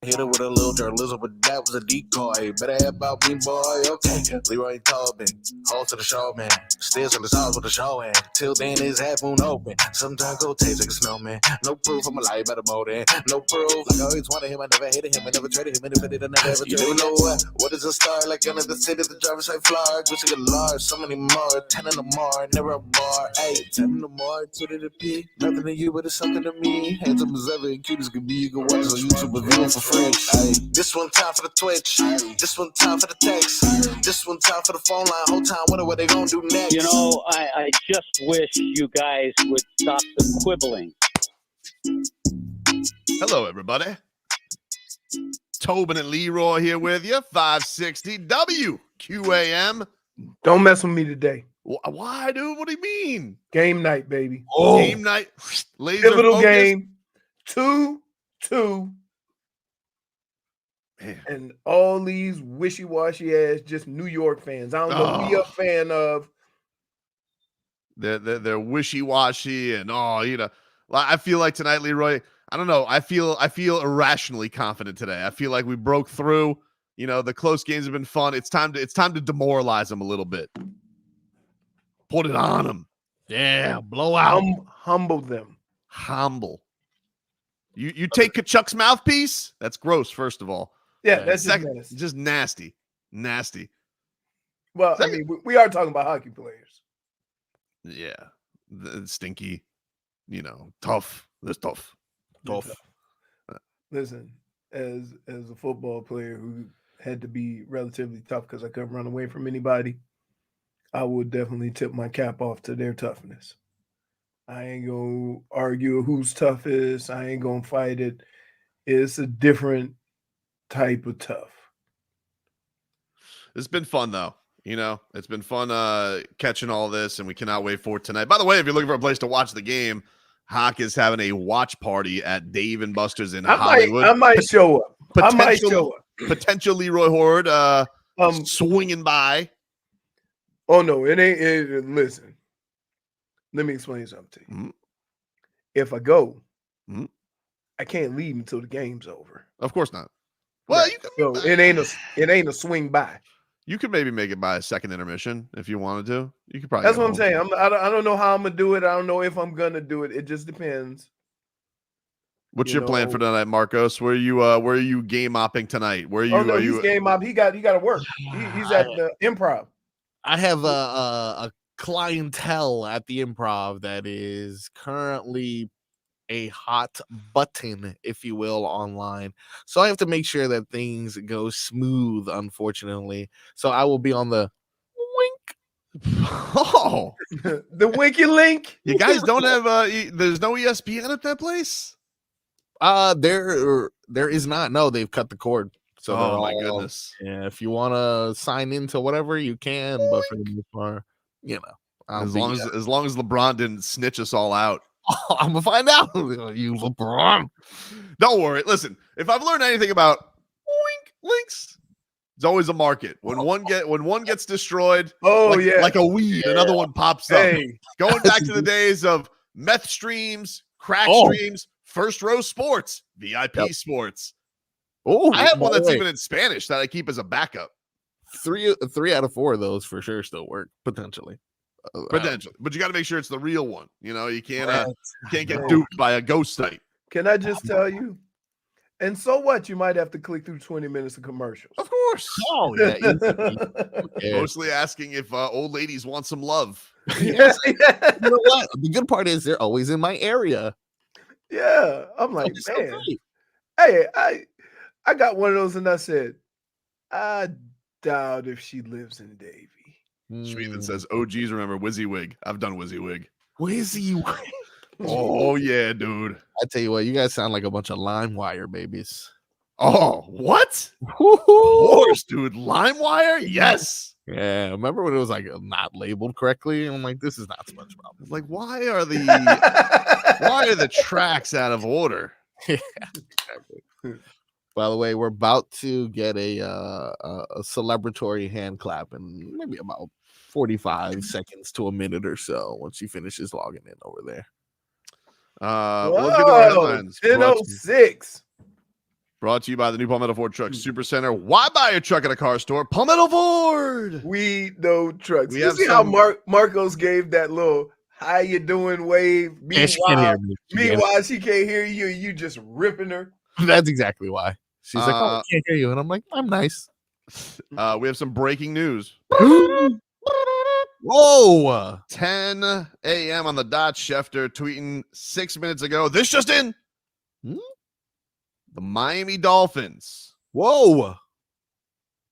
Hit her with a little journalism, but that was a decoy. Better have about me, boy. Okay, Leroy Tobin, hold to the show, man. Stairs on the stars with the show, and till then it's half moon open. Sometimes go taste like a snowman. No proof I'm alive by the motor. No proof. Like I always wanted him, I never hated him, I never traded him, independent, I never ever traded him. You know what is a star? Like another city, the driver's side Florida. Just like a large, so many more. 10 in the more, never a bar. Hey, 10 in the more, 2 to the P. Nothing to you, but it's something to me. Handsome as ever, and cute as could be. You can watch us on YouTube, review for free. Ay, this one time for the Twitch. This one time for the text. This one time for the phone line. Whole time, wonder what they gonna do next. You know, I just wish you guys would stop the quibbling. Hello, everybody. Tobin and Leroy here with you. 560 WQAM. Don't mess with me today. Why, dude? What do you mean? Game night, baby. Oh. Game night. Laser Pivotal focus. game. 2-2. Man. And all these wishy-washy ass just New York fans. I don't know who you're a fan of. They're wishy-washy and I feel like tonight, Leroy, I don't know. I feel irrationally confident today. I feel like we broke through. You know, the close games have been fun. It's time to demoralize them a little bit. Put it on them. Yeah, blow out. Humble them. Humble. You take Tkachuk's mouthpiece? That's gross, first of all. Yeah, that's just nasty. Nasty. Well, I mean, we are talking about hockey players. Yeah. Stinky. Tough. That's tough. Tough. Listen, as a football player who had to be relatively tough because I couldn't run away from anybody, I would definitely tip my cap off to their toughness. I ain't gonna argue who's toughest. I ain't gonna fight it. It's a different type of tough. It's been fun though. It's been fun catching all this, and we cannot wait for tonight. By the way, if you're looking for a place to watch the game, Hawk is having a watch party at Dave and Buster's in Hollywood. I might show up. Potential Leroy Horde swinging by. Oh no, it ain't. Listen, let me explain something to you. Mm-hmm. If I go, I can't leave until the game's over. Of course not. Well, right. It ain't a swing by. You could maybe make it by a second intermission if you wanted to. You could probably. That's what I'm saying. I don't know how I'm gonna do it. I don't know if I'm gonna do it. It just depends. What's your plan for tonight, Marcos? Where are you game mopping tonight? Where are you? No, he's game mop. He got to work. He's at the Improv. I have a clientele at the Improv that is currently a hot button, if you will, online. So I have to make sure that things go smooth, unfortunately. So I will be on the wink. Oh, the winky link. You guys don't have there's no ESPN at that place? There is not. No, they've cut the cord. So my goodness. Yeah, if you want to sign into whatever, you can, but for the most part, as long as LeBron didn't snitch us all out. Oh, I'm gonna find out. You LeBron. Don't worry. Listen, if I've learned anything about links, there's always a market. When one gets destroyed, like a weed, another one pops up. Hey. Going back to the days of meth streams, crack streams, First Row Sports, VIP Sports. Oh, I have one that's even in Spanish that I keep as a backup. 3 out of 4 of those for sure still work potentially. But you got to make sure it's the real one. You can't get duped by a ghost site. Can I just tell you? And so what? You might have to click through 20 minutes of commercials. Of course. Oh yeah. Mostly asking if old ladies want some love. Yes. You know what? The good part is they're always in my area. Yeah, I'm like, man. Hey, I got one of those, and I said, I doubt if she lives in Davie. Schmieden says, OGs remember WYSIWYG. I've done WYSIWYG. WYSIWYG. Oh, yeah, dude. I tell you what, you guys sound like a bunch of LimeWire babies. Oh, what? Of course, dude. LimeWire? Yes. Yeah, remember when it was like not labeled correctly? I'm like, this is not SpongeBob. It's like, why are the tracks out of order? Yeah, exactly. By the way, we're about to get a celebratory hand clap in maybe about 45 seconds to a minute or so once he finishes logging in over there. Let's get the headlines. 10:06. Brought to you by the new Palmetto Ford Truck Super Center. Why buy a truck at a car store? Palmetto Ford. We know trucks. We You have see some- how Marcos gave that little "how you doing" wave. Yeah, she can't hear me. Meanwhile, she can't hear you. You just ripping her. That's exactly why. She's like, "Oh, I can't hear you," and I'm like, "I'm nice." We have some breaking news. Whoa! 10 a.m. on the dot. Schefter tweeting 6 minutes ago. This just in. The Miami Dolphins Whoa!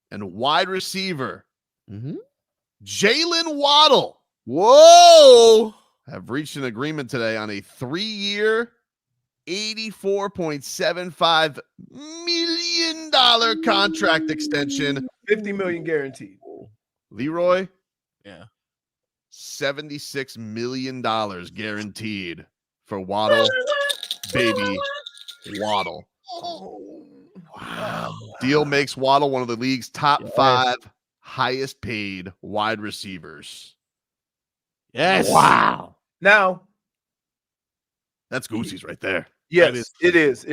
and wide receiver Jaylen Waddle Whoa! have reached an agreement today on a 3-year, $84.75 million contract extension. $50 million guaranteed. Leroy, Yeah. $76 million guaranteed for Waddle, baby Waddle. Oh, Wow. Deal makes Waddle one of the league's top 5 highest paid wide receivers. Yes. Wow. now, That's Goosey's right there. yes, it is.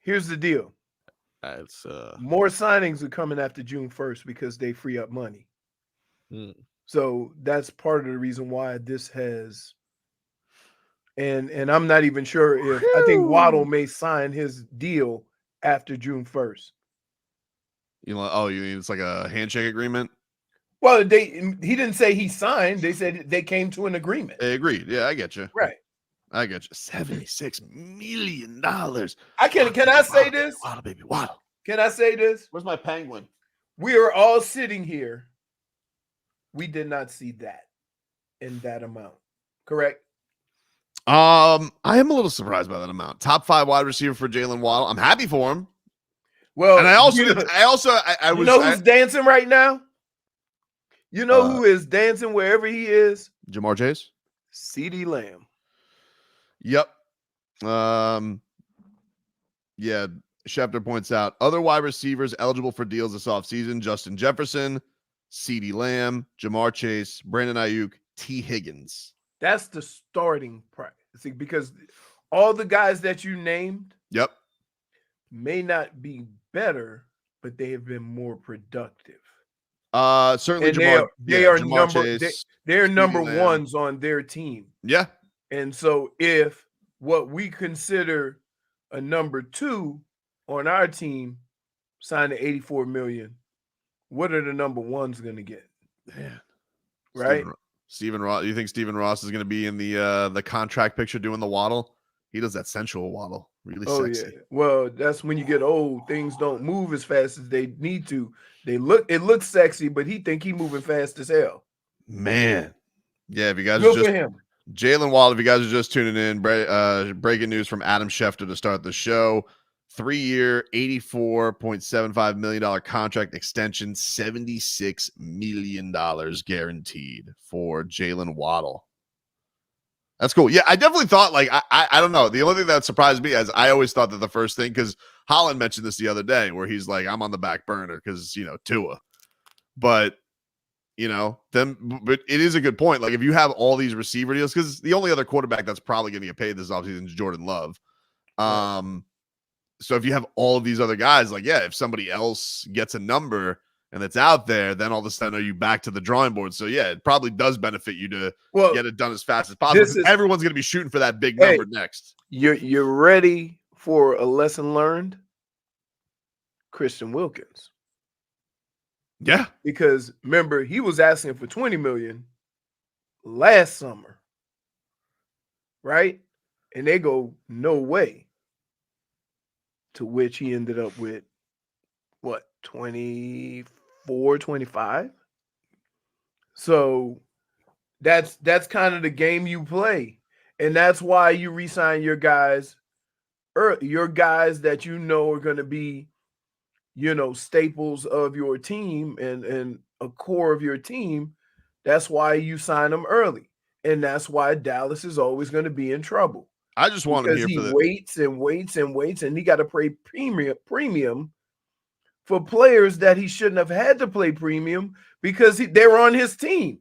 Here's the deal. That's More signings are coming after June 1st because they free up money. So that's part of the reason why this has. And I'm not even sure if I think Waddle may sign his deal after June 1st. You know, you mean it's like a handshake agreement? Well, he didn't say he signed. They said they came to an agreement. They agreed. Yeah, I get you. Right. I get you. $76 million. Can I say this? Waddle, baby, Waddle. Can I say this? Where's my penguin? We are all sitting here. We did not see that in that amount. Correct? I am a little surprised by that amount. Top 5 wide receiver for Jaylen Waddle. I'm happy for him. Well, And I was you know who's dancing right now? You know who is dancing wherever he is? Jamar Chase. CeeDee Lamb. Yep. Yeah. Schefter points out other wide receivers eligible for deals this offseason: Justin Jefferson, CeeDee Lamb, Jamar Chase, Brandon Ayuk, T. Higgins. That's the starting price. See, because all the guys that you named Yep. may not be better, but they have been more productive. Certainly And Jamar. they are Jamar number Chase, they're number Lamb. ones on their team. Yeah. And so if what we consider a number 2 on our team signed at $84 million, what are the number ones going to get? Man. Right? Stephen Ross. You think Stephen Ross is going to be in the contract picture doing the Waddle? He does that sensual Waddle. Really sexy. Yeah. Well, that's when you get old. Things don't move as fast as they need to. It looks sexy, but he think he moving fast as hell. Man. Yeah, if you guys Good are just for him. Jaylen Waddle, if you guys are just tuning in, breaking news from Adam Schefter to start the show. 3-year, $84.75 million contract extension, $76 million guaranteed for Jaylen Waddle. That's cool. Yeah, I definitely thought, like, I don't know. The only thing that surprised me is I always thought that the first thing, because Holland mentioned this the other day, where he's like, I'm on the back burner because, Tua. But, but it is a good point. Like, if you have all these receiver deals, because the only other quarterback that's probably going to get paid this offseason is Jordan Love. So if you have all of these other guys, like, yeah, if somebody else gets a number and it's out there, then all of a sudden are you back to the drawing board? So yeah, it probably does benefit you to get it done as fast as possible. Everyone's going to be shooting for that big number next. You're ready for a lesson learned? Christian Wilkins. Yeah. Because remember, he was asking for $20 million last summer. Right? And they go, no way. To which he ended up with, what, 24, 25? So that's kind of the game you play. And that's why you re-sign your guys early, your guys that you know are going to be, staples of your team and a core of your team. That's why you sign them early. And that's why Dallas is always going to be in trouble. I just want him here because for he waits and waits and waits, and he got to pay premium for players that he shouldn't have had to play premium because they were on his team.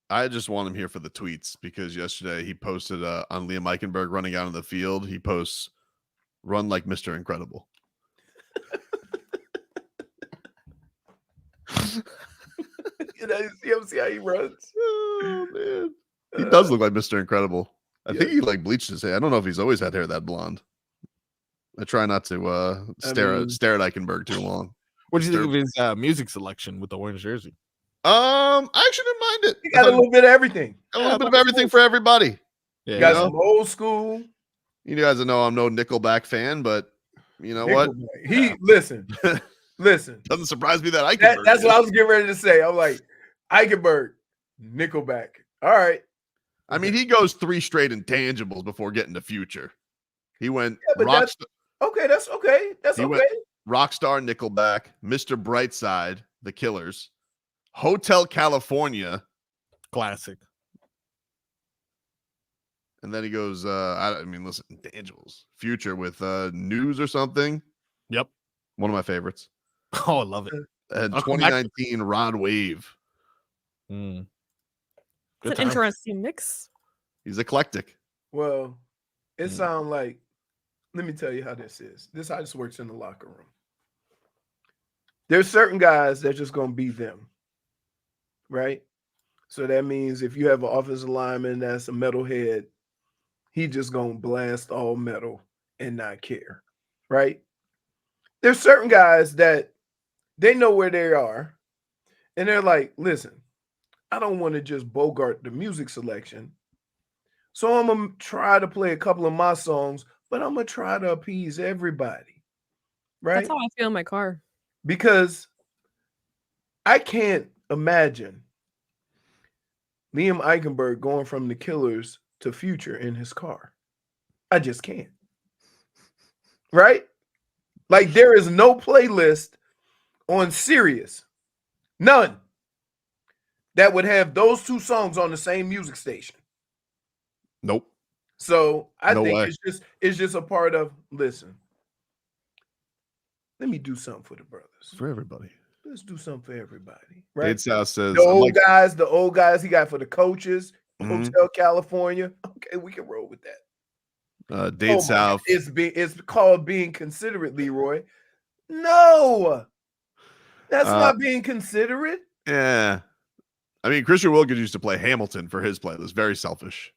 I just want him here for the tweets, because yesterday he posted on Liam Eichenberg running out on the field. He posts Run like Mr. Incredible. You see how he runs? Oh man, he does look like Mr. Incredible. I think he like bleached his hair. I don't know if he's always had hair that blonde. I try not to stare at Eichenberg too long. What do you think of his music selection with the orange jersey? I actually didn't mind it. He got a little bit of everything. A little bit of everything for everybody. Yeah, Got some old school. You guys know I'm no Nickelback fan, but you know what? Listen. Doesn't surprise me that Eichenberg. That's what I was getting ready to say. I'm like, Eichenberg, Nickelback. All right. I mean, he goes 3 straight intangibles before getting to Future. He went That's okay. That's okay. Went Rockstar, Nickelback, Mr. Brightside, The Killers, Hotel California, classic. And then he goes, I mean, listen, intangibles. Future with News or something. Yep. One of my favorites. Oh, I love it. And 2019 Rod Wave. Mm. It's an interesting mix. He's eclectic. Well, it sounds like, let me tell you how this is. This how this works in the locker room. There's certain guys that just going to be them, right? So that means if you have an offensive lineman that's a metalhead, he just going to blast all metal and not care, right? There's certain guys that they know where they are, and they're like, listen, I don't want to just bogart the music selection. So I'm going to try to play a couple of my songs, but I'm going to try to appease everybody, right? That's how I feel in my car. Because I can't imagine Liam Eichenberg going from the Killers to Future in his car. I just can't. Right? Like there is no playlist on Sirius, none, that would have those 2 songs on the same music station. Nope. So I think it's just a part of, listen, let me do something for the brothers. For everybody. Let's do something for everybody. Right? Dade South says the old guys he got for the coaches, Hotel California. Okay, we can roll with that. Dade South. It's called being considerate, Leroy. No, that's not being considerate. Yeah. I mean, Christian Wilkins used to play Hamilton for his playlist. Very selfish.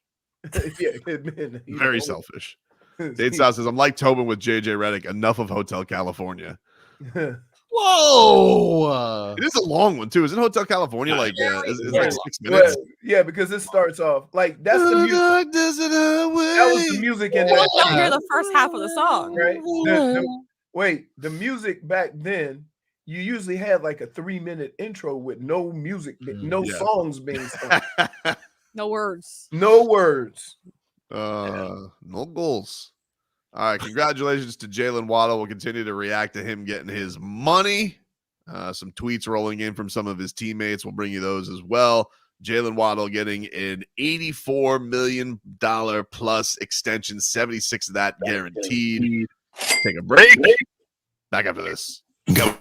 Yeah, man, very selfish. Dade South says, I'm like Tobin with JJ Redick. Enough of Hotel California. Whoa. It is a long one, too. Isn't Hotel California like, like 6 minutes? Well, yeah, because it starts off like that's the music. That was the music in that. I hear the first half of the song. Right? The music back then, you usually had like a 3-minute intro with no music, no songs being sung. No words. No words. No goals. All right, congratulations to Jaylen Waddle. We'll continue to react to him getting his money. Some tweets rolling in from some of his teammates. We'll bring you those as well. Jaylen Waddle getting an $84 million plus extension, 76 of that guaranteed. Take a break. Back after this. Go.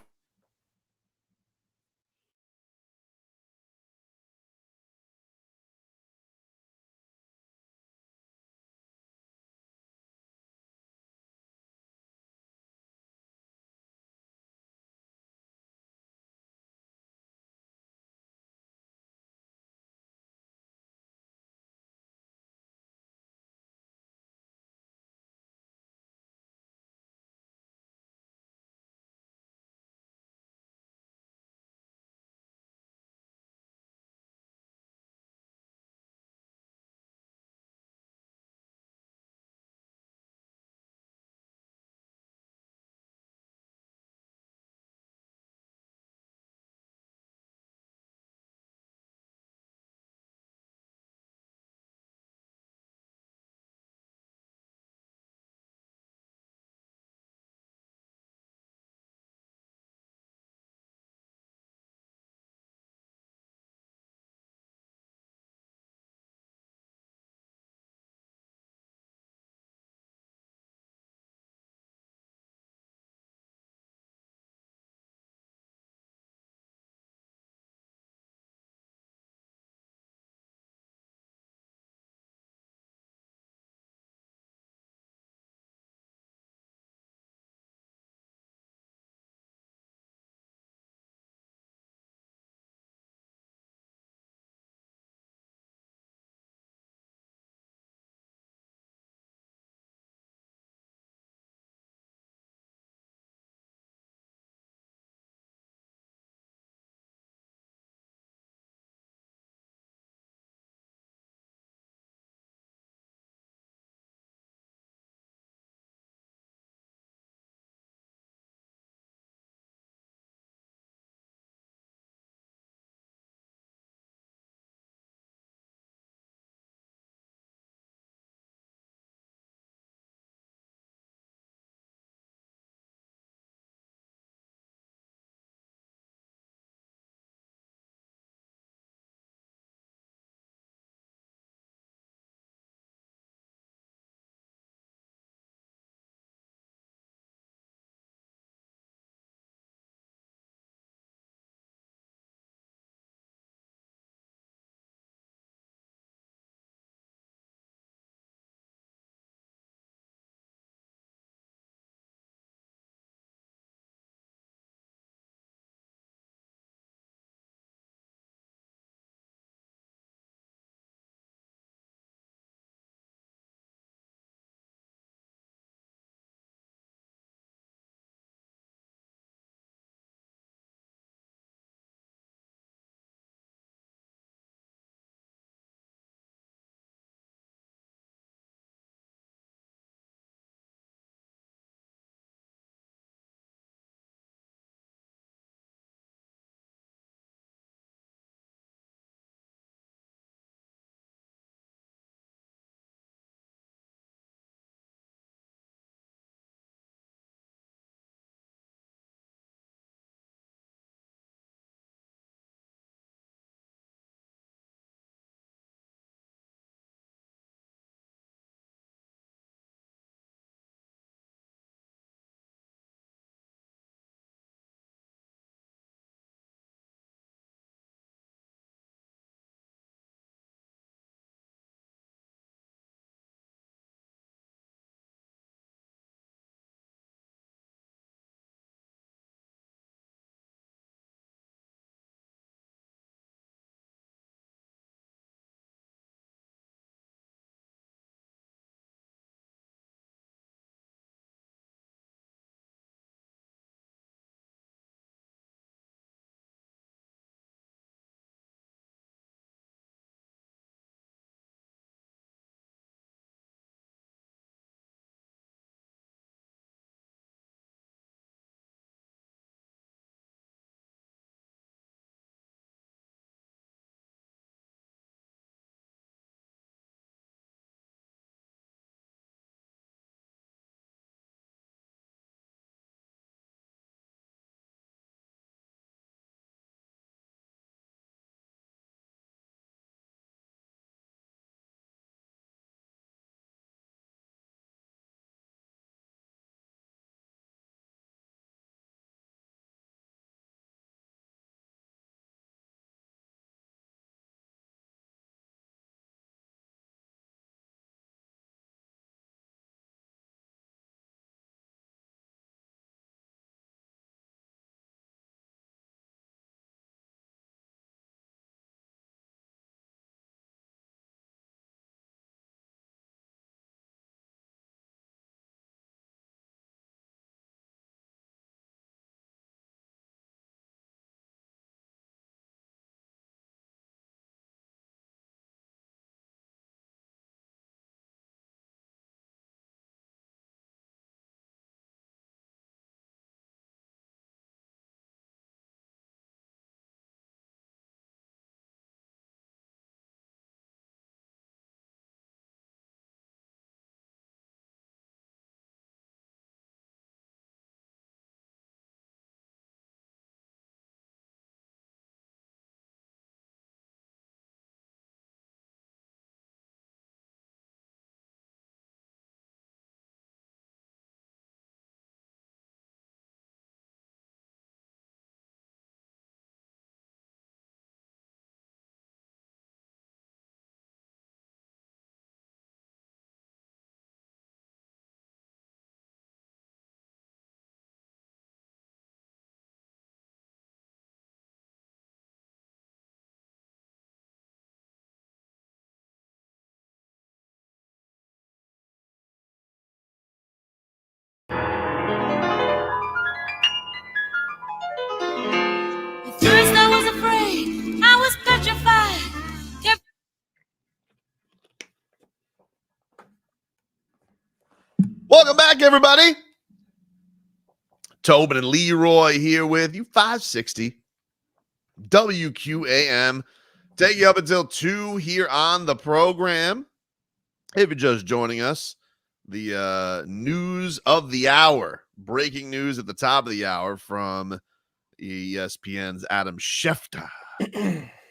everybody. Tobin and Leroy here with you. 560 WQAM. Take you up until 2 here on the program. If you're just joining us, the news of the hour, breaking news at the top of the hour from ESPN's Adam Schefter.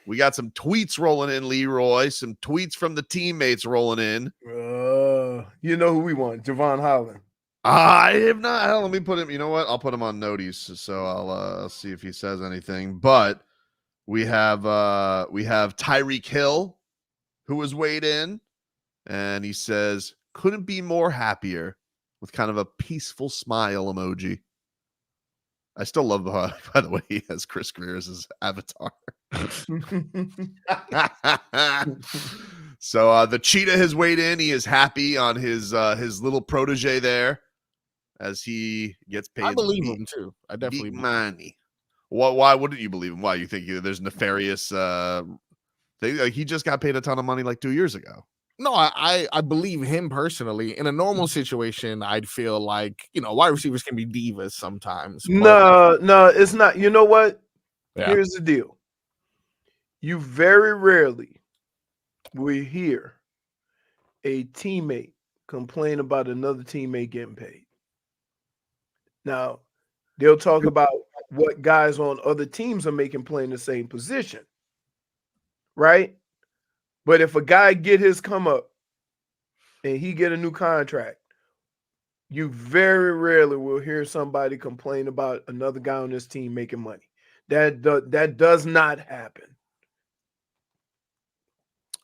We got some tweets rolling in, Leroy. Some tweets from the teammates rolling in. You know who we want, Jevon Holland. I have not. Hell, let me put him. You know what? I'll put him on notice, so I'll see if he says anything. But we have Tyreek Hill, who was weighed in, and he says couldn't be more happier with kind of a peaceful smile emoji. I still love by the way, he has Chris Greer as his avatar. So the cheetah has weighed in. He is happy on his little protege there as he gets paid. I believe him too. I definitely believe money. Why wouldn't you believe him? Why you think there's nefarious thing? Like he just got paid a ton of money like 2 years ago. No, I believe him personally. In a normal situation, I'd feel like, wide receivers can be divas sometimes. No, it's not. You know what? Yeah. Here's the deal. You very rarely will hear a teammate complain about another teammate getting paid. Now, they'll talk about what guys on other teams are making playing the same position, right? But if a guy get his come up and he get a new contract, you very rarely will hear somebody complain about another guy on this team making money. That does not happen.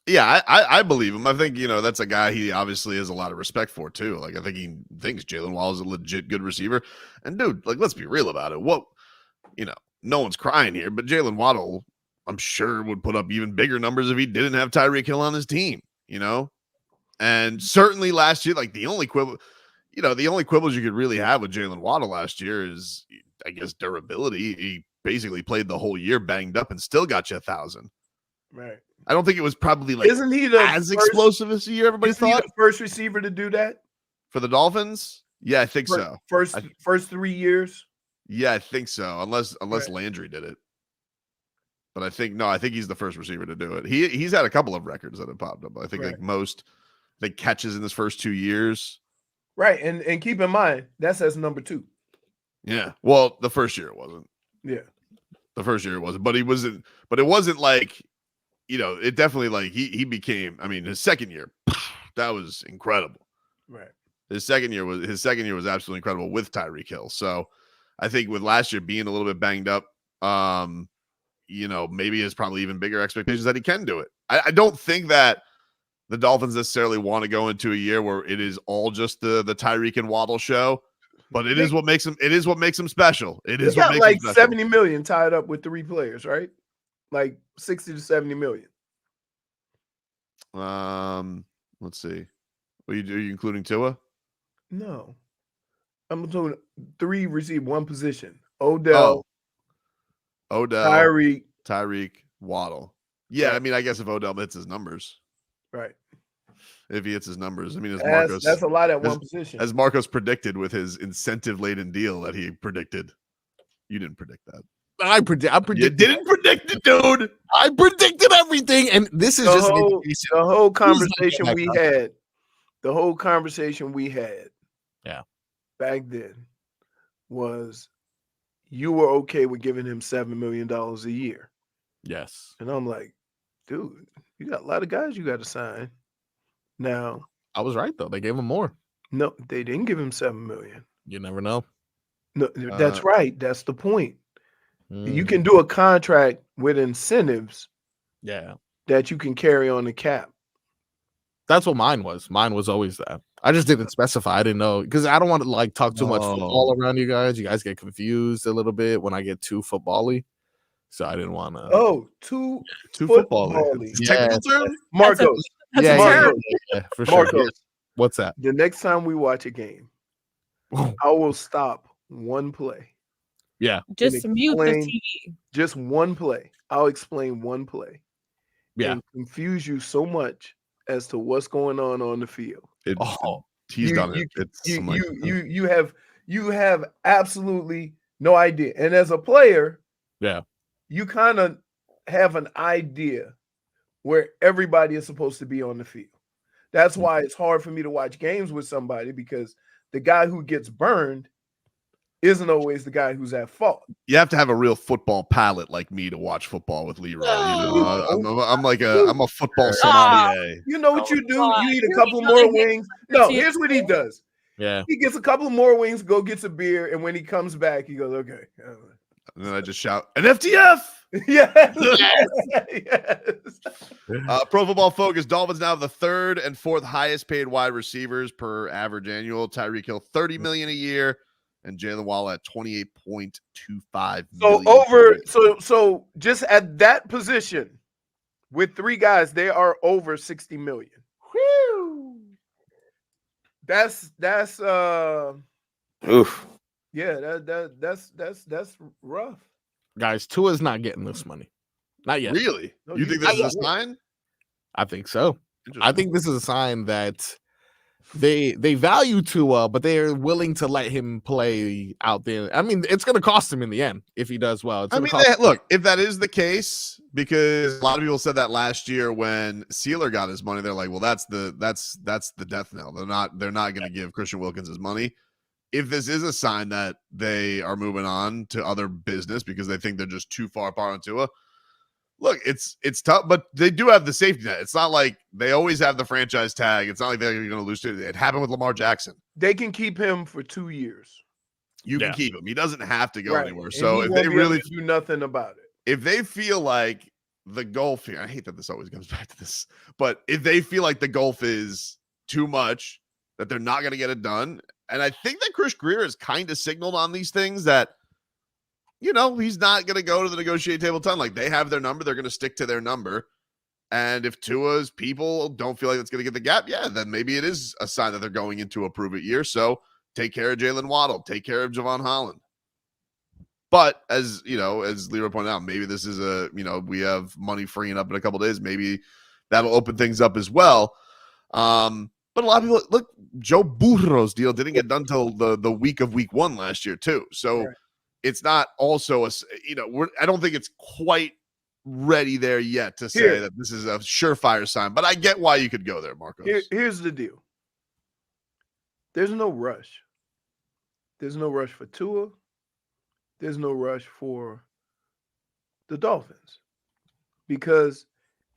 Yeah, I believe him. I think, that's a guy he obviously has a lot of respect for, too. Like, I think he thinks Jalen Waddle is a legit good receiver. And, dude, like, let's be real about it. No one's crying here, but Jalen Waddle, I'm sure, would put up even bigger numbers if he didn't have Tyreek Hill on his team, And certainly last year, like, the only quibbles you could really have with Jalen Waddle last year is, I guess, durability. He basically played the whole year banged up and still got you 1,000. Right. I don't think it was probably like isn't he as explosive as the year everybody thought. He the first receiver to do that for the Dolphins? Yeah, I think so. First 3 years. Yeah, I think so. Unless Landry did it, but I think he's the first receiver to do it. He's had a couple of records that have popped up. I think like most catches in his first 2 years. Right, and keep in mind that says number 2. Yeah. Well, the first year it wasn't. Yeah. The first year it wasn't, but he wasn't. But it wasn't like. It definitely like he became. I mean, his second year, that was incredible. Right. His second year was absolutely incredible with Tyreek Hill. So, I think with last year being a little bit banged up, maybe there's probably even bigger expectations that he can do it. I don't think that the Dolphins necessarily want to go into a year where it is all just the Tyreek and Waddle show, but it is what makes him. It is what makes him special. It is what makes like him special. 70 million tied up with 3 players, right? Like 60 to 70 million. Let's see. Are you including Tua? No. I'm doing 3 receive 1 position. Odell, Tyreek, Waddle. Yeah, right. I mean, I guess if Odell hits his numbers. Right. If he hits his numbers. I mean, that's a lot at one position. As Marcos predicted with his incentive-laden deal that he predicted. You didn't predict that. I predicted. You didn't predict it, dude. I predicted everything, and this is the whole conversation we had. The whole conversation we had. Yeah. Back then was you were okay with giving him $7 million a year. Yes. And I'm like, dude, you got a lot of guys you got to sign. Now, I was right though. They gave him more. No, they didn't give him $7 million. You never know. No, that's right. That's the point. You can do a contract with incentives. Yeah. That you can carry on the cap. That's what mine was. Mine was always that. I just didn't specify. I didn't know because I don't want to talk too much football around you guys. You guys get confused a little bit when I get too football-y. So I didn't want to. Too football-y. Technical term? Marcos. Yeah, for sure. Marcos. What's that? The next time we watch a game, I will stop one play. Yeah. Just mute the TV. Just one play. I'll explain one play. Yeah. And confuse you so much as to what's going on the field. He's done it. You have absolutely no idea. And as a player, you kind of have an idea where everybody is supposed to be on the field. That's why it's hard for me to watch games with somebody, because the guy who gets burned isn't always the guy who's at fault. You have to have a real football palate like me to watch football with Leroy. I'm a football sommelier. You know what you do? You eat a couple more wings. No, here's what he does. Yeah. He gets a couple more wings, go gets a beer, and when he comes back, he goes, okay. And then I just shout, an FTF! Yes. Pro Football Focus, Dolphins now have the third and fourth highest paid wide receivers per average annual. Tyreek Hill, $30 million a year, and Jalen Waddle at $28.25 million. So just at that position, with three guys, they are over $60 million. Whew. That's oof. Yeah, that's rough. Guys, Tua's not getting this money. Not yet. Really? You think this is a sign? I think so. I think this is a sign that they value Tua, but they're willing to let him play out there. I mean, it's going to cost him in the end if he does well. Look, if that is the case, because a lot of people said that last year when Sealer got his money, they're like, well, that's the death knell. They're not going to give Christian Wilkins his money. If this is a sign that they are moving on to other business because they think they're just too far apart on Tua, look, it's tough, but they do have the safety net. It's not like they always have the franchise tag. It's not like they're going to lose to it. It happened with Lamar Jackson. They can keep him for 2 years. You can keep him. He doesn't have to go anywhere. And so if they really do nothing about it, if they feel like the gulf here, I hate that this always comes back to this, but if they feel like the gulf is too much, that they're not going to get it done. And I think that Chris Greer has kind of signaled on these things that, he's not going to go to the negotiating table ton. Like, they have their number. They're going to stick to their number. And if Tua's people don't feel like it's going to get the gap, then maybe it is a sign that they're going into a prove-it year. So take care of Jalen Waddle. Take care of Jevon Holland. But as Leroy pointed out, maybe this is we have money freeing up in a couple of days. Maybe that'll open things up as well. But a lot of people, look, Joe Burrow's deal didn't get done till the week of week 1 last year too. So it's not also I don't think it's quite ready there yet to say that this is a surefire sign. But I get why you could go there, Marcos. Here's the deal. There's no rush. There's no rush for Tua. There's no rush for the Dolphins. Because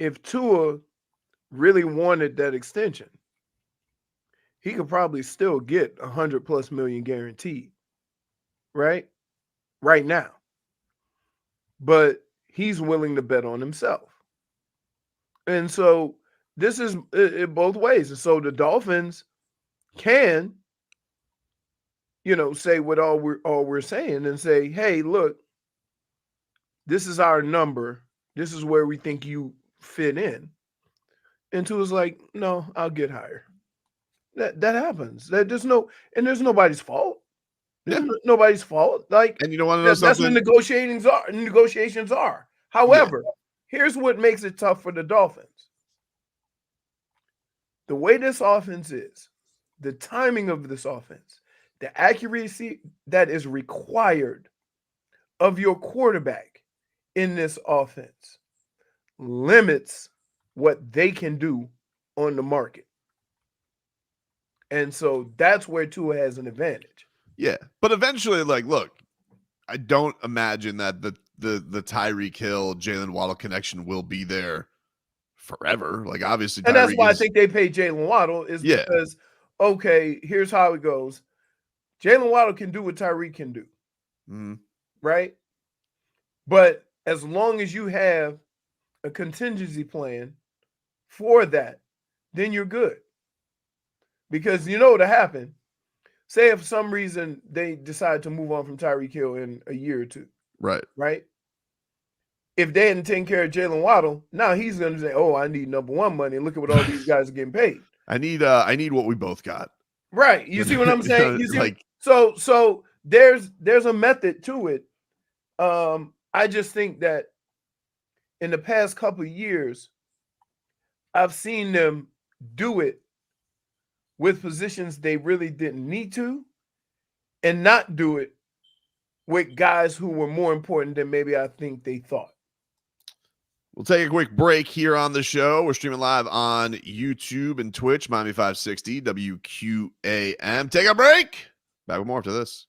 if Tua really wanted that extension, he could probably still get $100+ million guaranteed, right now. But he's willing to bet on himself. And so this is it both ways. And so the Dolphins can, say what all we're saying and say, hey, look, this is our number. This is where we think you fit in. And Tua's like, no, I'll get higher. That happens. There's nobody's fault. Nobody's fault. Like, and you don't want to know that's what negotiations are. However, here's what makes it tough for the Dolphins. The way this offense is, the timing of this offense, the accuracy that is required of your quarterback in this offense limits what they can do on the market. And so that's where Tua has an advantage. Yeah. But eventually, look, I don't imagine that the Tyreek Hill, Jalen Waddle connection will be there forever. Like, obviously, and that's why I think they pay Jalen Waddle is because, okay, here's how it goes. Jalen Waddle can do what Tyreek can do. Mm-hmm. Right? But as long as you have a contingency plan for that, then you're good. Because you know what'll happen. Say if for some reason they decide to move on from Tyreek Hill in a year or two. Right? If they hadn't taken care of Jalen Waddle, now he's going to say, oh, I need number one money. And look at what all these guys are getting paid. I need what we both got. Right. You see what I'm saying? So there's a method to it. I just think that in the past couple of years, I've seen them do it with positions they really didn't need to, and not do it with guys who were more important than maybe I think they thought. We'll take a quick break here on the show. We're streaming live on YouTube and Twitch, Miami 560 WQAM. Take a break. Back with more after this.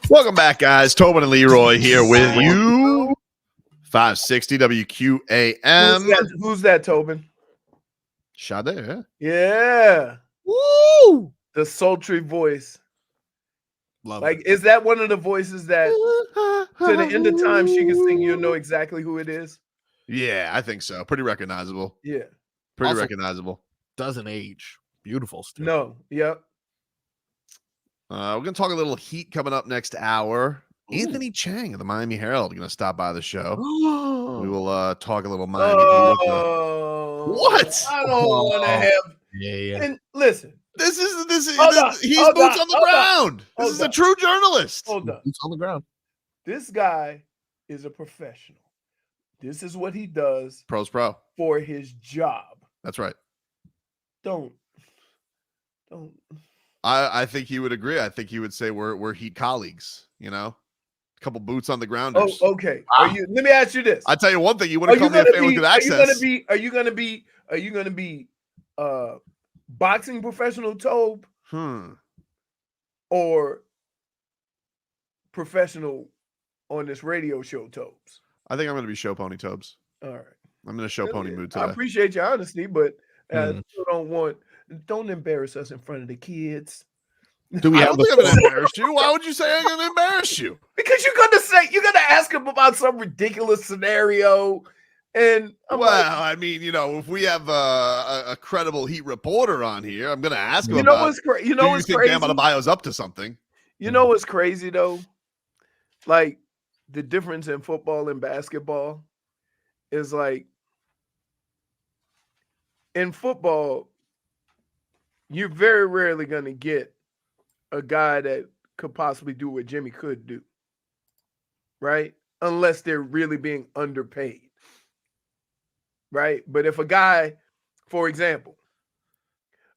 Welcome back, guys. Tobin and Leroy here with you. 560 WQAM. Who's that, Tobin? Sade. Yeah. Woo! The sultry voice. Love Like, it. is that one of the voices that to the end of time she can sing, you'll know exactly who it is? Yeah, I think so. Pretty recognizable. Yeah. Pretty Also- recognizable. Doesn't age. Beautiful still. No. Yep. We're going to talk a little Heat coming up next hour. Ooh. Anthony Chiang of the Miami Herald going to stop by the show. We We will talk a little Miami. Heat with What? I don't want to have. Yeah. And listen, this is Hold on, he's hold boots on, on the hold on, ground. This hold is a on. true journalist. hold on. Boots on the ground. This guy is a professional. This is what he does Pro's pro. for his job. That's right. Don't. I think he would agree. I think he would say we're Heat colleagues. You know, a couple boots on the ground. Oh, okay. Let me ask you this. I tell you one thing. You would Are have you called me a gonna fan with be? good Are you access. gonna be? Boxing professional Tobe or professional on this radio show Tobes? I think I'm going to be show pony Tobes. All right. I'm in a show pony mood today. I appreciate your honesty, but I still don't embarrass us in front of the kids. Do we I have don't think I'm the going to embarrass you. Why would you say I'm going to embarrass you? Because you're gonna ask him about some ridiculous scenario, and I'm Well, like, I mean, you know, if we have a credible Heat reporter on here, I'm going to ask him you know about. what's crazy? You Do know you what's think crazy? Bam Adebayo's up to something? You know what's crazy though? Like the difference in football and basketball is like in football, you're very rarely going to get a guy that could possibly do what Jimmy could do, right? Unless they're really being underpaid, right? But if a guy, for example,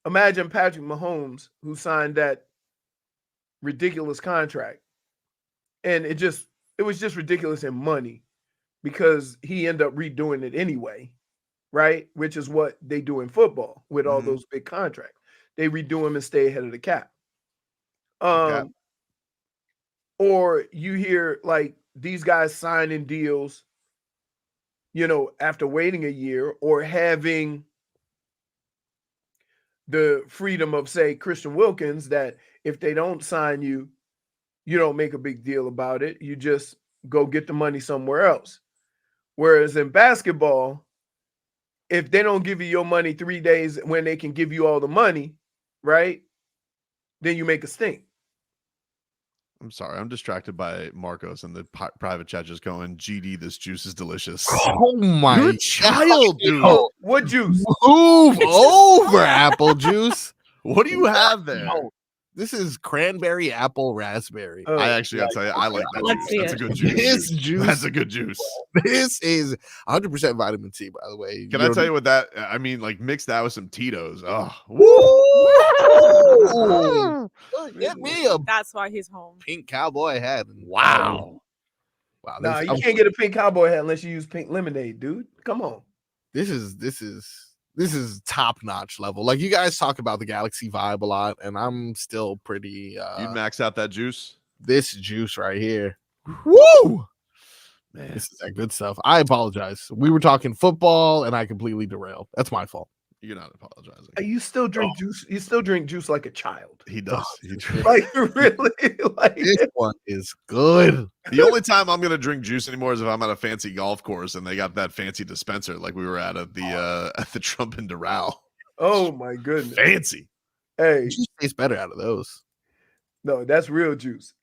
imagine Patrick Mahomes, who signed that ridiculous contract, and it was just ridiculous in money because he ended up redoing it anyway, right? Which is what they do in football with all those big contracts. They redo them and stay ahead of the cap. Or you hear like these guys signing deals, you know, after waiting a year or having the freedom of, say, Christian Wilkins, that if they don't sign you, you don't make a big deal about it. You just go get the money somewhere else. Whereas in basketball, if they don't give you your money 3 days when they can give you all the money, right? Then you make a stink. I'm sorry. I'm distracted by Marcos and the private chat just going, GD, this juice is delicious. Oh my You're a child, dude. Oh, what juice? Move over, apple juice. What do you have there? No, this is cranberry, apple, raspberry. I actually got to tell you, I like that Let's juice. see That's a it. good juice. This juice, That's a good juice. this is 100% vitamin C, by the way. Can I tell you what that, I mean, like mix that with some Tito's. Oh, Woo! Get me a That's why he's home. pink cowboy hat. wow. Wow. Nah, you can't get a pink cowboy hat unless you use pink lemonade, dude. Come on. This is top notch level. Like you guys talk about the Galaxy vibe a lot, and I'm still pretty You'd max out that juice? this juice right here. Woo! Man. This is that good stuff. I apologize. We were talking football and I completely derailed. That's my fault. You're not apologizing. You still drink juice. You still drink juice like a child. He does. Like really, like This one is good. The only time I'm gonna drink juice anymore is if I'm at a fancy golf course and they got that fancy dispenser like we were at the Trump and Doral. oh my goodness. Fancy. Hey, Juice tastes better out of those. no, that's real juice.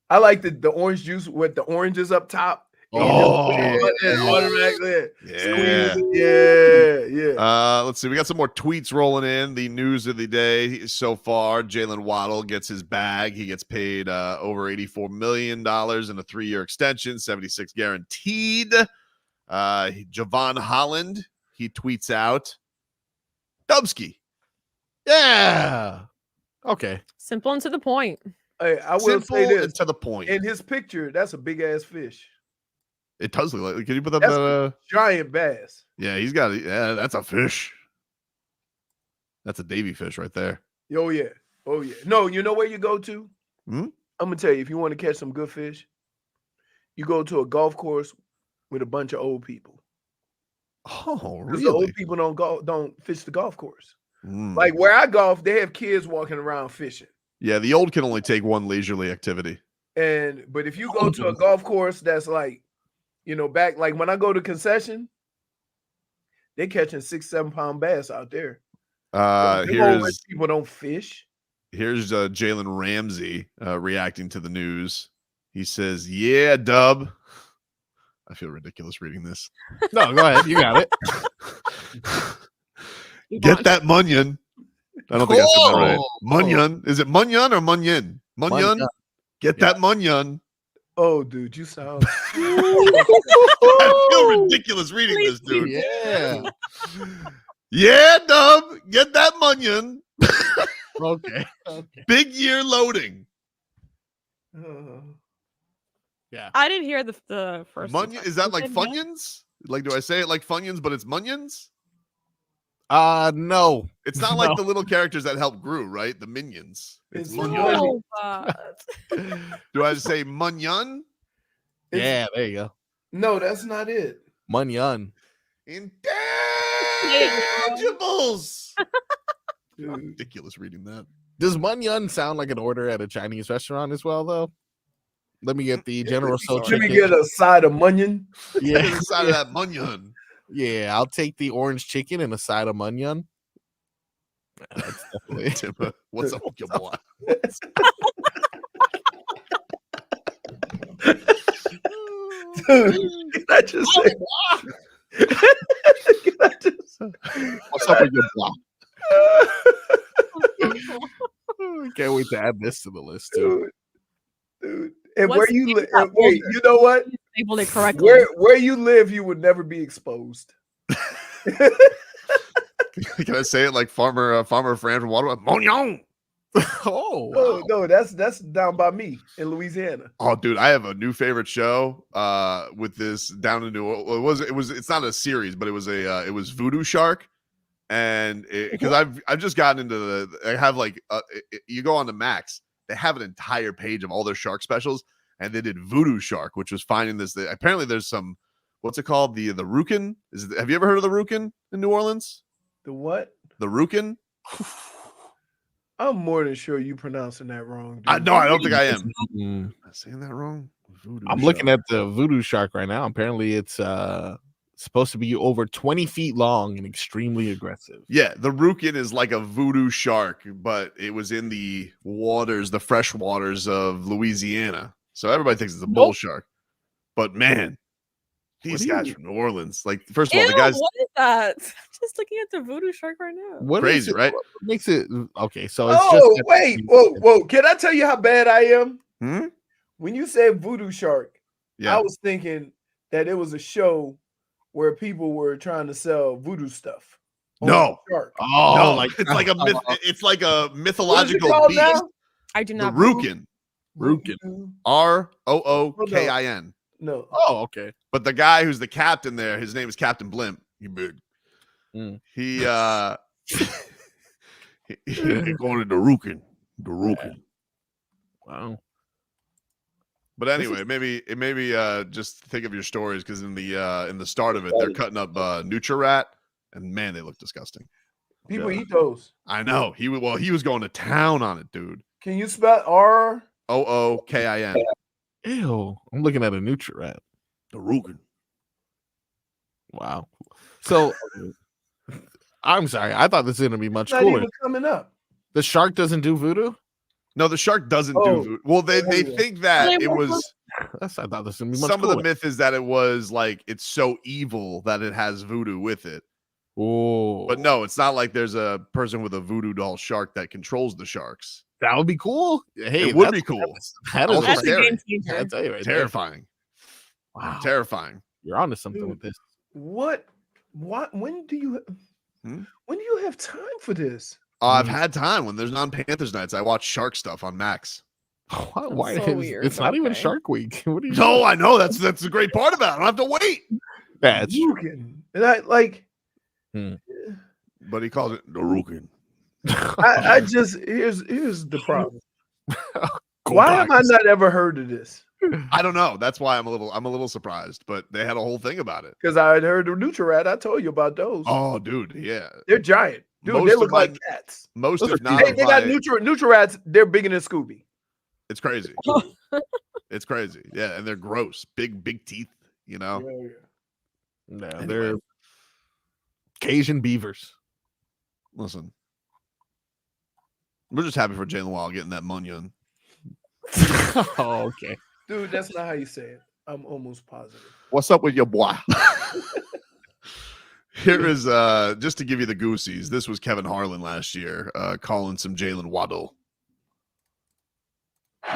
I like the orange juice with the oranges up top. Oh, automatically. yeah. Yeah. Let's see. We got some more tweets rolling in. The news of the day so far: Jalen Waddle gets his bag. He gets paid over $84 million in a 3-year extension, 76 guaranteed. Jevon Holland, he tweets out, Dubsky. Yeah. Okay. Simple and to the point. Hey, I will Simple say this. and to the point. In his picture, that's a big ass fish. It does look like. Can you put that? That's a giant bass. Yeah, he's got it. Yeah, that's a fish. That's a Davy fish right there. Oh yeah. Oh yeah. No, you know where you go to? Hmm? I'm gonna tell you, if you want to catch some good fish, you go to a golf course with a bunch of old people. Oh, Because the really? old people don't fish the golf course. Mm. Like where I golf, they have kids walking around fishing. Yeah, the old can only take one leisurely activity. But if you go to a golf course that's like, back like when I go to concession, they're catching 6-7 pound bass out there. People don't fish. Here's Jalen Ramsey reacting to the news. He says, "Yeah, Dub." I feel ridiculous reading this. No, go ahead. You got it. Get that Munyun. I don't think I said that right. Oh. Munyun. Is it Munyun or Munyun? Munyun. Get that Munyun. Oh, dude, you sound. I feel ridiculous reading this, dude. Yeah. Yeah, Dub. Get that Munyun. Okay. Big year loading. Yeah. I didn't hear the first. Munyun. Is that like Funyuns? Like, do I say it like Funyuns, but it's Munyuns? No. It's not like the little characters that help Gru, right? The minions. It's It's Munyun. Oh, Do I say Munyun? Yeah, there you go. No, that's not it. Munyun. Intangibles. Dude. Ridiculous reading that. Does Munyun sound like an order at a Chinese restaurant as well, though? Let me get the General Tso Let me chicken. get a side of Munyun. Yeah. Inside of that Munyun. Yeah, I'll take the orange chicken and a side of Munyun. That's definitely Timba, what's up with your boy? Dude, can I just say? Can I just? What's up with your block? Can't wait to add this to the list too. Dude. And What's where you in live? that Wait, folder? you know what? labeled it correctly. Where you live, you would never be exposed. Can I say it like Farmer Fran from Waterway? Munyun. Oh, Oh no, that's down by me in Louisiana. Oh, dude, I have a new favorite show. With this down in New Orleans. It's not a series, but it was Voodoo Shark, and because I've just gotten into I have like you go on to Max, they have an entire page of all their shark specials, and they did Voodoo Shark, which was finding this. Apparently, there's some what's it called the Rukin? Have you ever heard of the Rukin in New Orleans? The what? The Rukin? I'm more than sure you pronouncing that wrong. Dude. I don't think I am. Mm. Am I saying that wrong? Voodoo I'm Shark. looking at the Voodoo Shark right now. Apparently, it's supposed to be over 20 feet long and extremely aggressive. Yeah, the Rukin is like a voodoo shark, but it was in the waters, the fresh waters of Louisiana. So everybody thinks it's a bull shark. But man, these guys from New Orleans, like first of all, Ew, the guys what is that? I'm just looking at the voodoo shark right now. What crazy, is it- right? what makes it okay? So it's Oh just wait, whoa! Can I tell you how bad I am? Hmm? When you said Voodoo Shark, Yeah. I was thinking that it was a show where people were trying to sell voodoo stuff. on No. the shark. oh, No, like it's like a myth, it's like a What is it mythological called beast. now? I do The not. Rukin. Rukin. ROOKIN. No. Oh, okay. But the guy who's the captain there, his name is Captain Blimp. He big. Mm. He he going to the Rukin. The Rukin. Wow. But anyway, maybe just think of your stories because in the start of it, they're cutting up Nutri-Rat, and man, they look disgusting. People Yeah. eat those. I know he was going to town on it, dude. Can you spell R? OOKIN. Ew. I'm looking at a Nutri-Rat. The Rukin. Wow. So I'm sorry. I thought this was gonna be much It's not cooler. even coming up. The shark doesn't do voodoo. No, the shark doesn't Oh. do voodoo. Well, they Yeah. think that They it were- was I thought this was gonna be much some of cooler. the myth is that it was like it's so evil that it has voodoo with it. Oh, But no, it's not like there's a person with a voodoo doll shark that controls the sharks. that would be cool. Hey, It would that's- be cool. That Also is That's a scary. game changer. I'll tell you right there. Terrifying. Wow, Terrifying. you're onto something Dude. with this. What? When do you? Hmm? When do you have time for this? I've had time when there's non-Panthers nights. I watch shark stuff on Max. Why? so weird, It's not even okay. Shark Week. What are you? No, I know that's the great part about it. I don't have to wait. That's Rukin. And I like. But he calls it the Rukin. I just here's the problem. Go Why have I Tigers. not ever heard of this? I don't know. That's why I'm a little surprised. But they had a whole thing about it. Because I had heard of Nutri-Rat. I told you about those. Oh, dude, yeah. They're giant. Dude, Most they of look like my- cats. Most, Those if are not, Hey, of they got my- Nutri-Rats. They're bigger than Scooby. it's crazy. It's crazy. Yeah, and they're gross. Big teeth. You know. No, Anyway. they're Cajun beavers. Listen, we're just happy for Jalen Waddle getting that Munyun. Oh, okay. Dude, that's not how you say it. I'm almost positive. What's up with your boy? Here is just to give you the goosies. This was Kevin Harlan last year calling some Jalen Waddle.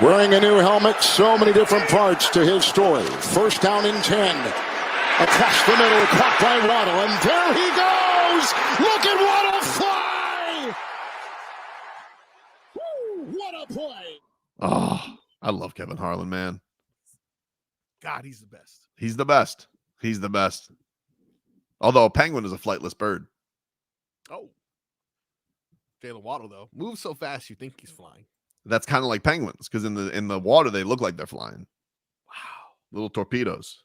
Wearing a new helmet, so many different parts to his story. First down and 10. Across the middle, caught by Waddle, and there he goes! Look at Waddle fly! Woo, what a play! Oh, I love Kevin Harlan, man. God, he's the best. He's the best. He's the best. Although a penguin is a flightless bird. Oh. Jalen Waddle, though, moves so fast you think he's flying. That's kind of like penguins because in the water they look like they're flying. Wow. Little torpedoes.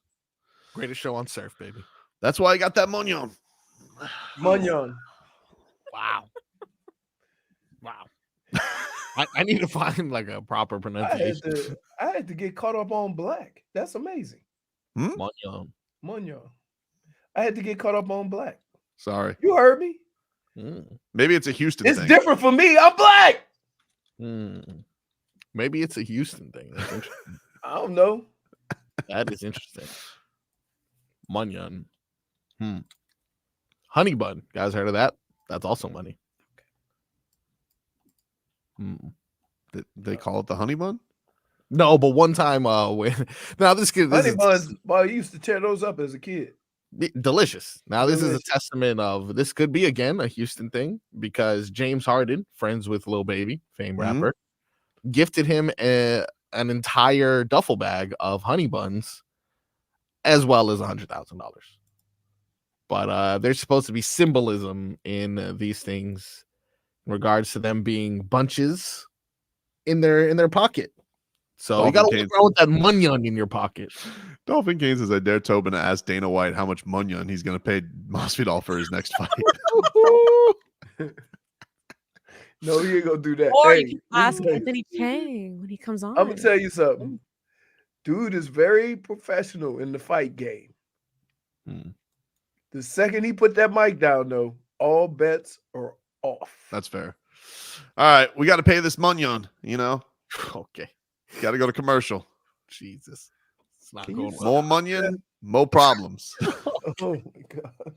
Greatest show on surf, baby. That's why I got that Munyun. Munyun. Wow. Wow. I need to find like a proper pronunciation. I had to get caught up on black. That's amazing. Munyun. Munyun. I had to get caught up on black. Sorry. You heard me. Maybe it's a Houston It's thing. different for me. I'm black. Maybe it's a Houston thing. That's interesting. I don't know. That is interesting. Munyun. Honey bun. Guys heard of that? That's also money. They call it the honey bun? No, but one time when now this kid Honey buns, boy, I used to tear those up as a kid. delicious. Now this is a Delicious. testament of this could be again a Houston thing because James Harden, friends with Lil Baby, fame rapper, gifted him an entire duffel bag of honey buns as well as $100,000. But there's supposed to be symbolism in these things in regards to them being bunches in their pocket. So you got to walk around with that Munyun in your pocket. Dolphin Kane says, I dare Tobin to ask Dana White how much Munyun he's going to pay Masvidal for his next fight. No, he ain't gonna do that. Or Hey, you can let me ask tell you- Anthony Chiang when he comes on. I'm gonna tell you something. Dude is very professional in the fight game. The second he put that mic down, though, all bets are off. That's fair. All right, we got to pay this Munyun, you know? Okay. Got to go to commercial. Jesus. It's not Can going you well. More Munyun, more problems. Oh my god.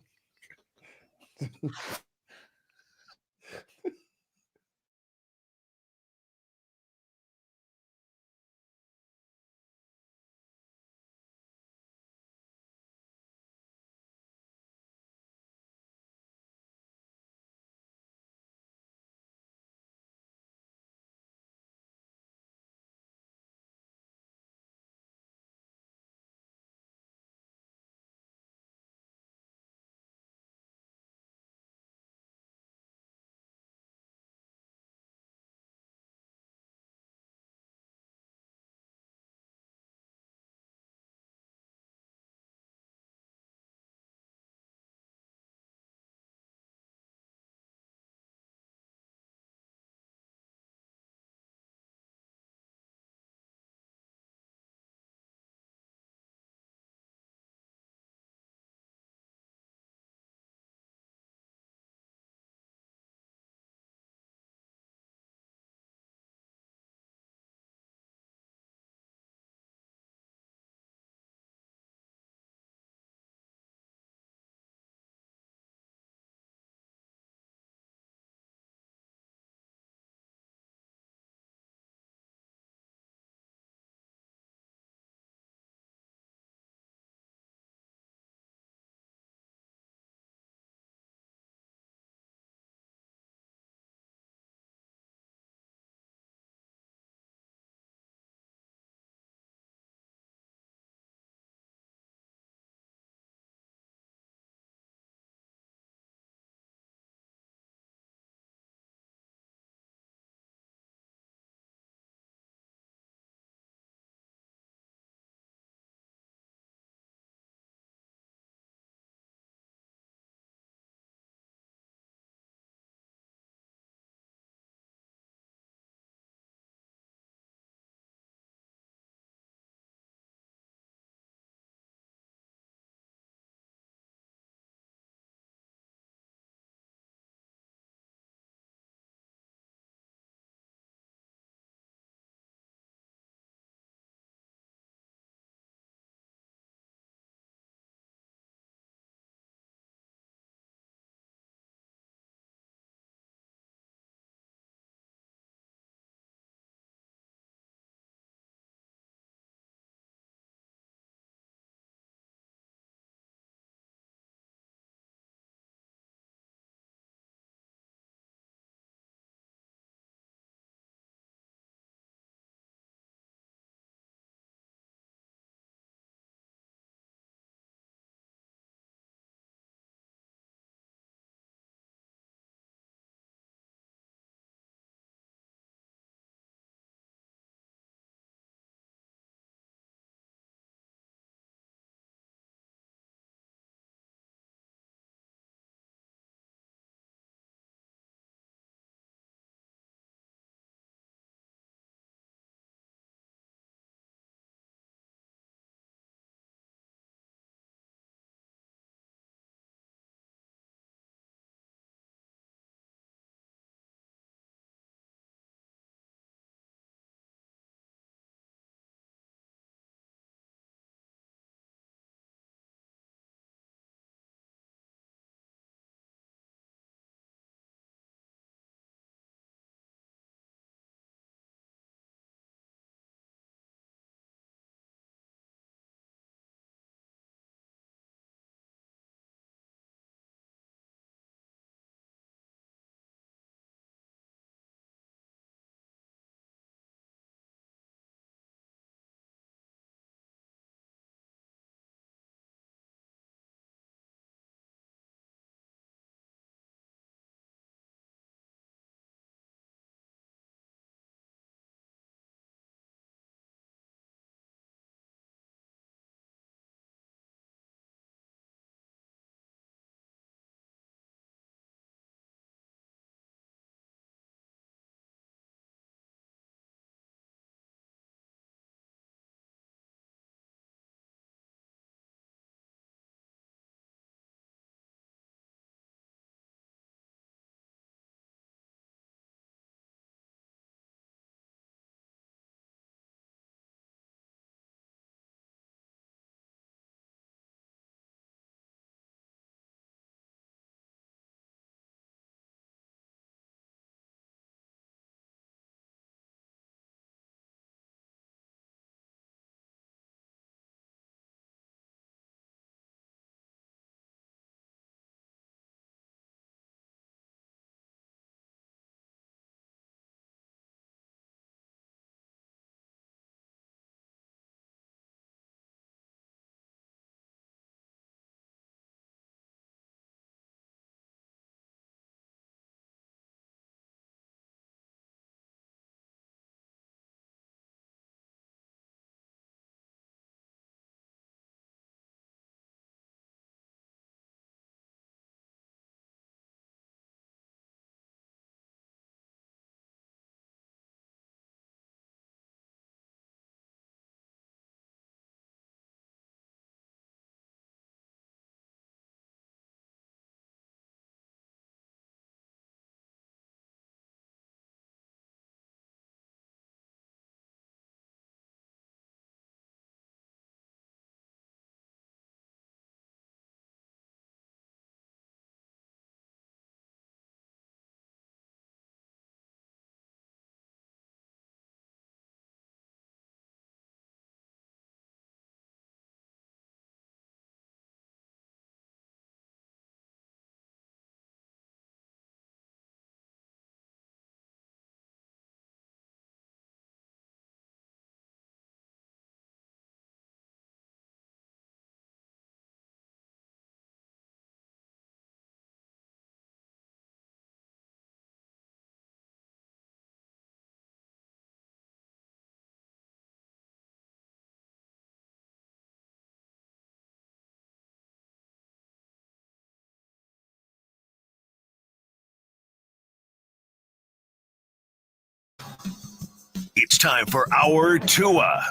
It's time for our Tua.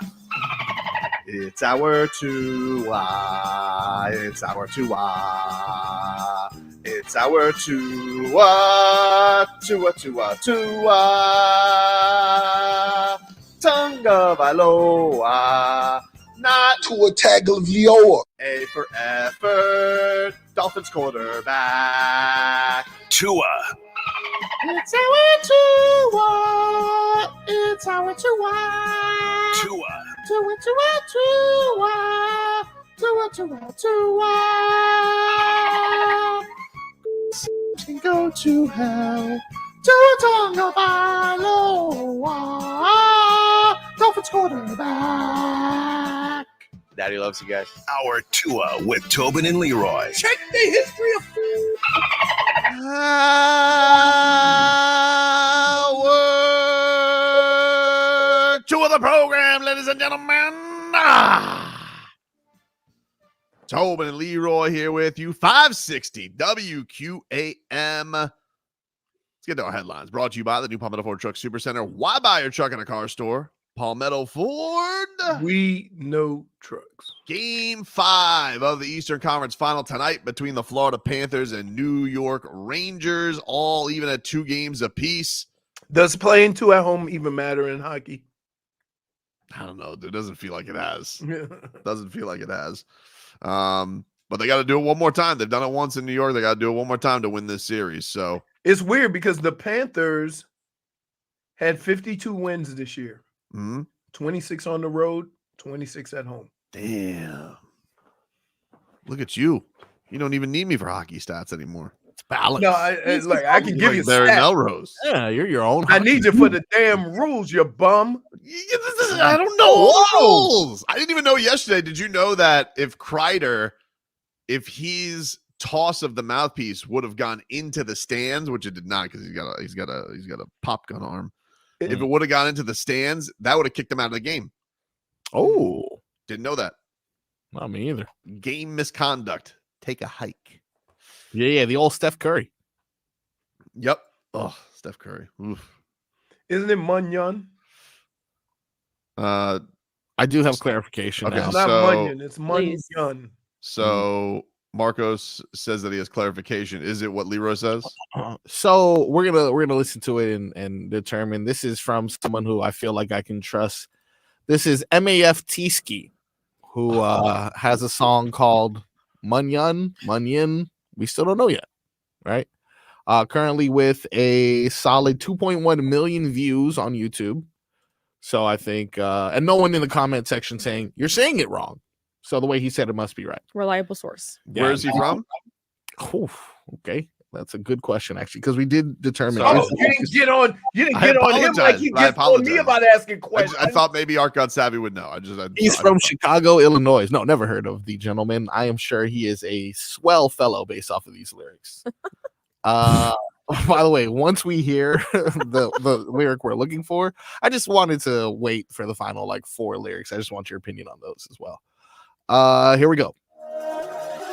It's our Tua. It's our Tua. It's our Tua. Tua, Tua, Tua. Tagovailoa. Not Tua Tagovailoa. A for effort. Dolphins quarterback. Tua. It's our Tua. It's our Tua. Tua. Tua, Tua, Tua. Tua, Tua, Tua. Can go to hell. Tua Tagovailoa. Dolphins quarterback. Daddy loves you guys. Our Tua with Tobin and Leroy. Check the history of Our Tua the program, ladies and gentlemen. Tobin and Leroy here with you. 560 WQAM. Let's get to our headlines. Brought to you by the new Palmetto Ford Truck Supercenter. Why buy your truck in a car store? Palmetto Ford. We know trucks. Game 5 of the Eastern Conference Final tonight between the Florida Panthers and New York Rangers, all even at 2 games apiece. Does playing 2 at home even matter in hockey? I don't know. It doesn't feel like it has. Doesn't feel like it has. But they got to do it one more time. They've done it once in New York. They got to do it one more time to win this series. So it's weird because the Panthers had 52 wins this year. 26 on the road, 26 at home. Damn. Look at you. You don't even need me for hockey stats anymore. It's balance. No, I can give you Barry stats. Melrose. Yeah, you're your own. I need you for the damn rules, you bum. I don't know rules. I didn't even know yesterday. Did you know that if Kreider, if his toss of the mouthpiece would have gone into the stands, which it did not because he's got a pop gun arm. If it would have gone into the stands, that would have kicked him out of the game. Oh, didn't know that. Not me either. Game misconduct. Take a hike. Yeah, the old Steph Curry. Yep. Oh, Steph Curry. Oof. Isn't it Munyun? I do have clarification. Okay, now. It's not so- Munyun, it's Munyun. So Marcos says that he has clarification. Is it what Leroy says? So we're gonna listen to it and determine. This is from someone who I feel like I can trust. This is MAF Tiski, who has a song called Munyun. We still don't know yet, right? Currently with a solid 2.1 million views on YouTube. So I think, and no one in the comment section saying you're saying it wrong. So the way he said it must be right. Reliable source. Where is he from? Okay, that's a good question actually, because we did determine. Oh, you didn't get on him like you just told me about asking questions. I thought maybe Art God Savvy would know. He's from Chicago, Illinois. No, never heard of the gentleman. I am sure he is a swell fellow based off of these lyrics. By the way, once we hear the lyric we're looking for, I just wanted to wait for the final 4 lyrics. I just want your opinion on those as well. Here we go.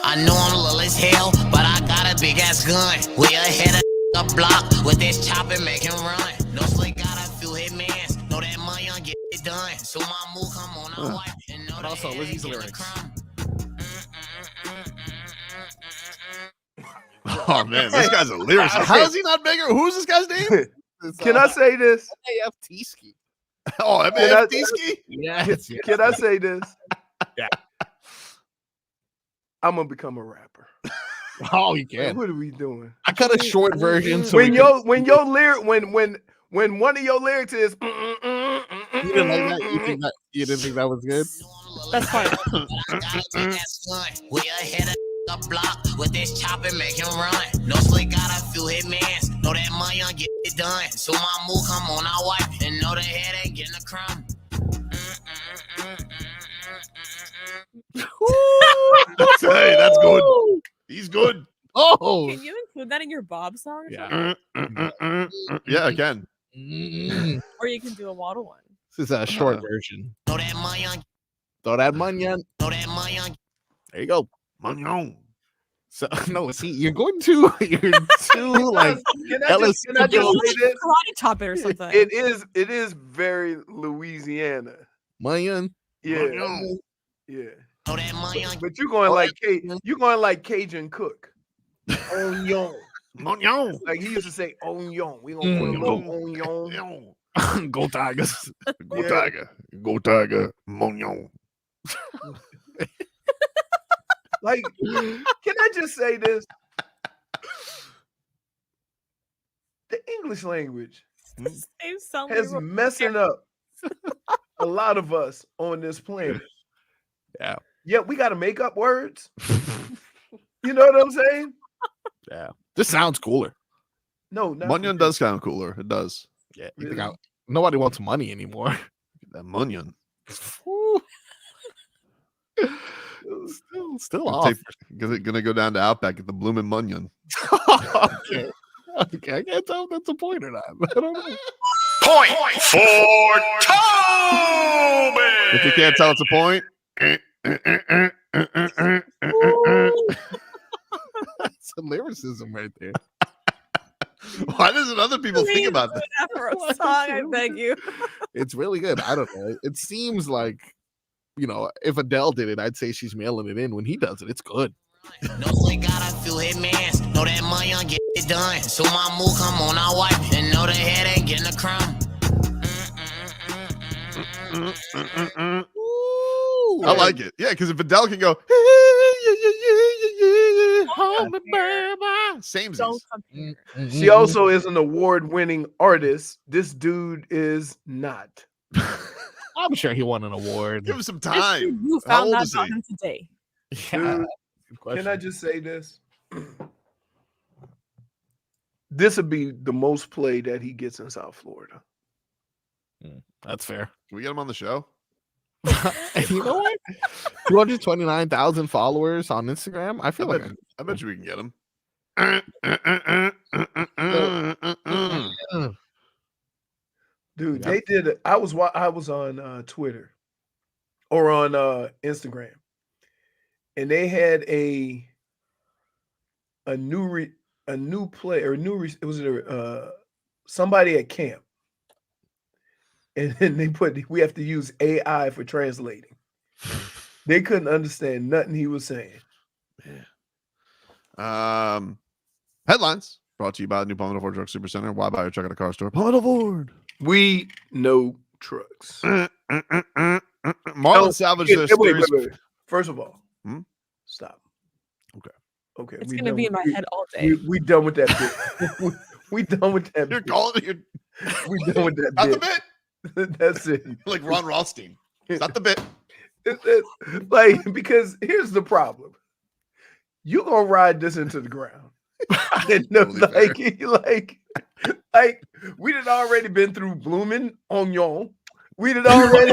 I know I'm little as hell, but I got a big ass gun. We ahead of the block with this chopper make him run. No sleep, got a few hitmans. Know that money on get it done. So my move come on, I wipe and know But also, that Lizzie's lyrics. Oh man, this guy's a lyricist. How is he not bigger? Who's this guy's name? Can I say this? MAF Tiski. Oh, MAF Tiski? Yes. Can I say this? Yeah. I'm gonna become a rapper. Oh, you can. What are we doing? I cut a short version. So when your lyric when one of your lyrics is you didn't like that? You didn't think that was good? That's fine. We ahead of the block with this chopper make him run. No sleep, got a few hitmans. Know that money on get it done. So my move come on, I wipe and know the head ain't getting a crumb. Hey, that's good. He's good. Oh, Can you include that in your Bob song? yeah. Yeah, I can. Or you can do a Waddle one. This is a short version. Know that money on. Throw that Munyun. Know that money on. There you go. Munyun. So no, see, you're too like Can I just say this? Karate chop it or something. It is very Louisiana. Munyun. Yeah. Yeah. But you're going like Cajun cook. Onion. Munyun. Like he used to say onion. We gonna put a little onion. Go Tigers. Go Tiger. Go Tiger. Munyun. Like, can I just say this? The English language has messing up a lot of us on this planet. Yeah. Yeah, we got to make up words. You know what I'm saying? Yeah. This sounds cooler. No, Munyun does sound cooler. It does. Yeah. Really? Nobody wants money anymore. That Munyun. Still off. Gonna go down to Outback at the Bloomin' Munyun. Okay. I can't tell if that's a point or not. I don't know. Point for Tobin. If you can't tell it's a point. That's a lyricism right there. Why doesn't other people think about that? For a song, I beg you. It's really good. I don't know. It seems like, if Adele did it, I'd say she's mailing it in. When he does it, it's good. No, we got a few hitmans. Know that Munyun get it done. So my move come on our wife and know the head ain't getting a crumb. I like it. Yeah, because if Adele can go, same. She also is an award-winning artist. This dude is not. I'm sure he won an award. Give him some time. You found that about him today. Yeah. Dude, can I just say this? This would be the most play that he gets in South Florida. That's fair. Can we get him on the show? You know what? 229,000 followers on Instagram. I feel like I bet you we can get him. Dude, they did it. I was on Twitter or on Instagram, and they had a new play or it was somebody at camp, and then they we have to use AI for translating. They couldn't understand nothing he was saying. Yeah. Headlines brought to you by the new Palmetto Ford Truck Supercenter. Why buy your truck at a car store? Palmetto Ford. We know trucks. Marlins salvage their series. Wait. First of all, stop. Okay. It's gonna be in my head all day. We done with that bit. we done with that. You're calling it. We done with that. Not bit. the bit. That's it. Like Ron Rothstein. It's not the bit. Because here's the problem. You gonna ride this into the ground. Like we did already been through blooming onion. We did already.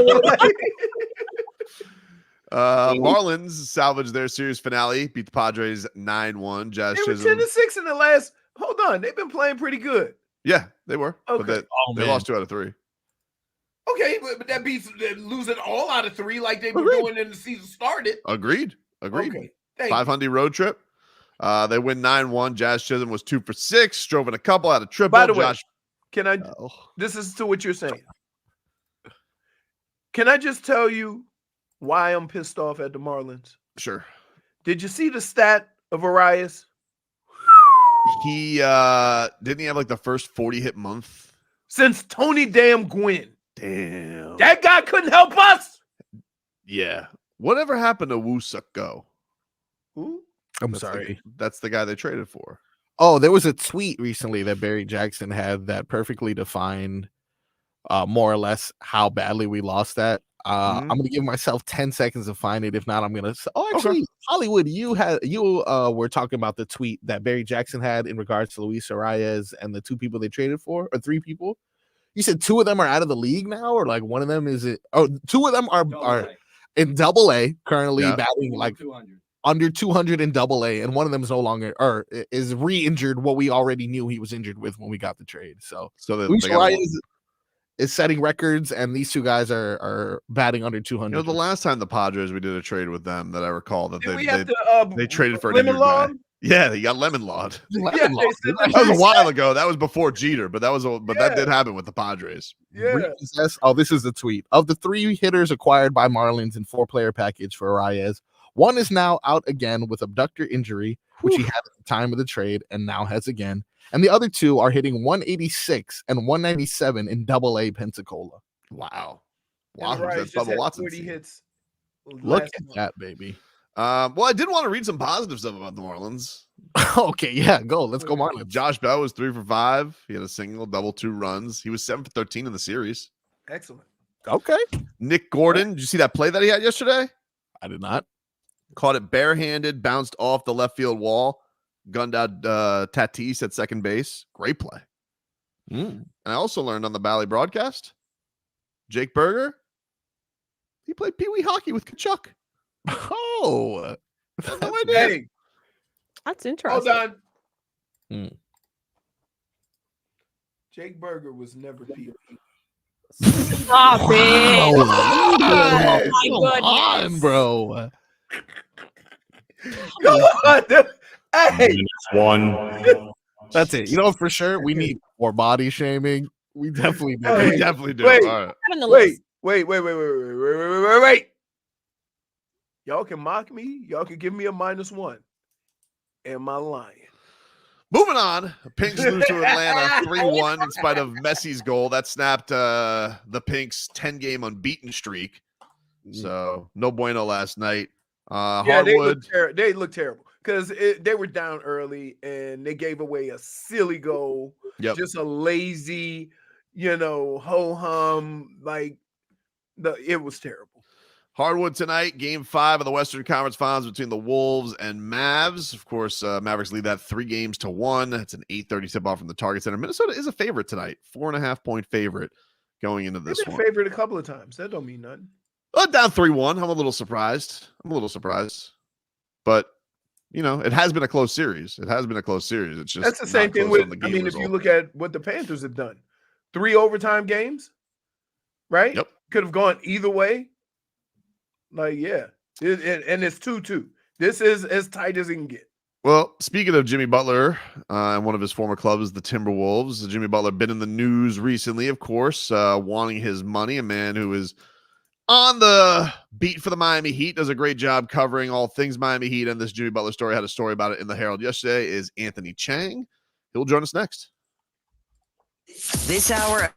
Marlins salvaged their series finale, beat the Padres 9-1. Jazz They were Chisholm 10-6 in the last. Hold on, they've been playing pretty good. Yeah, they were. Okay. But they lost 2 out of 3. Okay, but that beats losing all out of 3 like they were doing in the season started. Agreed. Okay, 500 road trip. They win 9-1. Jazz Chisholm was 2 for 6. Drove in a couple, had a triple. By the way, can I? This is to what you're saying. Can I just tell you why I'm pissed off at the Marlins? Sure. Did you see the stat of Arias? He didn't he have like the first 40 hit month since Tony damn Gwynn. Damn. That guy couldn't help us. Yeah. Whatever happened to Woo Suk Go? Who? I'm sorry. That's the guy they traded for. Oh, there was a tweet recently that Barry Jackson had that perfectly defined more or less how badly we lost that. I'm going to give myself 10 seconds to find it. If not, I'm going to. Oh, actually, Hollywood, you were talking about the tweet that Barry Jackson had in regards to Luis Arias and the 2 people they traded for, or 3 people. You said 2 of them are out of the league now, or like one of them is it? Oh, 2 of them are in Double-A currently batting like under 200 in Double-A, and one of them is no longer or is re-injured. What we already knew he was injured with when we got the trade. So Luis Arias is setting records, and these 2 guys are batting under 200. The last time the Padres we did a trade with them that I recall that they traded for an lemon injured guy. law. Yeah, he got lemon lawed. Lemon law. That was a while ago. That was before Jeter, but that did happen with the Padres. Repossess. Oh, this is the tweet. Of the 3 hitters acquired by Marlins in 4-player package for Arias, one is now out again with abductor injury, which he had at the time of the trade and now has again. And the other 2 are hitting 186 and 197 in Double-A Pensacola. Wow. That's Bubba Watson. 40 hits. Look at that, baby. Well, I did want to read some positive stuff about the Marlins. Okay, yeah, go. Let's go Marlins. Josh Bell was 3 for 5. He had a single, double, 2 runs. He was 7 for 13 in the series. Excellent. Okay. Nick Gordon, did you see that play that he had yesterday? I did not. Caught it barehanded, bounced off the left field wall, gunned out Tatis at second base. Great play. And I also learned on the Bally broadcast, Jake Berger, he played peewee hockey with Tkachuk. Oh, no idea. Hey, That's interesting. hold on. Jake Berger was never Pee. Stop it. Oh, my come goodness. on, bro. Come on. Hey. One. That's it. You know, for sure, we need more body shaming. We definitely do. Hey, We definitely do. wait. All right. On the list. Wait. Y'all can mock me. Y'all can give me a -1. Am I lying? Moving on. Pinks lose to Atlanta 3-1 in spite of Messi's goal. That snapped the Pinks' 10-game unbeaten streak. So no bueno last night. Hardwood. They look terrible because they were down early and they gave away a silly goal. Yep. Just a lazy, ho-hum. It was terrible. Hardwood tonight, game 5 of the Western Conference Finals between the Wolves and Mavs. Of course, Mavericks lead that 3-1. It's an 8:30 tip-off from the Target Center. Minnesota is a favorite tonight, 4.5-point favorite going into this They've one. been favored a couple of times. That don't mean nothing. Down 3-1. I'm a little surprised. But, it has been a close series. It's just That's the same not thing close on with, the game if you result. look at what the Panthers have done, 3 overtime games, right? Yep. Could have gone either way. And it's 2-2. This is as tight as it can get. Well, speaking of Jimmy Butler and one of his former clubs, the Timberwolves, Jimmy Butler been in the news recently, of course, wanting his money. A man who is on the beat for the Miami Heat, does a great job covering all things Miami Heat, and this Jimmy Butler story had a story about it in the Herald yesterday, is Anthony Chiang. He'll join us next. This hour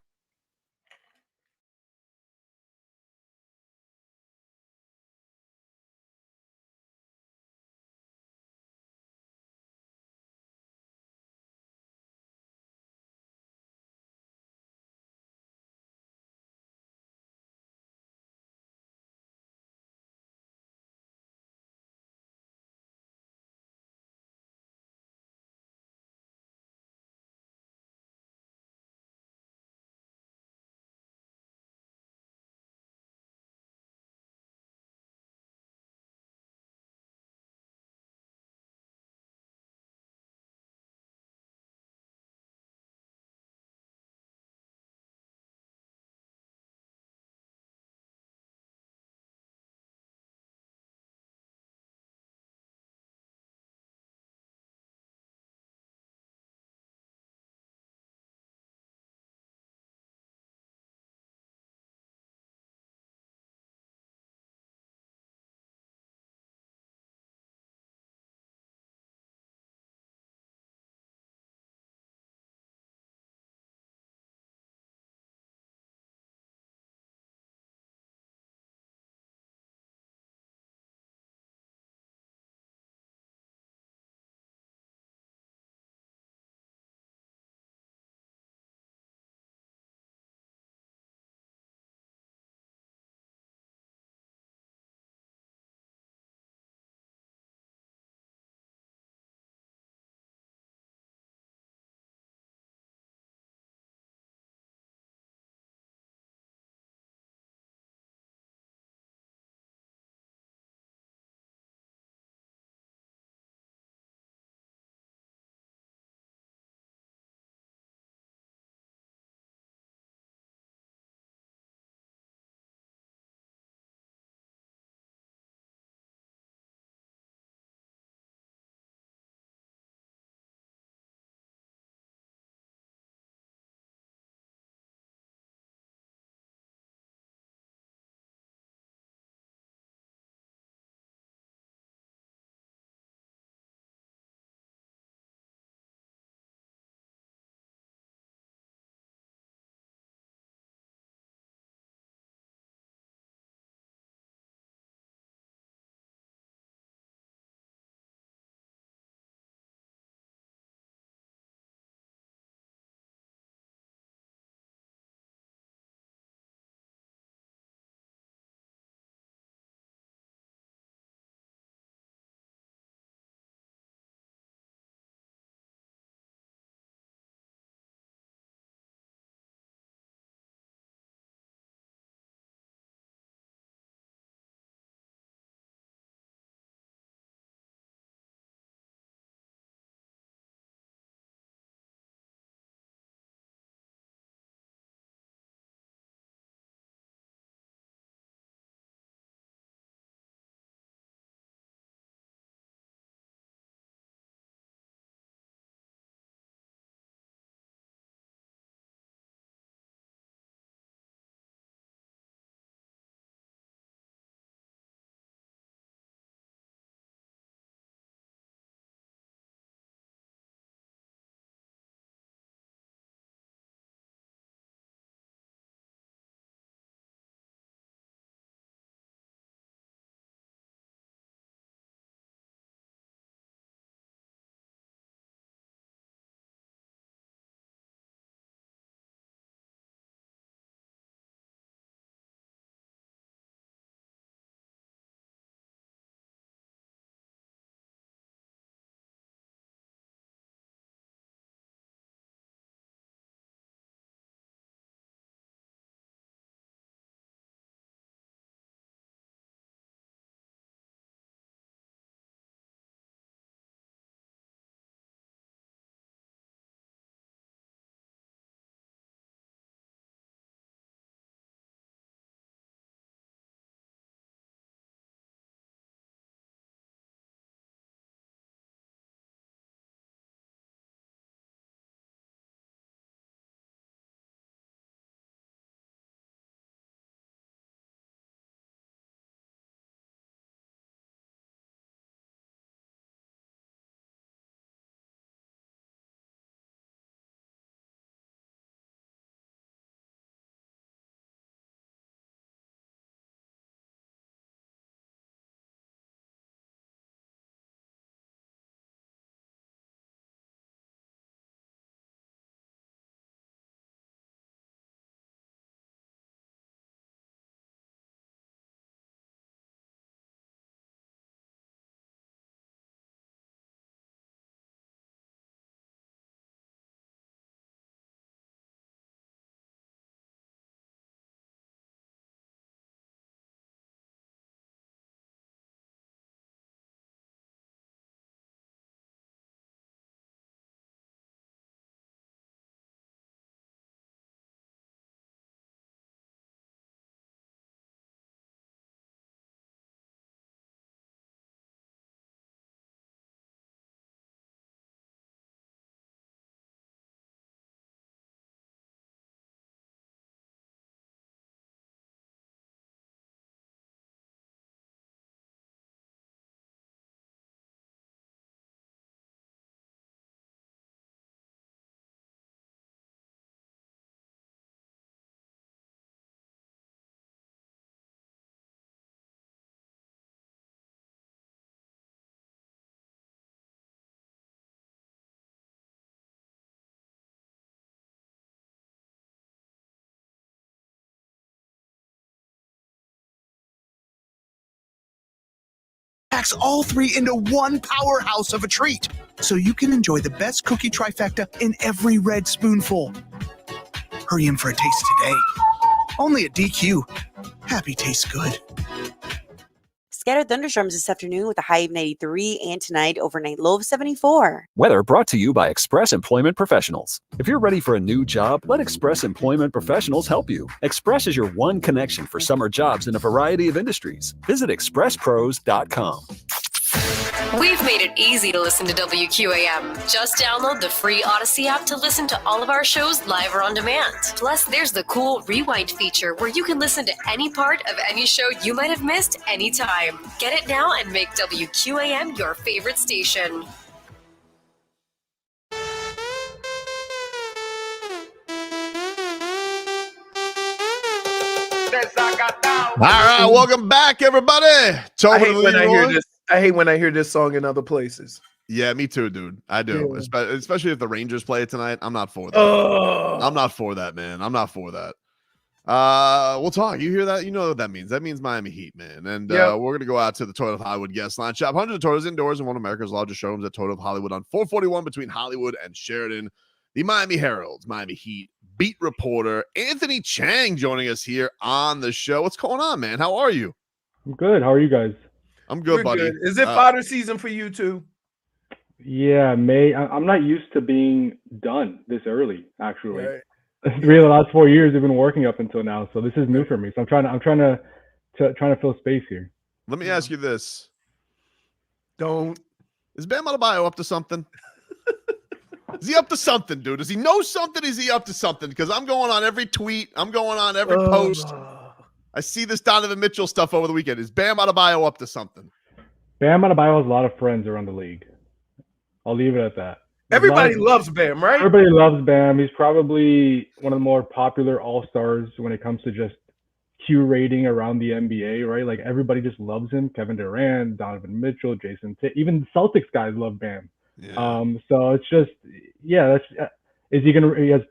packs all three into one powerhouse of a treat, so you can enjoy the best cookie trifecta in every red spoonful. Hurry in for a taste today. Only at DQ. Happy tastes good. Scattered thunderstorms this afternoon with a high of 93, and tonight overnight low of 74. Weather brought to you by Express Employment Professionals. If you're ready for a new job, let Express Employment Professionals help you. Express is your one connection for summer jobs in a variety of industries. Visit expresspros.com. We've made it easy to listen to WQAM. Just download the free Odyssey app to listen to all of our shows live or on demand. Plus, there's the cool rewind feature where you can listen to any part of any show you might have missed anytime. Get it now and make WQAM your favorite station. All right, welcome back, everybody. Tobin and Leroy. I hate when I hear this song in other places. Yeah, me too, dude. I do. Yeah. Especially if the Rangers play it tonight. I'm not for that. I'm not for that, man. I'm not for that. We'll talk. You hear that? You know what that means. That means Miami Heat, man. And we're going to go out to the Toyota of Hollywood guest line. Shop hundreds of Toyotas indoors in one of America's largest showrooms at Toyota of Hollywood on 441 between Hollywood and Sheridan. The Miami Herald's Miami Heat beat reporter Anthony Chiang joining us here on the show. What's going on, man? How are you? I'm good. How are you guys? I'm good, buddy. Good. Is it fodder season for you too? Yeah, I'm not used to being done this early, actually. Right. 3 of the last 4 years have been working up until now, so this is new for me. So I'm trying to fill space here. Let me ask you this. Is Bam Adebayo up to something? Is he up to something, dude? Does he know something? Is he up to something? Because I'm going on every tweet. I'm going on every post. I see this Donovan Mitchell stuff over the weekend. Is Bam Adebayo up to something? Bam Adebayo has a lot of friends around the league. I'll leave it at that. Everybody loves Bam, right? Everybody loves Bam. He's probably one of the more popular all-stars when it comes to just Q rating around the NBA, right? Like everybody just loves him. Kevin Durant, Donovan Mitchell, Jason Tatum. Even the Celtics guys love Bam. Yeah. So it's just, he has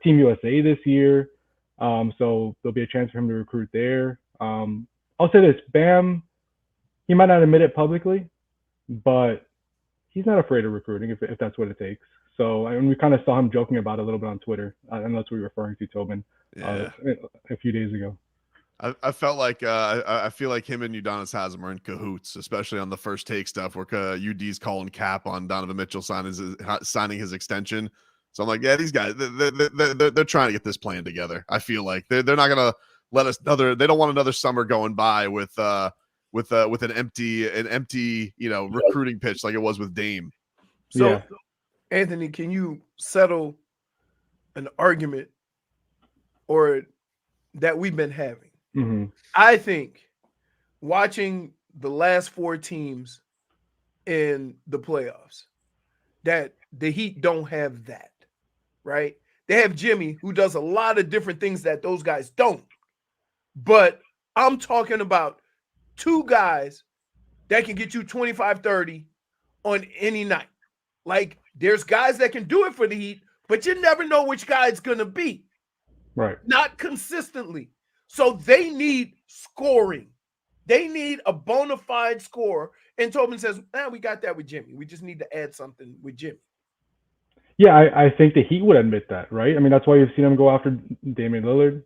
Team USA this year. So there'll be a chance for him to recruit there. I'll say this, Bam, he might not admit it publicly, but he's not afraid of recruiting if that's what it takes. So, and we kind of saw him joking about it a little bit on Twitter, and that's what we were referring to, Tobin, a few days ago. I felt like I feel like him and Udonis Haslem are in cahoots, especially on the first take stuff where UD's calling cap on Donovan Mitchell signing his extension. So I'm like, yeah, these guys they're trying to get this plan together. I feel like they're not gonna let us they don't want another summer going by with an empty recruiting pitch like it was with Dame. So Anthony, can you settle an argument or that we've been having? Mm-hmm. I think watching the last 4 teams in the playoffs, that the Heat don't have that, right? They have Jimmy, who does a lot of different things that those guys don't. But I'm talking about 2 guys that can get you 25-30 on any night. Like, there's guys that can do it for the Heat, but you never know which guy it's going to be. Right. Not consistently. So they need scoring. They need a bona fide scorer. And Tobin says, we got that with Jimmy. We just need to add something with Jimmy. Yeah, I think the Heat would admit that, right? I mean, that's why you've seen them go after Damian Lillard.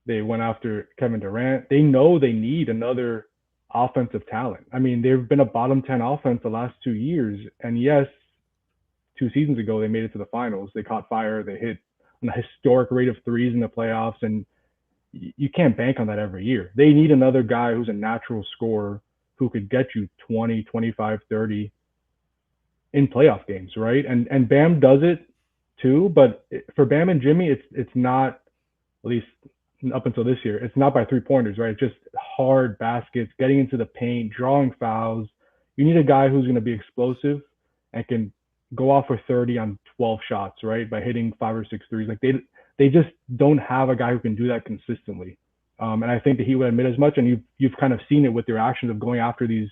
They went after Kevin Durant. They know they need another offensive talent. I mean, they've been a bottom 10 offense the last 2 years. And yes, 2 seasons ago, they made it to the finals. They caught fire. They hit a historic rate of threes in the playoffs. And you can't bank on that every year. They need another guy who's a natural scorer who could get you 20, 25, 30 in playoff games, right? And Bam does it too, but for Bam and Jimmy, it's not, at least up until this year, it's not by 3-pointers, right? It's just hard baskets, getting into the paint, drawing fouls. You need a guy who's going to be explosive and can go off for 30 on 12 shots, right? By hitting 5 or 6 threes. Like they just don't have a guy who can do that consistently. And I think that he would admit as much. And you've kind of seen it with their actions of going after these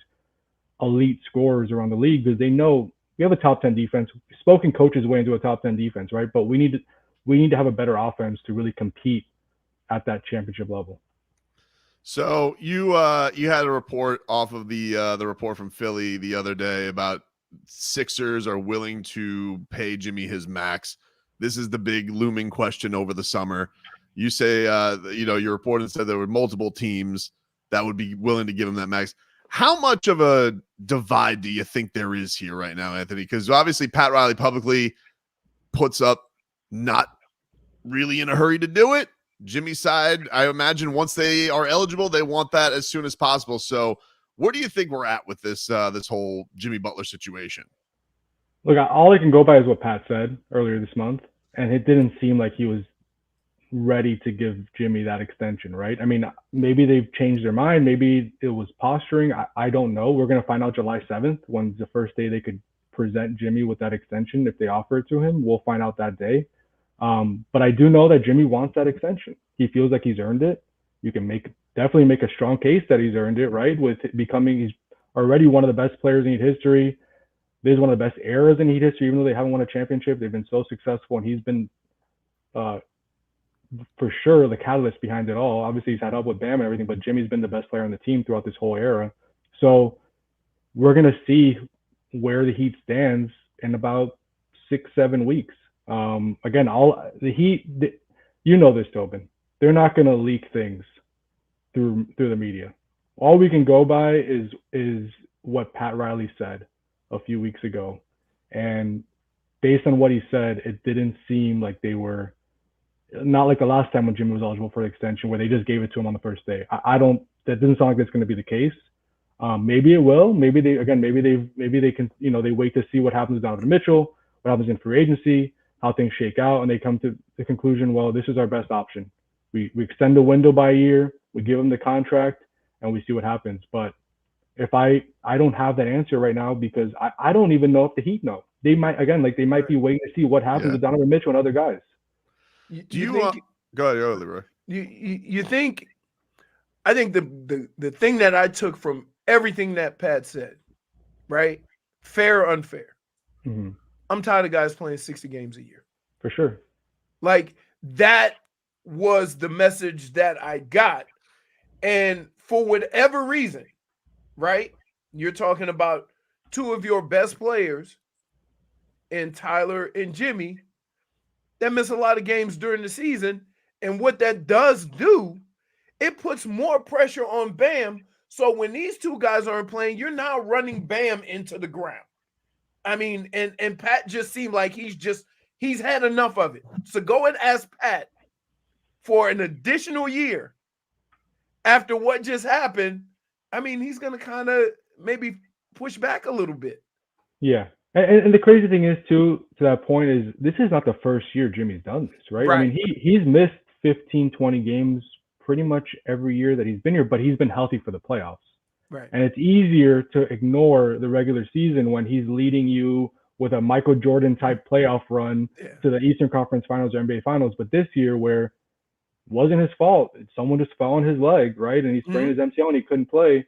elite scorers around the league, because they know we have a top 10 defense. Spoken coaches way into a top 10 defense, right? But we need to have a better offense to really compete at that championship level. So you had a report off of the report from Philly the other day about Sixers are willing to pay Jimmy his max. This is the big looming question over the summer. You say, your report said there were multiple teams that would be willing to give him that max. How much of a divide do you think there is here right now, Anthony? Because obviously Pat Riley publicly puts up not really in a hurry to do it. Jimmy's side, I imagine once they are eligible, they want that as soon as possible. So where do you think we're at with this this whole Jimmy Butler situation? Look, all I can go by is what Pat said earlier this month, and it didn't seem like he was ready to give Jimmy that extension, right? I mean, maybe they've changed their mind. Maybe it was posturing. I don't know. We're going to find out July 7th, when's the first day they could present Jimmy with that extension. If they offer it to him, we'll find out that day. But I do know that Jimmy wants that extension. He feels like he's earned it. You can definitely make a strong case that he's earned it, right? With he's already one of the best players in Heat history. This is one of the best eras in Heat history, even though they haven't won a championship. They've been so successful, and he's been for sure the catalyst behind it all. Obviously, he's had help with Bam and everything, but Jimmy's been the best player on the team throughout this whole era. So we're going to see where the Heat stands in about 6-7 weeks. Again, the Heat, you know this, Tobin. They're not going to leak things through the media. All we can go by is what Pat Riley said a few weeks ago. And based on what he said, it didn't seem like they were, not like the last time when Jimmy was eligible for the extension where they just gave it to him on the first day. That doesn't sound like that's going to be the case. Maybe it will. Maybe they can, they wait to see what happens with Donovan Mitchell, what happens in free agency, how things shake out, and they come to the conclusion, well, this is our best option. We extend the window by a year, we give them the contract, and we see what happens. But if I don't have that answer right now because I don't even know if the Heat know. They might be waiting to see what happens with Donovan Mitchell and other guys. Go ahead, Leroy. You think? I think the thing that I took from everything that Pat said, right? Fair or unfair. Mm-hmm. I'm tired of guys playing 60 games a year. For sure. Like that was the message that I got. And for whatever reason, right? You're talking about two of your best players in Tyler and Jimmy that miss a lot of games during the season. And what that does do, it puts more pressure on Bam. So when these two guys aren't playing, you're now running Bam into the ground. I mean, and Pat just seemed like he's had enough of it. So go and ask Pat for an additional year after what just happened. I mean, he's going to kind of maybe push back a little bit. Yeah. And the crazy thing is, too, to that point, is this is not the first year Jimmy's done this, right? I mean, he's missed 15, 20 games pretty much every year that he's been here, but he's been healthy for the playoffs. Right. And it's easier to ignore the regular season when he's leading you with a Michael Jordan type playoff run to the Eastern Conference Finals or NBA Finals. But this year, where it wasn't his fault, someone just fell on his leg, right? And he sprained his MCL and he couldn't play.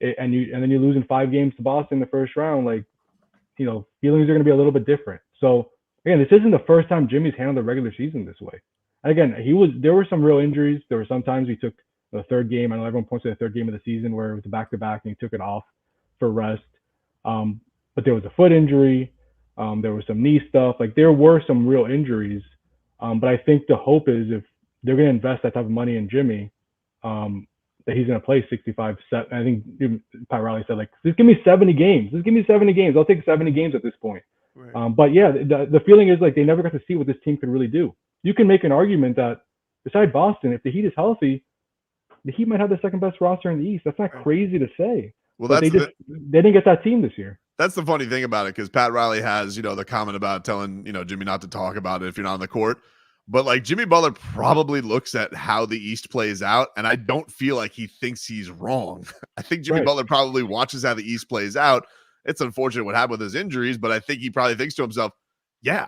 And then you lose in 5 games to Boston in the first round. Like, feelings are going to be a little bit different. So again, this isn't the first time Jimmy's handled the regular season this way. Again, there were some real injuries. There were some times he took the third game. I know everyone points to the third game of the season where it was a back-to-back and he took it off for rest. But there was a foot injury. There was some knee stuff. Like, there were some real injuries. But I think the hope is if they're going to invest that type of money in Jimmy, that he's going to play 65. I think Pat Riley said, like, just give me 70 games. Just give me 70 games. I'll take 70 games at this point. Right. But yeah, the feeling is like they never got to see what this team could really do. You can make an argument that beside Boston, if the Heat is healthy, the Heat might have the second best roster in the East. That's not crazy to say. Well, but they didn't get that team this year. That's the funny thing about it, because Pat Riley has, the comment about telling, Jimmy not to talk about it if you're not on the court. But like Jimmy Butler probably looks at how the East plays out, and I don't feel like he thinks he's wrong. I think Jimmy Butler probably watches how the East plays out. It's unfortunate what happened with his injuries, but I think he probably thinks to himself, yeah,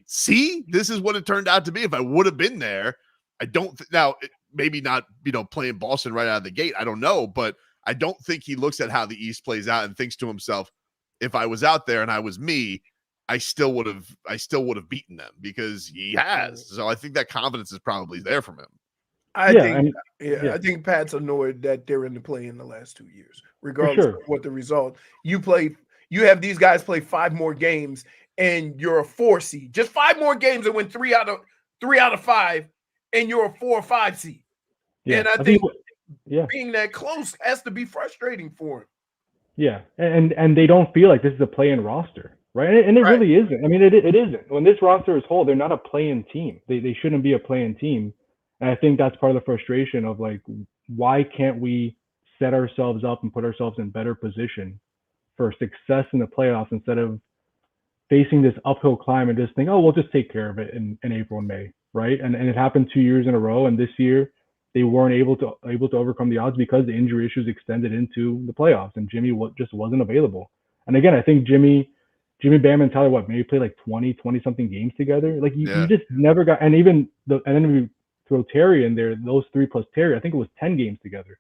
see, this is what it turned out to be. If I would have been there, I don't now maybe not, playing Boston right out of the gate. I don't know, but I don't think he looks at how the East plays out and thinks to himself, if I was out there and I was me, I still would have beaten them, because he has. So I think that confidence is probably there from him. I Yeah. think Pat's annoyed that they're in the play in the last 2 years, regardless sure. of what the result. You have these guys play 5 more games, and you're a 4 seed. Just 5 more games and win 3 out of 5, and you're a 4 or 5 seed. Yeah. And I think being that close has to be frustrating for him. Yeah, and they don't feel like this is a play-in roster, right? And it really isn't. I mean, it isn't. When this roster is whole, they're not a play-in team. They shouldn't be a play-in team. And I think that's part of the frustration of like, why can't we set ourselves up and put ourselves in better position for success in the playoffs instead of facing this uphill climb and just think, oh, we'll just take care of it in April and May, right? And it happened 2 years in a row, and this year they weren't able to overcome the odds because the injury issues extended into the playoffs, and Jimmy just wasn't available. And again, I think Jimmy, Bam, and Tyler, maybe played like 20 something games together. Like you just never got, and even and then we throw Terry in there, those 3 plus Terry, I think it was 10 games together.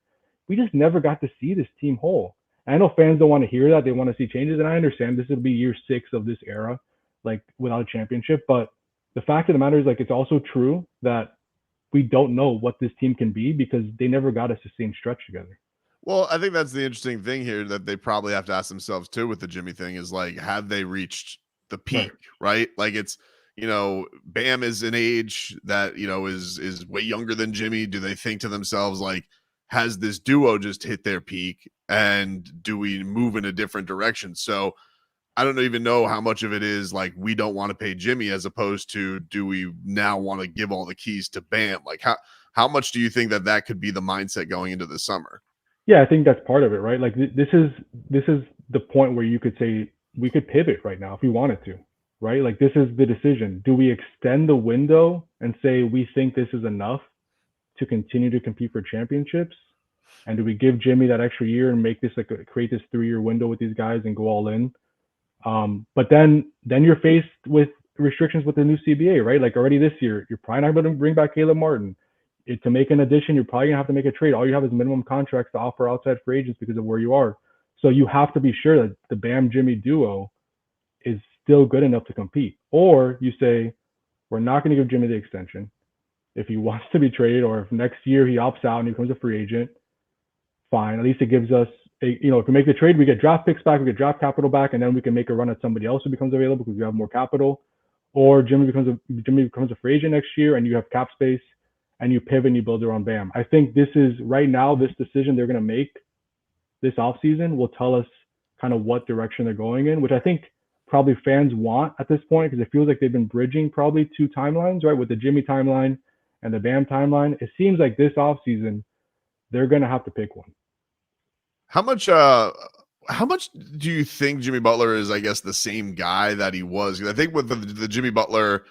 We just never got to see this team whole. And I know fans don't want to hear that; they want to see changes, and I understand this will be year 6 of this era, like without a championship. But the fact of the matter is, like, it's also true that we don't know what this team can be because they never got a sustained stretch together. Well, I think that's the interesting thing here that they probably have to ask themselves too with the Jimmy thing is like, have they reached the peak, right? Like it's, Bam is an age that, is way younger than Jimmy. Do they think to themselves, like, has this duo just hit their peak and do we move in a different direction? So I don't even know how much of it is like we don't want to pay Jimmy as opposed to do we now want to give all the keys to Bam? Like how much do you think that could be the mindset going into the summer? Yeah, I think that's part of it, right? Like this is the point where you could say we could pivot right now if we wanted to, right? Like this is the decision. Do we extend the window and say we think this is enough to continue to compete for championships? And do we give Jimmy that extra year and make this create this 3-year window with these guys and go all in? But then you're faced with restrictions with the new CBA, right? Like already this year, you're probably not going to bring back Caleb Martin. To make an addition, you're probably going to have to make a trade. All you have is minimum contracts to offer outside free agents because of where you are. So you have to be sure that the Bam Jimmy duo is still good enough to compete. Or you say, we're not going to give Jimmy the extension. If he wants to be traded or if next year he opts out and he becomes a free agent, fine. At least it gives us if we make the trade, we get draft picks back, we get draft capital back, and then we can make a run at somebody else who becomes available because we have more capital. Or Jimmy becomes a free agent next year, and you have cap space, and you pivot and you build around Bam. I think this is right now this decision they're going to make this offseason will tell us kind of what direction they're going in, which I think probably fans want at this point because it feels like they've been bridging probably 2 timelines, right? With the Jimmy timeline and the Bam timeline. It seems like this offseason they're going to have to pick one. How much do you think Jimmy Butler is, I guess, the same guy that he was? Because I think with the Jimmy Butler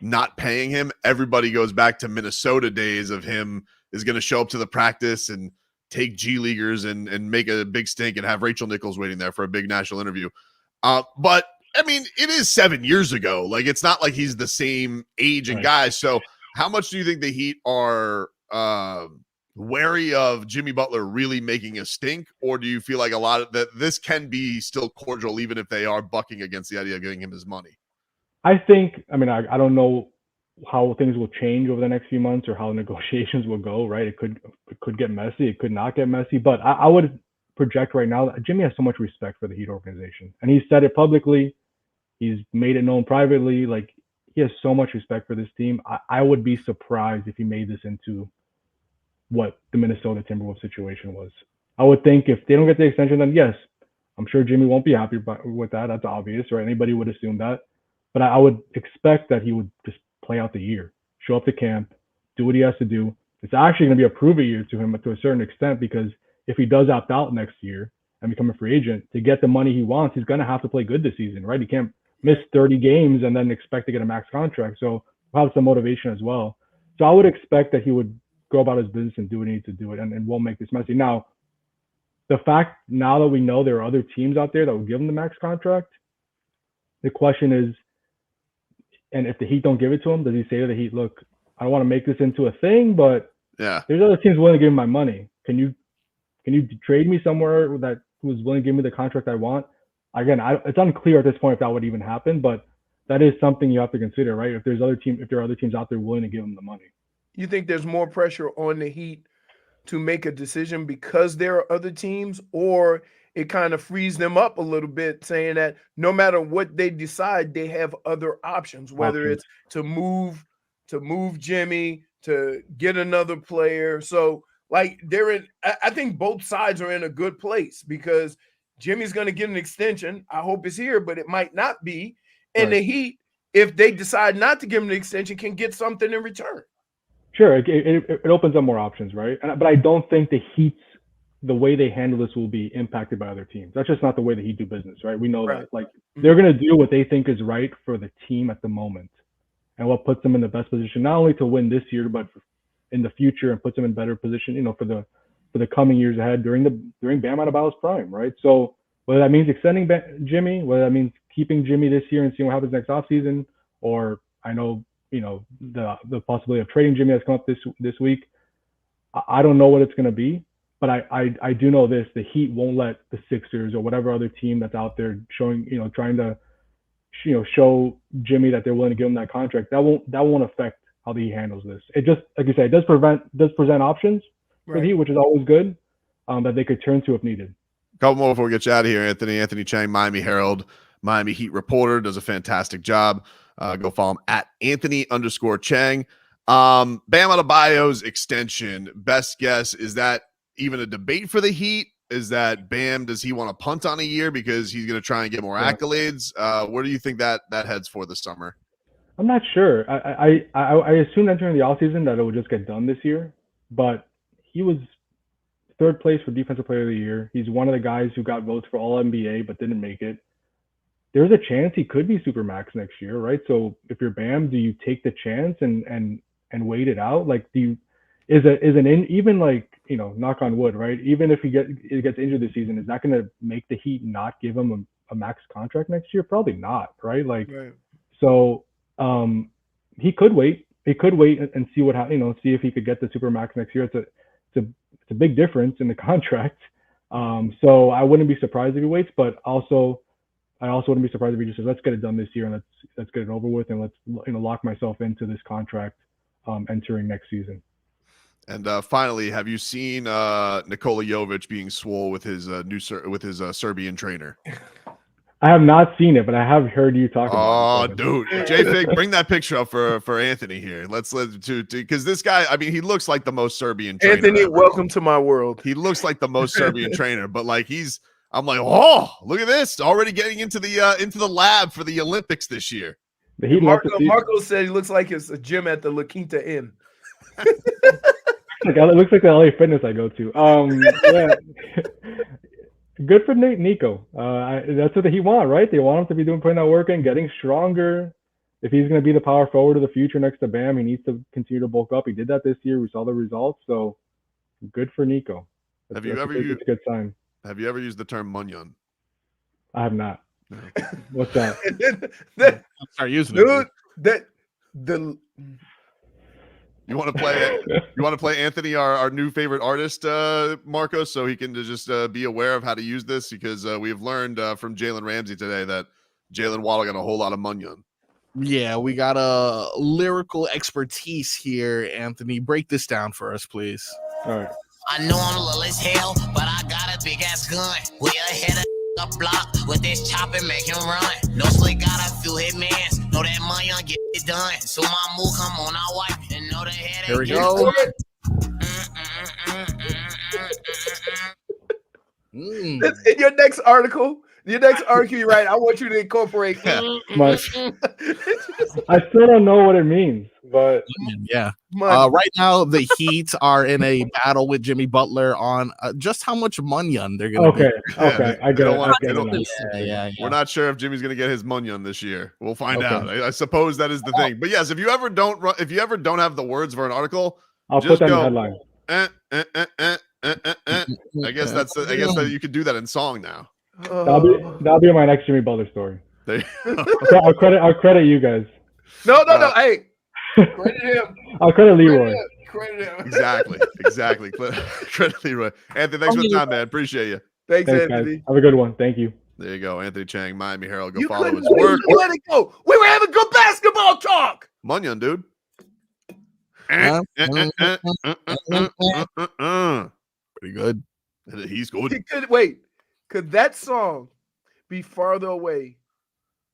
not paying him, everybody goes back to Minnesota days of him is going to show up to the practice and take G Leaguers and make a big stink and have Rachel Nichols waiting there for a big national interview. But I mean, it is 7 years ago. Like, it's not like he's the same age and guy. So how much do you think the Heat are wary of Jimmy Butler really making a stink, or do you feel like a lot of that this can be still cordial even if they are bucking against the idea of giving him his money? I don't know how things will change over the next few months or how negotiations will go, right? It could get messy, it could not get messy, but I would project right now that Jimmy has so much respect for the Heat organization, and he's said it publicly, he's made it known privately, like he has so much respect for this team. I would be surprised if he made this into what the Minnesota Timberwolves situation was. I would think if they don't get the extension, then yes, I'm sure Jimmy won't be happy with that. That's obvious, right? Anybody would assume that. But I would expect that he would just play out the year, show up to camp, do what he has to do. It's actually going to be a prove-it year to him to a certain extent because if he does opt out next year and become a free agent, to get the money he wants, he's going to have to play good this season, right? He can't miss 30 games and then expect to get a max contract. So we'll have some motivation as well. So I would expect that he would go about his business and do what he needs to do it and won't make this messy. Now, the fact now that we know there are other teams out there that will give him the max contract, the question is, and if the Heat don't give it to him, does he say to the Heat, look, I don't want to make this into a thing, but there's other teams willing to give him my money. Can you trade me somewhere that who's willing to give me the contract I want? Again, it's unclear at this point if that would even happen, but that is something you have to consider, right? If there are other teams out there willing to give him the money. You think there's more pressure on the Heat to make a decision because there are other teams, or it kind of frees them up a little bit, saying that no matter what they decide, they have other options, whether it's to move Jimmy, to get another player. So like I think both sides are in a good place because Jimmy's going to get an extension. I hope it's here, but it might not be. And the Heat, if they decide not to give him the extension, can get something in return. Sure, it opens up more options, right? But I don't think the Heat's, the way they handle this will be impacted by other teams. That's just not the way the Heat do business, right? We know that. Like, they're going to do what they think is right for the team at the moment and what puts them in the best position, not only to win this year, but in the future, and puts them in better position, you know, for the coming years ahead during Bam Adebayo's prime, right? So whether that means extending Jimmy, whether that means keeping Jimmy this year and seeing what happens next offseason, or I know, you know, the possibility of trading Jimmy has come up this week. I don't know what it's going to be, but I do know this: the Heat won't let the Sixers or whatever other team that's out there showing, you know, trying to, you know, show Jimmy that they're willing to give him that contract. That won't affect how the Heat handles this. It just, like you said, it does present options for the Heat, which is always good, that they could turn to if needed. Couple more before we get you out of here, Anthony. Anthony Chiang, Miami Herald, Miami Heat reporter, does a fantastic job. Go follow him at Anthony_Chiang. Bam Adebayo's extension, best guess, is that even a debate for the Heat? Is that Bam, does he want to punt on a year because he's going to try and get more accolades? Where do you think that heads for this summer? I'm not sure. I assumed entering the offseason that it would just get done this year, but he was third place for Defensive Player of the Year. He's one of the guys who got votes for All NBA but didn't make it. There's a chance he could be Supermax next year, right? So if you're Bam, do you take the chance and wait it out? Like, even like, you know, knock on wood, right? Even if he gets injured this season, is that going to make the Heat not give him a max contract next year? Probably not, right? Like, so he could wait. He could wait and see see if he could get the Supermax next year. It's a big difference in the contract. So I wouldn't be surprised if he waits, but I also wouldn't be surprised if he just says, let's get it done this year and let's get it over with, and let's, you know, lock myself into this contract entering next season. And finally, have you seen Nikola Jovic being swole with his Serbian trainer? I have not seen it, but I have heard you talk about it. Oh, dude. J-Fig, bring that picture up for Anthony here. Let's because this guy, I mean, he looks like the most Serbian trainer. Anthony, ever. Welcome to my world. He looks like the most Serbian trainer, but like I'm like, oh, look at this. Already getting into the lab for the Olympics this year. Marco said he looks like it's a gym at the La Quinta Inn. It looks like the LA Fitness I go to. Yeah. Good for Nico. That's what he want, right? They want him to be putting that work in, getting stronger. If he's going to be the power forward of the future next to Bam, he needs to continue to bulk up. He did that this year. We saw the results. So good for Nico. It's a good sign. Have you ever used the term Munyun? I have not. No. What's that? Start using it. You want to play Anthony, our new favorite artist, Marco, so he can just be aware of how to use this, because we have learned from Jalen Ramsey today that Jaylen Waddle got a whole lot of Munyun. Yeah, we got a lyrical expertise here, Anthony. Break this down for us, please. All right. I know I'm little as hell, but I got a big ass gun. We ahead of the block with this chopper, make him run. No slick, got a few hitmans. Know that money on get it done. So my move come on, I wipe and know the head. Here we go. In your next article, you write, I want you to incorporate. I still don't know what it means, but yeah. Right now, the Heat are in a battle with Jimmy Butler on just how much Munyun they're going to be. Okay, I get it. Yeah. We're not sure if Jimmy's going to get his Munyun this year. We'll find out. I suppose that is the thing. But yes, if you ever don't have the words for an article, I'll put that in the headline. I guess that you could do that in song now. That'll be my next Jimmy Butler story. I'll credit you guys. No. Hey, credit him. I'll credit Leroy. Credit him. Exactly. Credit Leroy. Anthony, thanks for the time, man. Appreciate you. Thanks, Anthony. Guys. Have a good one. Thank you. There you go, Anthony Chiang, Miami Herald. Go follow his work. Let it go. We were having good basketball talk. Munyun, dude. Pretty good. He's good. Could that song be farther away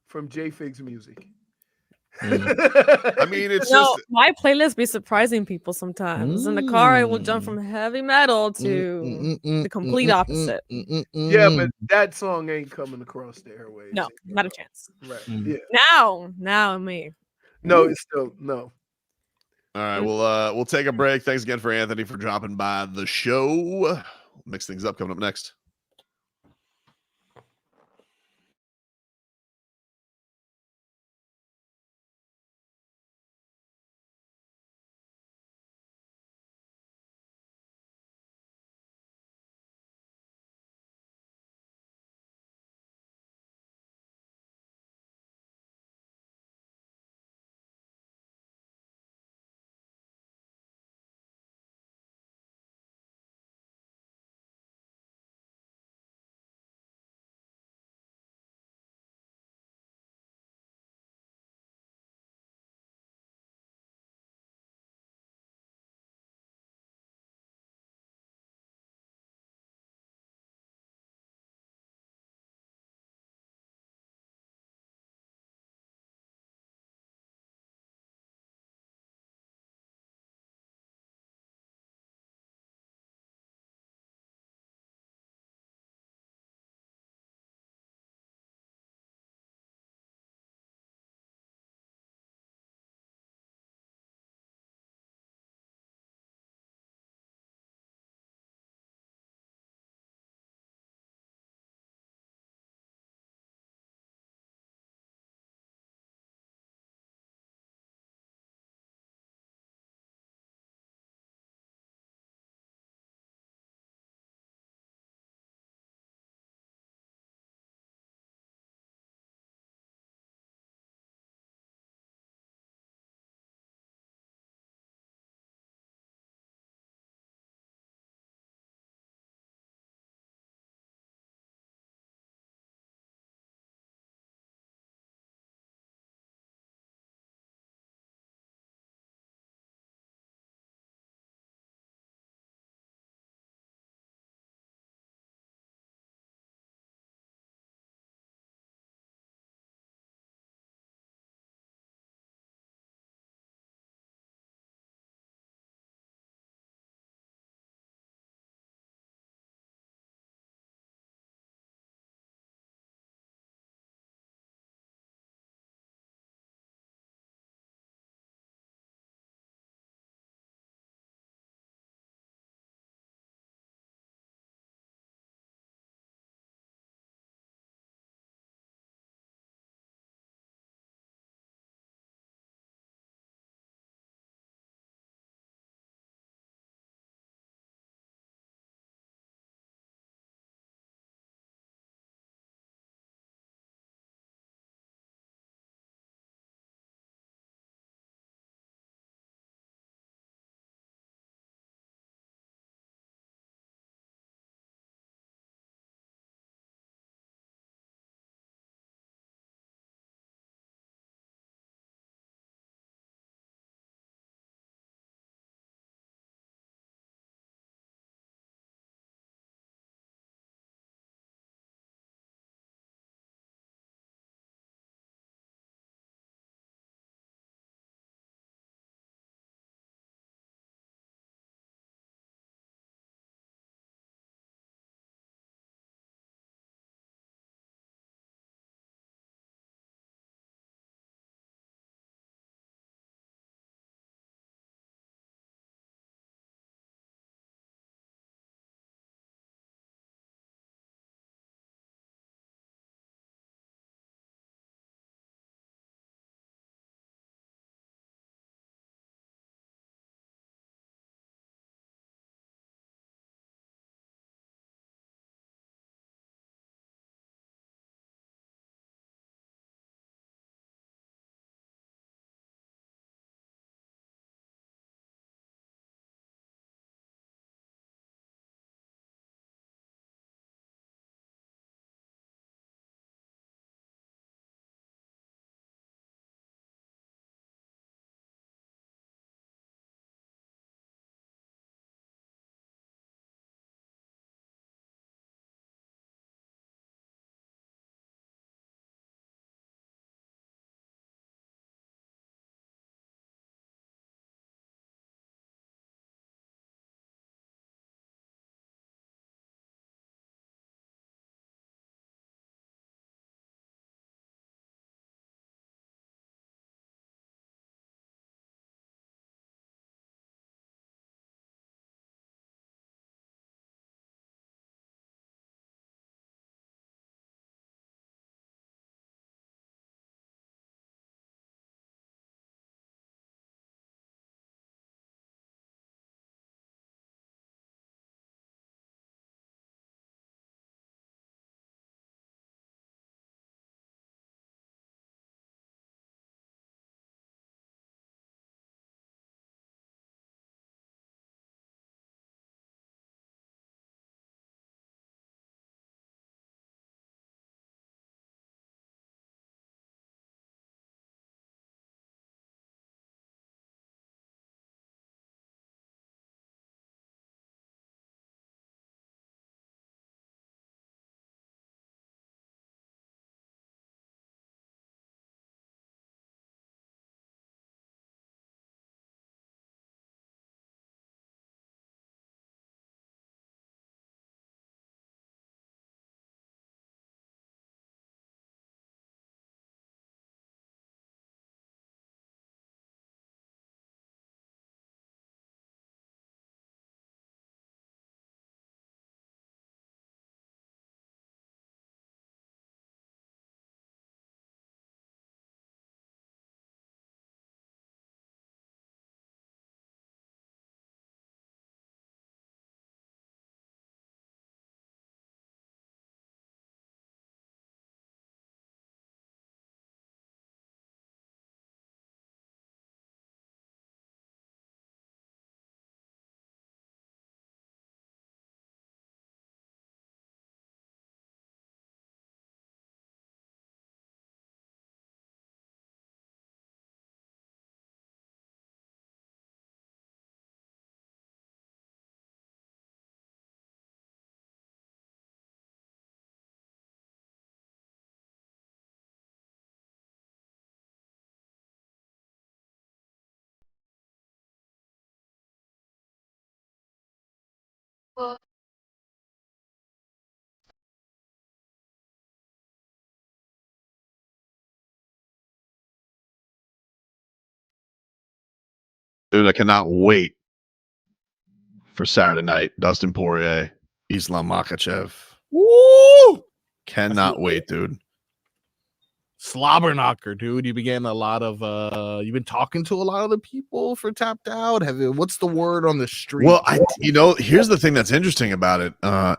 from J-Fig's music? I mean, it's just my playlist be surprising people sometimes. In the car, I will jump from heavy metal to the complete opposite. Yeah, but that song ain't coming across the airwaves. No, not a chance. Right. Yeah. Now me. No, it's still no. All right, we'll take a break. Thanks again for Anthony for dropping by the show. Mix things up coming up next. Dude, I cannot wait for Saturday night. Dustin Poirier, Islam Makhachev. Woo! Cannot wait, dude. Slobber knocker, dude. You've been getting a lot of you've been talking to a lot of the people for Tapped Out. What's the word on the street? Well, here's the thing that's interesting about it.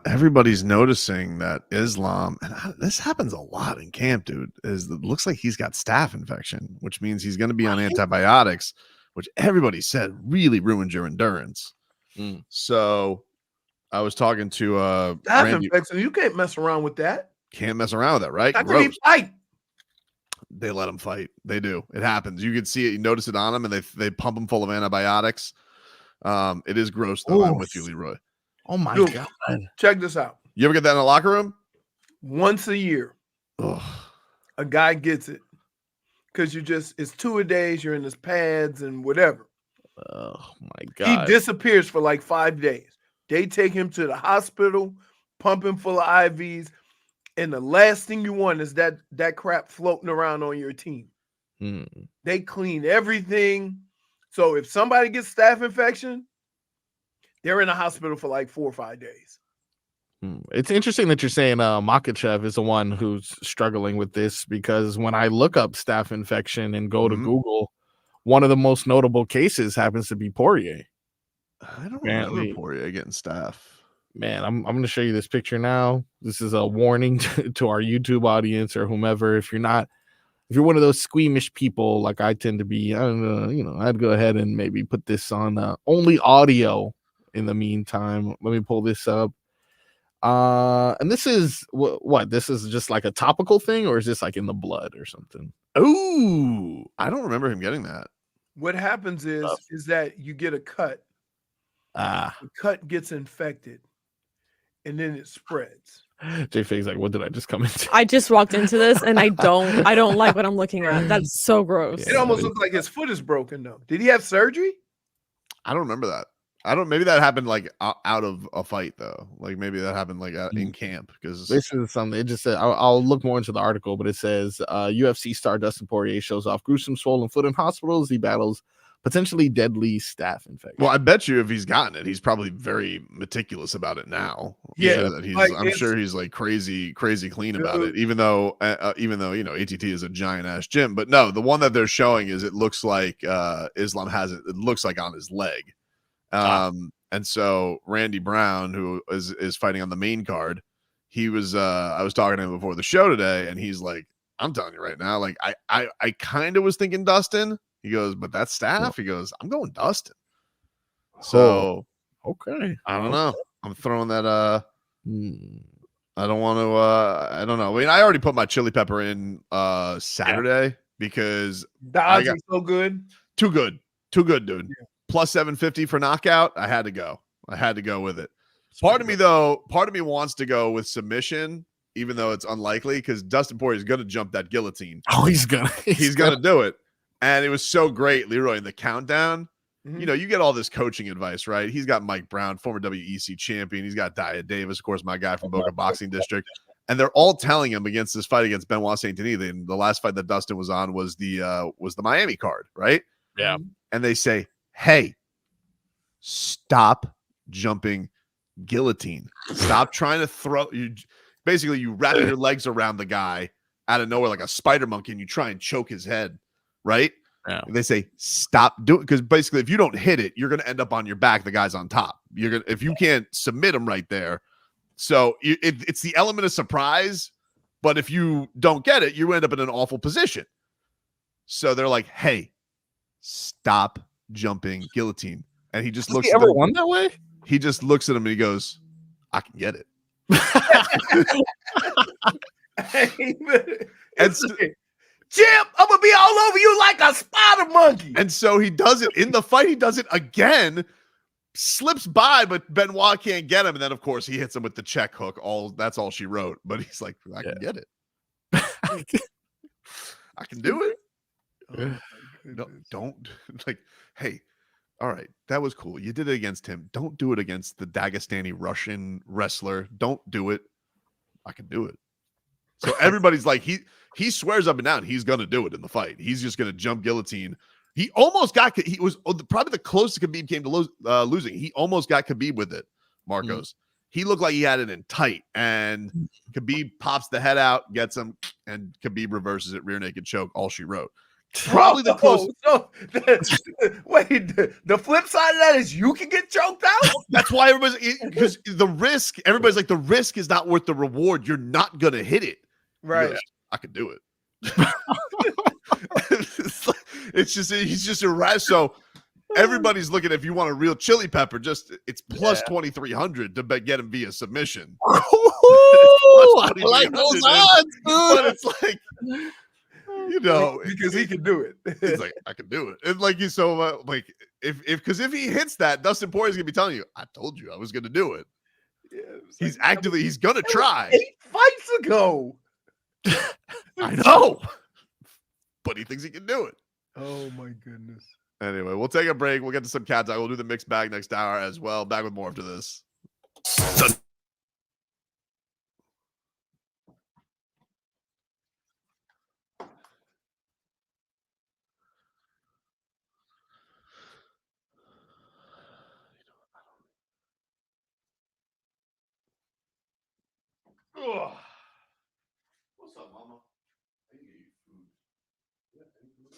Everybody's noticing that Islam, and this happens a lot in camp, dude, it looks like he's got staph infection, which means he's going to be on antibiotics, which everybody said really ruins your endurance. So I was talking to staph infection. You can't mess around with that. Can't mess around with that, right? How can he fight? They let him fight. They do. It happens. You can see it. You notice it on him, and they pump him full of antibiotics. It is gross, though. I'm with you, Leroy. Oh, my Dude, God. Check this out. You ever get that in the locker room? Once a year, a guy gets it. Because it's 2-a-days, you're in his pads and whatever. Oh, my God. He disappears for like 5 days. They take him to the hospital, pump him full of IVs. And the last thing you want is that crap floating around on your team. They clean everything. So if somebody gets staph infection, they're in the hospital for like 4 or 5 days. It's interesting that you're saying Makhachev is the one who's struggling with this, because when I look up staph infection and go to Google, one of the most notable cases happens to be Poirier. I don't remember Poirier getting staph. Man, I'm going to show you this picture now. This is a warning to our YouTube audience or whomever. If you're one of those squeamish people like I tend to be, I don't know, I'd go ahead and maybe put this on only audio in the meantime. Let me pull this up. And this is what? This is just like a topical thing, or is this like in the blood or something? Ooh, I don't remember him getting that. What happens is that you get a cut. The cut gets infected. And then it spreads. J-Fig's like, what did I just come into? I just walked into this and I don't like what I'm looking at. That's so gross. It almost looks like his foot is broken though. Did he have surgery? I don't remember that. Maybe that happened like out of a fight though. Like maybe that happened like in camp, because this is something. It just said, I'll look more into the article, but it says UFC star Dustin Poirier shows off gruesome swollen foot in hospitals. He battles potentially deadly staph infection. Well, I bet you if he's gotten it, he's probably very meticulous about it now. Yeah, I'm sure he's like crazy clean about it. Even though ATT is a giant ass gym, but no, the one that they're showing is it looks like Islam has it. It looks like on his leg. And so Randy Brown, who is fighting on the main card, he was. I was talking to him before the show today, and he's like, "I'm telling you right now, like I kind of was thinking Dustin." He goes, but that's staph. He goes, I'm going Dustin. So, okay. I don't know. I'm throwing that. I don't want to. I don't know. I mean, I already put my chili pepper in Saturday because the odds are so good. Too good, dude. Yeah. Plus 750 for knockout. I had to go with it. Part of me wants to go with submission, even though it's unlikely, because Dustin Poirier is going to jump that guillotine. Oh, he's gonna do it. And it was so great, Leroy, in the countdown. You know, you get all this coaching advice, right? He's got Mike Brown, former WEC champion. He's got Dia Davis, of course, my guy from Boca Boxing District. And they're all telling him against this fight against Benoit Saint Denis. The last fight that Dustin was on was the Miami card, right? Yeah. And they say, hey, stop jumping guillotine. Stop trying to throw. Basically, you wrap your legs around the guy out of nowhere like a spider monkey, and you try and choke his head. Right? Yeah. They say stop doing, because basically if you don't hit it, you're going to end up on your back. The guy's on top. If you can't submit him right there. So it's the element of surprise, but if you don't get it, you end up in an awful position. So they're like, hey, stop jumping guillotine. And he just looks. Has he ever won that way? He just looks at him and he goes, I can get it. And Chip, I'm gonna be all over you like a spider monkey. And so he does it in the fight. He does it again, slips by, but Benoit can't get him. And then, of course, he hits him with the check hook. That's all she wrote. But he's like, I can get it. I can do it. No, don't like. Hey, All right, that was cool. You did it against him. Don't do it against the Dagestani Russian wrestler. Don't do it. I can do it. So everybody's like, he swears up and down he's gonna do it in the fight. He's just gonna jump guillotine. He almost got. He was probably the closest Khabib came to losing. He almost got Khabib with it. Marcos. He looked like he had it in tight, and Khabib pops the head out, gets him, and Khabib reverses it, rear naked choke. All she wrote. Probably the closest. Wait, the flip side of that is you can get choked out. That's why everybody's because the risk. Everybody's like the risk is not worth the reward. You're not gonna hit it. Right. Goes, I could do it. It's just he's just irrational. So everybody's looking. If you want a real chili pepper, it's plus 2,300 to get him via submission. I like those odds, dude. But it's like. Because he can do it. He's like, I can do it. And like you, so like if he hits that, Dustin Poirier is gonna be telling you, I told you I was gonna do it. Yeah, he's gonna try. 8 fights ago. I know, but he thinks he can do it. Oh my goodness. Anyway, we'll take a break. We'll get to some cat talk. We'll do the mixed bag next hour as well. Back with more after this. Ugh. What's up, mama? I can get you food. Yeah, any food?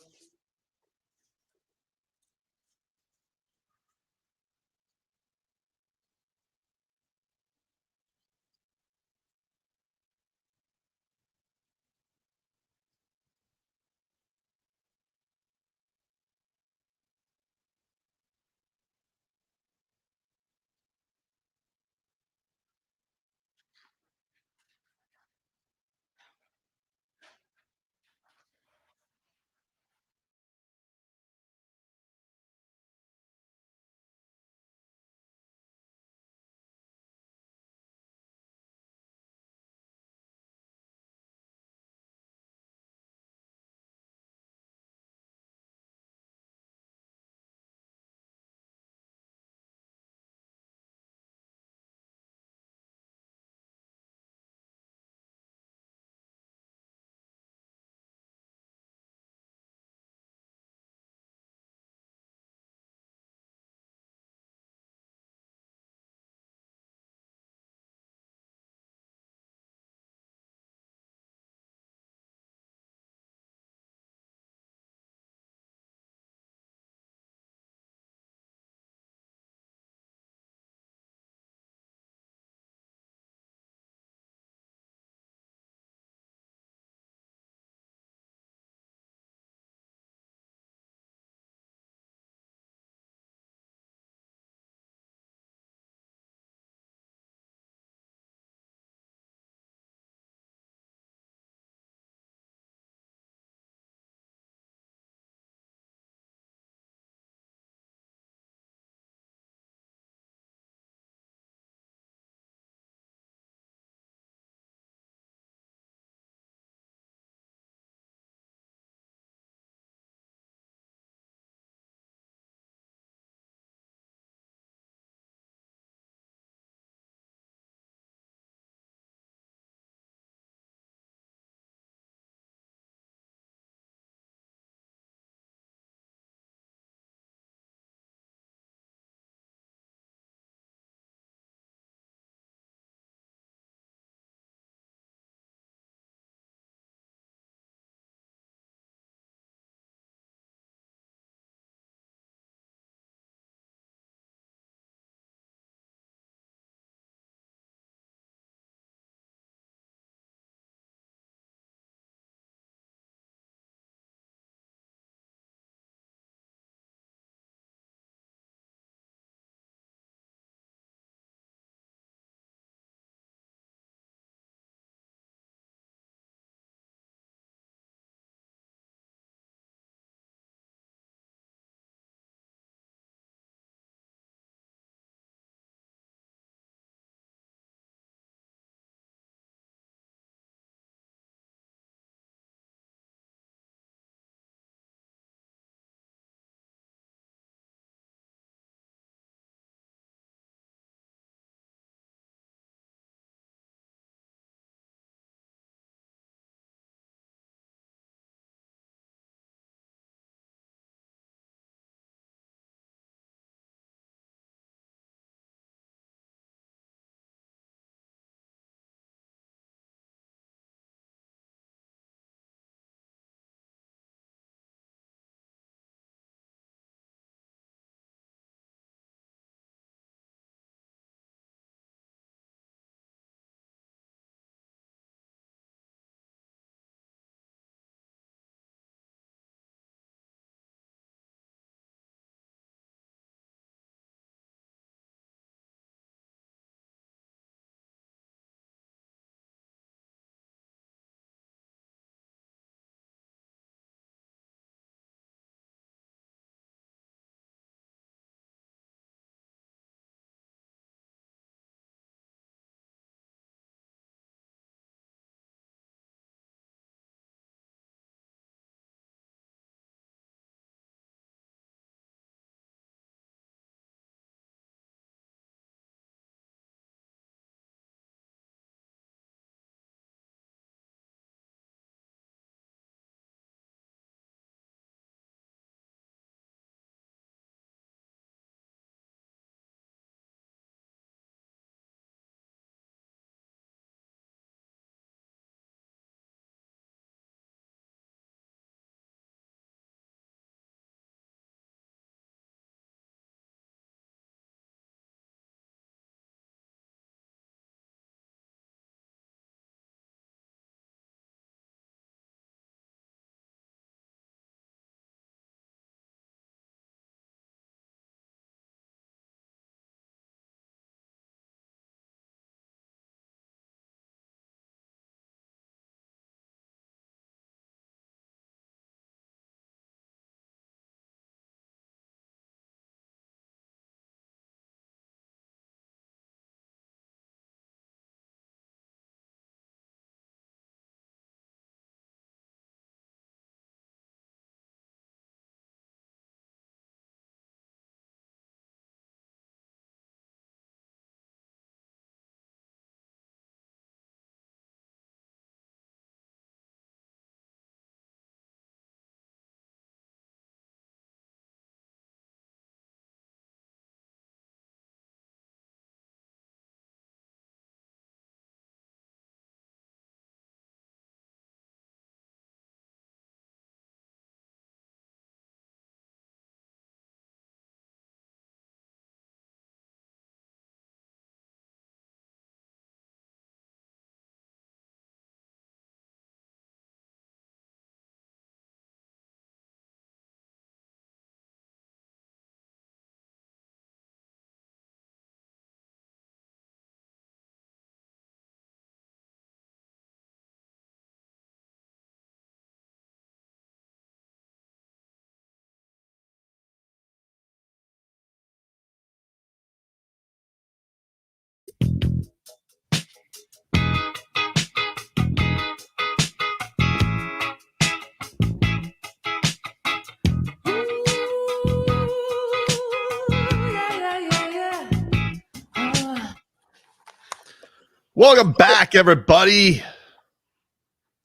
Welcome back, everybody.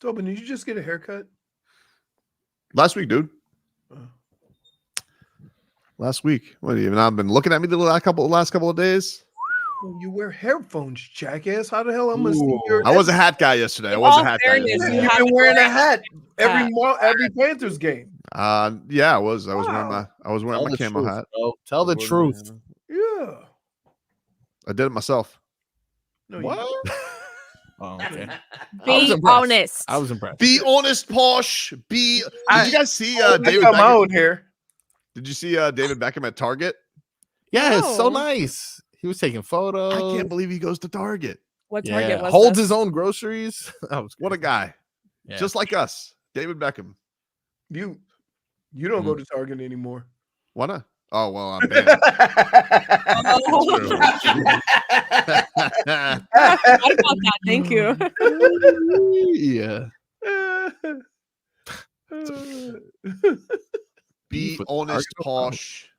Tobin, did you just get a haircut? Last week, dude. Last week. What, you not been looking at me the last couple of days? Well, you wear headphones, jackass. How the hell am I gonna see your I was a hat guy yesterday. I was a hat guy yesterday. You've been wearing a hat every Panthers game. Yeah, I was wearing my camo hat. Bro. Tell the truth. Yeah. I did it myself. No, what? Oh, okay. Be honest. I was impressed. Be honest, Posh. Did you guys see David Beckham? Beckham? Here. Did you see David Beckham at Target? Yeah, it's so nice. He was taking photos. I can't believe he goes to Target. What Target was holds this? his own groceries. What a guy. Yeah. Just like us. David Beckham. You don't go to Target anymore. Why not? Oh, well, I'm banned. What about that? Thank you. Yeah. Be honest, Posh.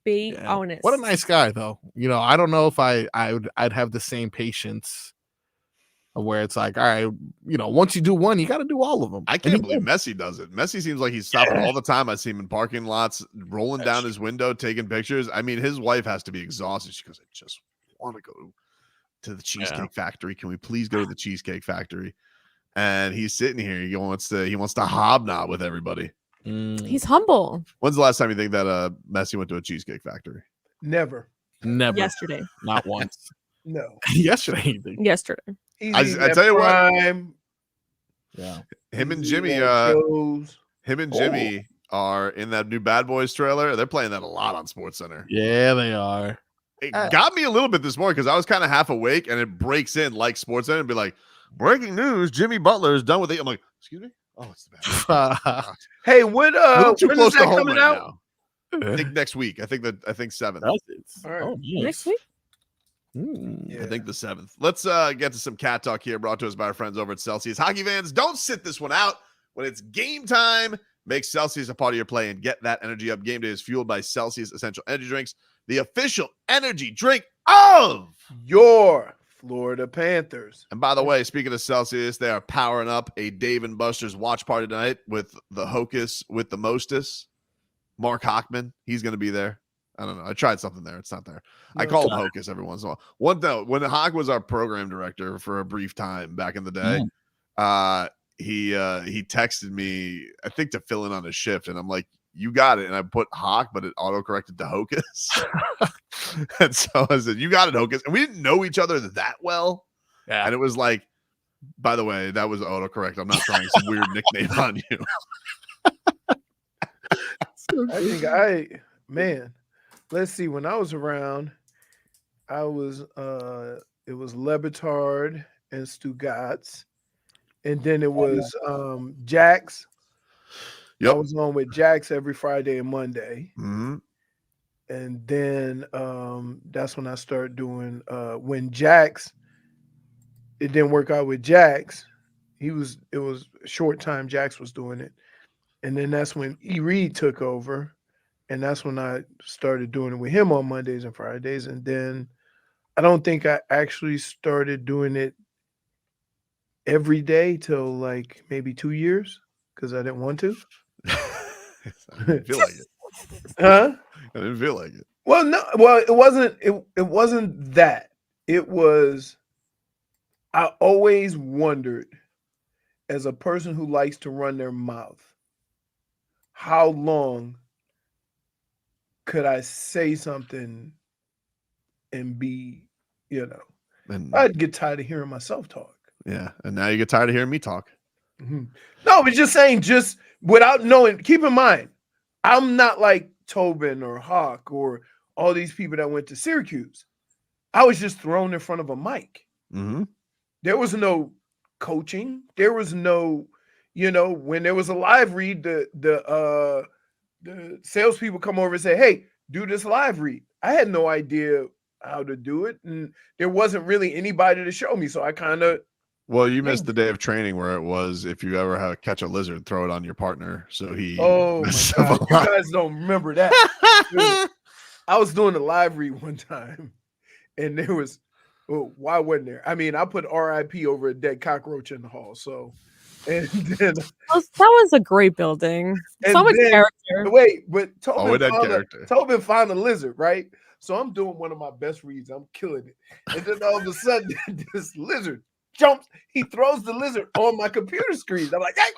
Be honest. What a nice guy, though. You know, I don't know if I'd have the same patience where it's like, all right, you know, once you do one, you got to do all of them. I can't believe Messi does it. Messi seems like he's stopping all the time. I see him in parking lots, rolling down his window, taking pictures. I mean, his wife has to be exhausted. She goes, I just want to go to the Cheesecake Factory. Can we please go to the Cheesecake Factory? And he's sitting here. He wants to hobnob with everybody. He's humble. When's the last time you think that Messi went to a Cheesecake Factory? Never. Yesterday. Not once. No. Yesterday. Yesterday. I tell you what. Yeah. Him and Jimmy are in that new Bad Boys trailer. They're playing that a lot on SportsCenter. Yeah, they are. It got me a little bit this morning because I was kind of half awake and it breaks in like SportsCenter and be like, breaking news, Jimmy Butler is done with it. I'm like, excuse me? Oh, it's the Bad Boys. Hey, when too when close is to that home coming right out? now. I think next week. I think 7th. All right. Oh, Next week? I think the 7th. Let's get to some cat talk here, brought to us by our friends over at Celsius. Hockey fans, don't sit this one out. When it's game time, make Celsius a part of your play and get that energy up. Game day is fueled by Celsius Essential Energy Drinks, the official energy drink of your Florida Panthers. And by the way, speaking of Celsius, they are powering up a Dave and Buster's watch party tonight with the Hocus with the Mostess. Mark Hockman, he's going to be there. I don't know. I tried something there. It's not there. I call him Hocus every once in a while. When Hawk was our program director for a brief time back in the day, he texted me, I think, to fill in on his shift. And I'm like, you got it. And I put Hawk, but it auto-corrected to Hocus. And so I said, you got it, Hocus. And we didn't know each other that well. Yeah. And it was like, by the way, that was autocorrect. I'm not trying some weird nickname on you. Let's see. When I was around, it was Lebitard and Stugatz, and then it was Jax. Yep. I was on with Jax every Friday and Monday. Mm-hmm. And then that's when I started doing when Jax, it didn't work out with Jax. It was a short time Jax was doing it. And then that's when E. Reed took over. And that's when I started doing it with him on Mondays and Fridays. And then I don't think I actually started doing it every day till like maybe 2 years because I didn't want to. I didn't feel like it. Huh? I didn't feel like it. Well, no. Well, it wasn't. It wasn't that. It was. I always wondered, as a person who likes to run their mouth, how long could I say something and be, And I'd get tired of hearing myself talk. yeah, and now you get tired of hearing me talk. Mm-hmm. No, but just saying, just without knowing. Keep in mind, I'm not like Tobin or Hawk or all these people that went to Syracuse. I was just thrown in front of a mic. Mm-hmm. There was no coaching. There was no, when there was a live read, the salespeople come over and say, "Hey, do this live read." I had no idea how to do it, and there wasn't really anybody to show me. So I kind of. Well, you missed the day of training where it was, if you ever catch a lizard, throw it on your partner. So he. Oh my God! You guys don't remember that. I was doing a live read one time, and there was Well, why wasn't there? I mean, I put RIP over a dead cockroach in the hall. So, and then that was a great building. So much character. Wait, but Tobin found a lizard, right? So I'm doing one of my best reads. I'm killing it. And then all of a sudden, this lizard jumps. He throws the lizard on my computer screen. I'm like, hey,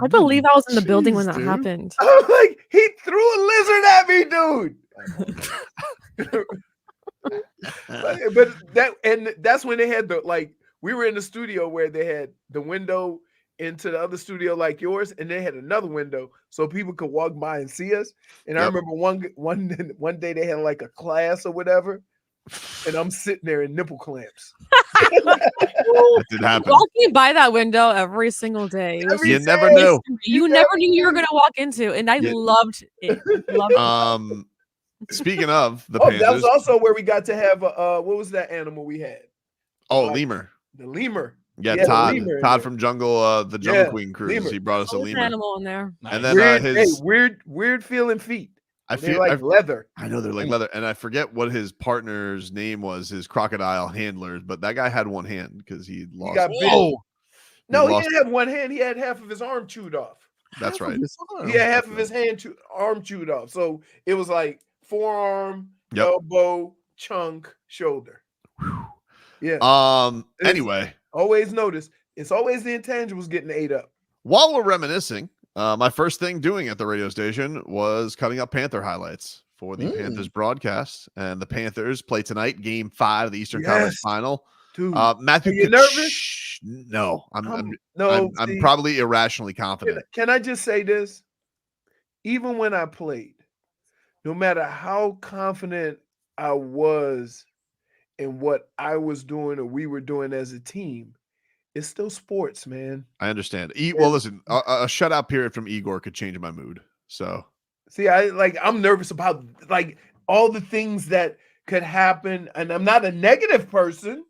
I believe I was in the building when that happened. I'm like, he threw a lizard at me, dude. But that's when they had we were in the studio where they had the window into the other studio like yours, and they had another window so people could walk by and see us. And I remember one day they had like a class or whatever, and I'm sitting there in nipple clamps. That did happen. Walking by that window every single day. You never knew. You never knew you were going to walk into, and I loved it. Speaking of the Panthers, that was also where we got to have what was that animal we had? Oh, lemur. The lemur. Yeah, Todd from the Jungle Queen cruise. Lemur. He brought us a lemur animal in there. And then weird feeling feet. They're like leather. I know they're like leather, and I forget what his partner's name was. His crocodile handlers, but that guy had one hand because he lost. He got bit. No, he didn't have one hand. He had half of his arm chewed off. That's right. He had half of his arm chewed off. So it was like forearm, elbow, chunk, shoulder. Yeah. Anyway, always notice it's always the intangibles getting ate up. While we're reminiscing, my first thing doing at the radio station was cutting up Panther highlights for the Panthers broadcast, and the Panthers play tonight, Game 5 of the Eastern Conference Final. Dude, Matthew, are you nervous? No, I'm see, probably irrationally confident. Can I just say this? Even when I played, no matter how confident I was in what I was doing or we were doing as a team, it's still sports, man. I understand. Well, listen, a shutout period from Igor could change my mood. So, see, I'm nervous about all the things that could happen, and I'm not a negative person,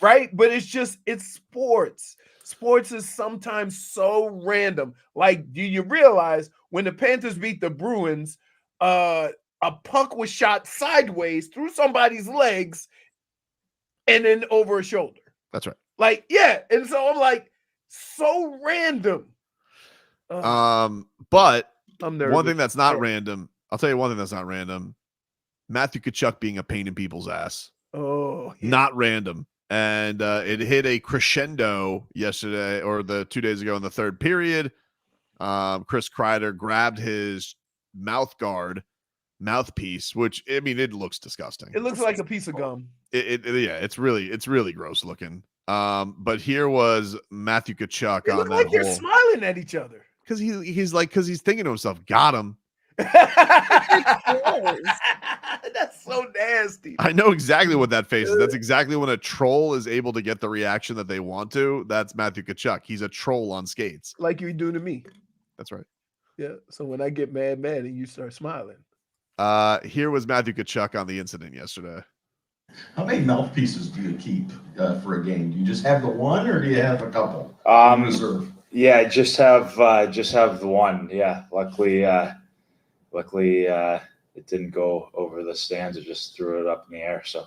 right? But it's sports. Sports is sometimes so random. Like, do you realize when the Panthers beat the Bruins, a puck was shot sideways through somebody's legs and then over a shoulder? That's right. And so I'm like, so random. But I'm nervous. One thing that's not random, I'll tell you one thing that's not random. Matthew Tkachuk being a pain in people's ass. Oh, yeah. Not random. And it hit a crescendo yesterday or 2 days ago in the third period. Chris Kreider grabbed his mouthpiece, which, I mean, it looks disgusting. It looks like a piece of gum. It's really gross looking. But here was Matthew Tkachuk It on looked that like they're smiling at each other. Because he's thinking to himself, got him. That's so nasty. I know exactly what that face is. That's exactly when a troll is able to get the reaction that they want to. That's Matthew Tkachuk. He's a troll on skates. Like you do to me. That's right. Yeah. So when I get mad and you start smiling. Here was Matthew Tkachuk on the incident yesterday. How many mouthpieces do you keep for a game? Do you just have the one, or do you have a couple? Reserve. Yeah, just have the one. Yeah, luckily, it didn't go over the stands. It just threw it up in the air, so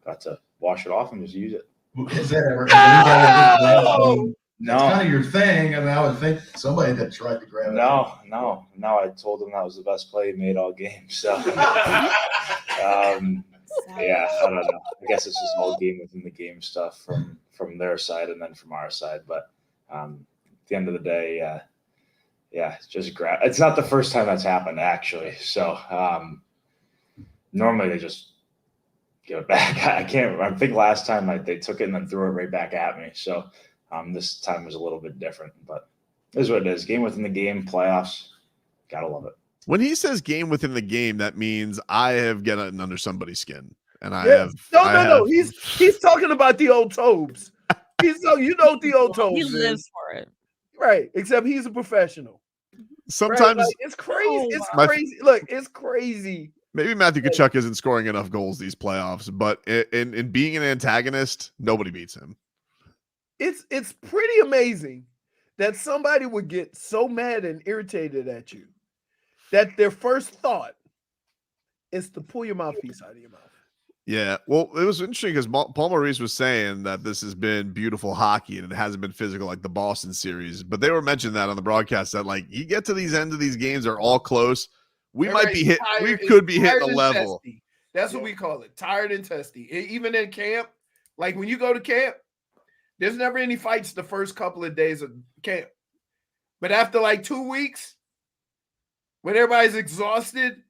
got to wash it off and just use it. Is that ever? No, it's kind of your thing. I mean, I would think somebody that tried to grab it. No. I told him that was the best play he made all game. So, yeah, I don't know. I guess it's just all game within the game stuff from their side and then from our side. But at the end of the day, it's just it's not the first time that's happened, actually. So normally they just give it back. I think last time they took it and then threw it right back at me. So this time was a little bit different, but it is what it is. Game within the game, playoffs. Gotta love it. When he says game within the game, that means I have gotten under somebody's skin. And I have. No. He's talking about the old Tobes. The old Tobes. He lives for it. Right. Except he's a professional. Sometimes right? It's crazy. It's crazy. Look, it's crazy. Maybe Matthew Tkachuk isn't scoring enough goals these playoffs, but in being an antagonist, nobody beats him. It's pretty amazing that somebody would get so mad and irritated at you that their first thought is to pull your mouthpiece out of your mouth. Yeah, well, it was interesting because Paul Maurice was saying that this has been beautiful hockey and it hasn't been physical like the Boston series. But they were mentioning that on the broadcast that like you get to these end of these games are all close. We might be hit. We could be hitting a level. Testy. That's what we call it. Tired and testy. Even in camp, like when you go to camp, there's never any fights the first couple of days of camp. But after like 2 weeks, when everybody's exhausted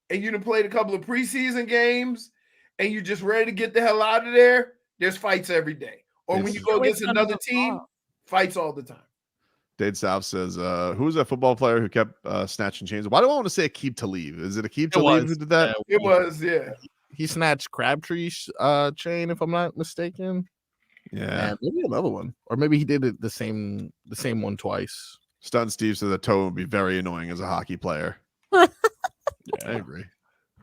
and you done played a couple of preseason games and you're just ready to get the hell out of there, there's fights every day. Or when you go against another team, fights all the time. Dade South says, who was that football player who kept snatching chains? Why do I want to say Aqib Talib? Is it Aqib Talib who did that? It was, yeah. He snatched Crabtree's chain, if I'm not mistaken. Yeah. And maybe another one. Or maybe he did it the same one twice. Stun Steve says that Tobin would be very annoying as a hockey player. Yeah, I agree.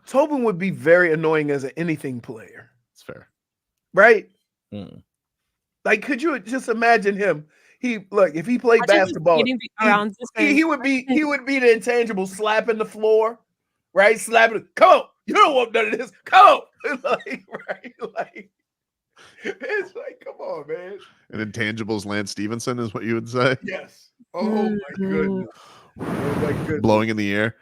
Tobin would be very annoying as an anything player. It's fair. Right? Like, could you just imagine him? If he played basketball, he would be the intangible slapping the floor, right? Slapping, come on, you don't want none of this. Come on. It's like, come on, man. An intangibles Lance Stevenson is what you would say? Yes. Oh my goodness. Oh my goodness. Blowing in the air.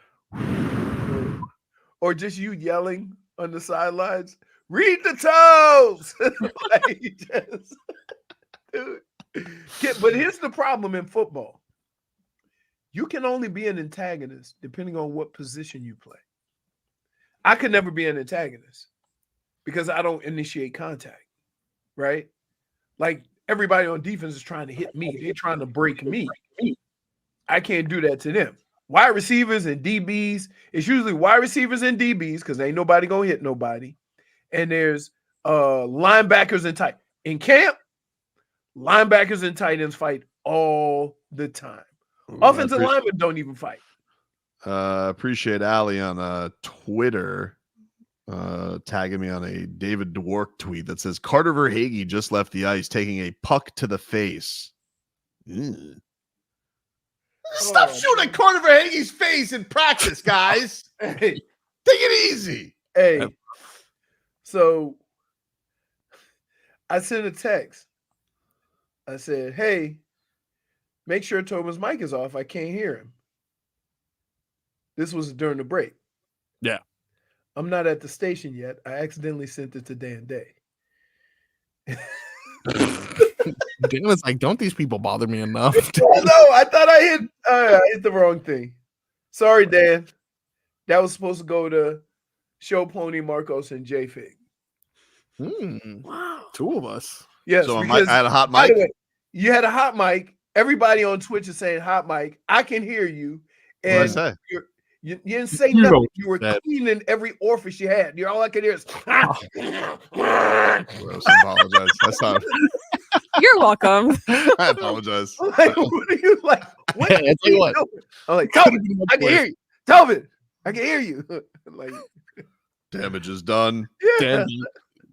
Or just you yelling on the sidelines, read the toes. Dude. But here's the problem in football. You can only be an antagonist depending on what position you play. I could never be an antagonist because I don't initiate contact, right? Like everybody on defense is trying to hit me. They're trying to break me. I can't do that to them. Wide receivers and DBs, it's usually wide receivers and DBs because ain't nobody going to hit nobody. And there's linebackers and tight. In camp, linebackers and tight ends fight all the time. Offensive linemen don't even fight. Appreciate Ali on Twitter tagging me on a David Dwork tweet that says Carter Verhaeghe just left the ice taking a puck to the face. Stop shooting at Carter Verhaeghe's face in practice, guys. Hey, take it easy. Hey, so I sent a text. I said, hey, make sure Tobin's mic is off. I can't hear him. This was during the break. Yeah. I'm not at the station yet. I accidentally sent it to Dan Day. Dan was like, don't these people bother me enough? Oh, no, I thought I hit the wrong thing. Sorry, Dan. That was supposed to go to Show Pony, Marcos, and J-Fig. Wow. Two of us. Yes. So I had a hot mic. Way, you had a hot mic. Everybody on Twitch is saying hot mic. I can hear you. And what did I say? You didn't say nothing. You were cleaning every orifice you had. All I could hear is. I apologize. That's not. You're welcome. I apologize. Like, what are you like? What are you doing? I'm like, Tobin, I can hear you. Tobin, I can hear you. Like, damage is done. Yeah.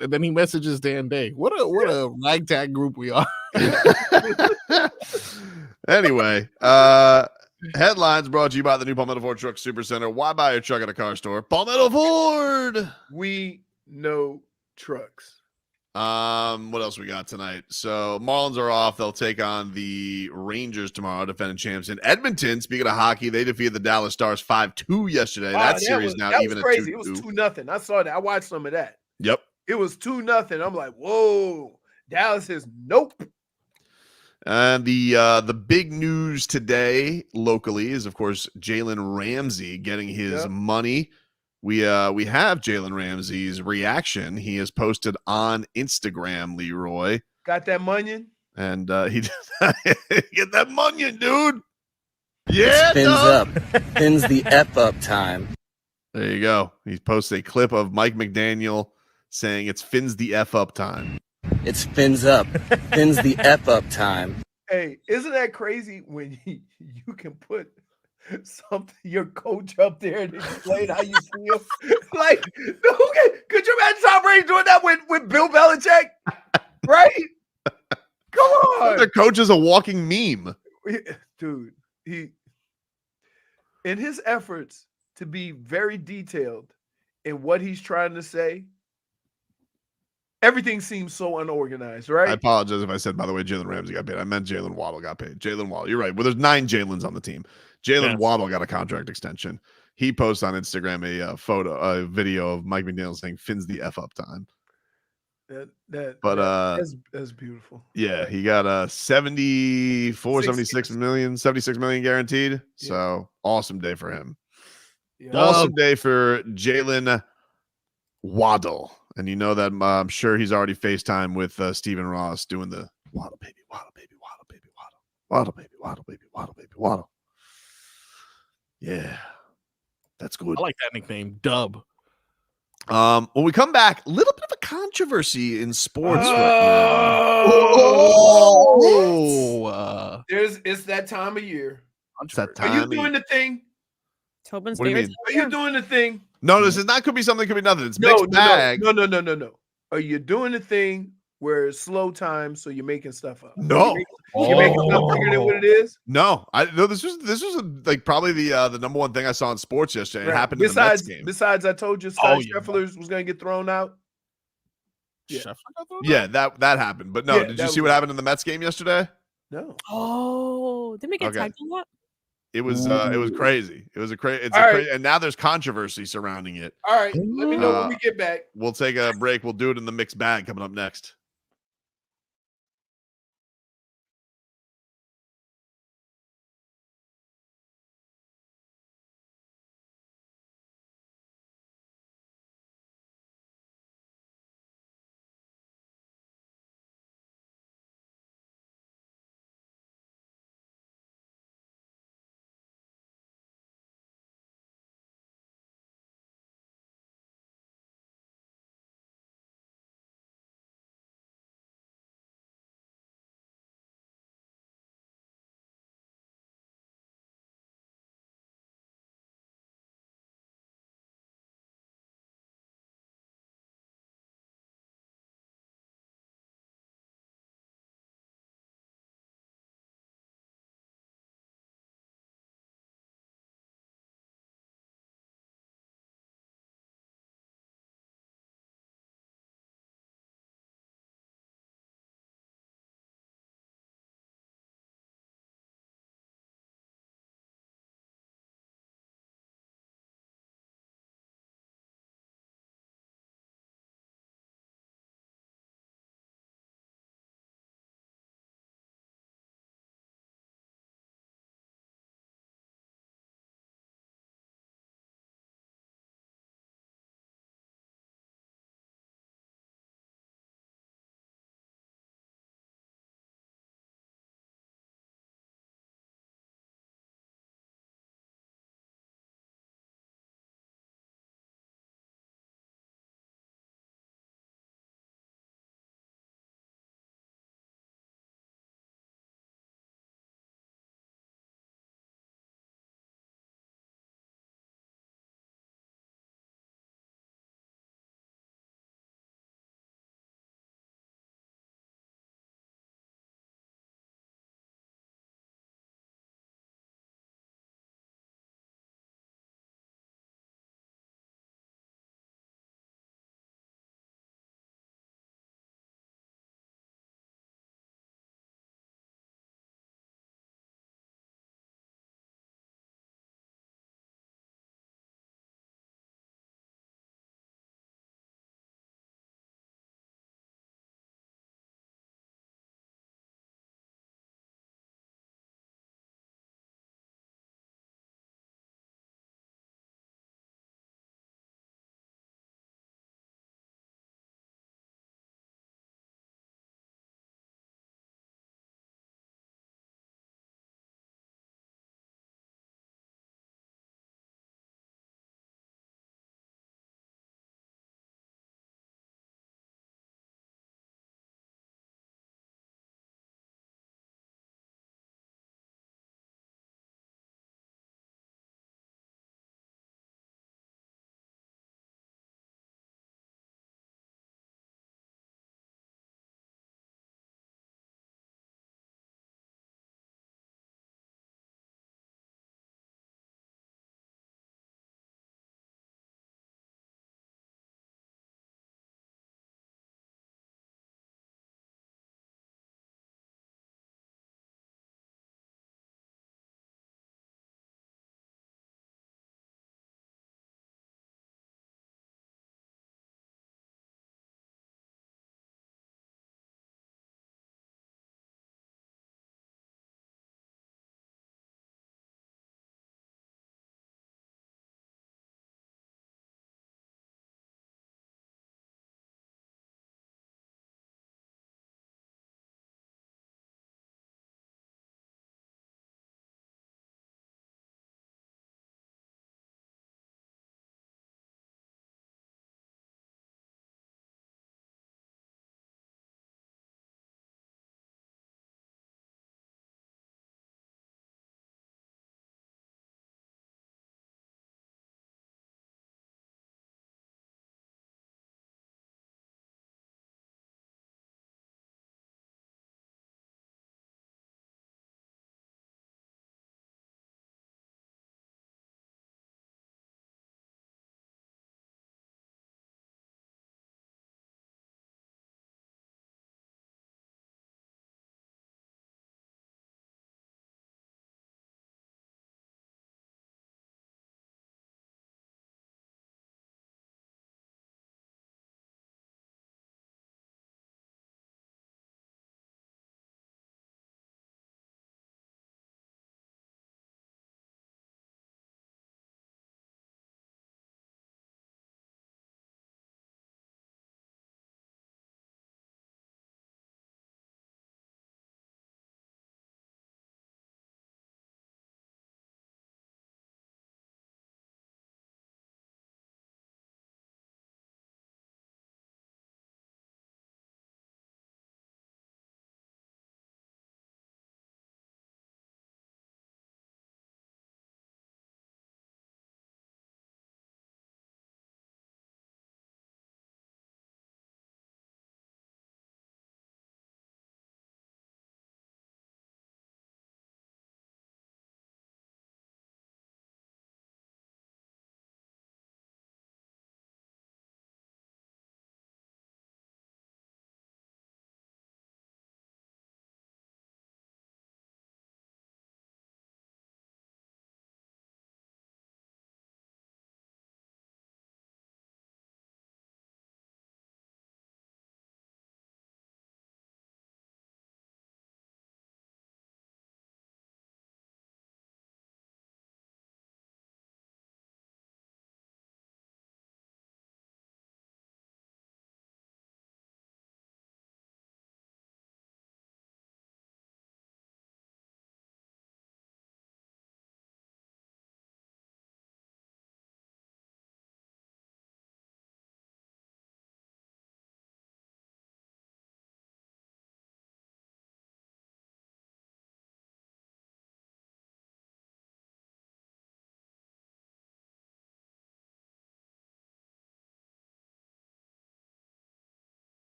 And then he messages Dan Day. What a ragtag group we are. Anyway, headlines brought to you by the new Palmetto Ford Truck Supercenter. Why buy your truck at a car store? Palmetto Ford. We know trucks. What else we got tonight? So Marlins are off. They'll take on the Rangers tomorrow, defending champs in Edmonton. Speaking of hockey, they defeated the Dallas Stars 5-2 yesterday. That series now even crazy. at 2-2. It was 2-0. I saw that. I watched some of that. Yep. It was 2-0. I'm like, whoa. Dallas is nope. And the big news today locally is, of course, Jalen Ramsey getting his money. We have Jalen Ramsey's reaction. He has posted on Instagram, Leroy. Got that Munyun? And he get that Munyun, dude. Yeah, Fins up. Fins the F up time. There you go. He posts a clip of Mike McDaniel saying it's Fins the F up time. It's fins up. Fins the F up time. Hey, isn't that crazy when you can put your coach up there and explain how you feel? Like, could you imagine Tom Brady doing that with Bill Belichick? Right? Come on. Their coach is a walking meme. Dude, he in his efforts to be very detailed in what he's trying to say, everything seems so unorganized, I right? apologize if I said, by the way, Jalen Ramsey got paid. I meant Jalen Waddle got paid. Jalen Waddle. You're right. Well, there's 9 Jalen's on the team. Jalen Waddle got a contract extension. He posts on Instagram a video of Mike McDaniel saying Finn's the F up time. That's beautiful. Yeah, he got 76 million guaranteed. So awesome day for him. Yeah. Awesome day for Jalen Waddle. And you know that I'm sure he's already FaceTime with Stephen Ross doing the Waddle baby, Waddle baby, Waddle baby, Waddle. Waddle baby, Waddle baby, Waddle baby, Waddle. Yeah. That's good. I like that nickname, Dub. When we come back, a little bit of a controversy in sports right now. It's that time of year. It's that time. Are you doing the thing? Tobin's What do you favorite. mean? Are you doing the thing? No, this is not. Could be something. Could be nothing. It's mixed bag. No. Are you doing the thing where it's slow time, so you're making stuff up? No. You're making stuff bigger than what it is? No, this was like probably the number one thing I saw in sports yesterday. It happened in the Mets game. Besides, I told you Scott Scheffler was going to get thrown out. Yeah, that happened. But no, did you see what happened in the Mets game yesterday? No. Oh, didn't we get tagged on that? It was crazy. It was crazy, and now there's controversy surrounding it. All right, let me know when we get back. We'll take a break. We'll do it in the mixed bag coming up next.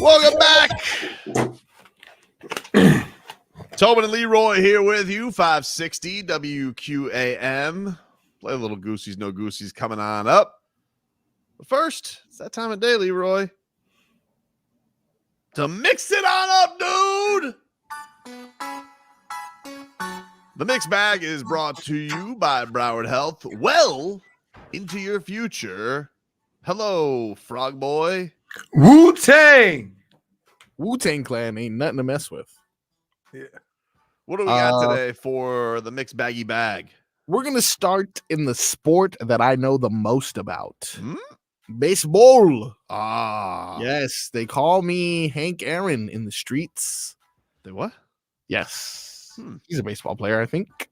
Welcome back. Tobin and Leroy here with you, 560 WQAM. Play a little Goosies, No Goosies coming on up. But first, it's that time of day, Leroy, to mix it on up, dude. The Mixed Bag is brought to you by Broward Health. Well into your future. Hello, Frog Boy. Wu-Tang. Wu-Tang Clan ain't nothing to mess with. Yeah. What do we got today for the Mixed Baggy Bag? We're going to start in the sport that I know the most about. Baseball. Yes, they call me Hank Aaron in the streets. They what? Yes. He's a baseball player, I think.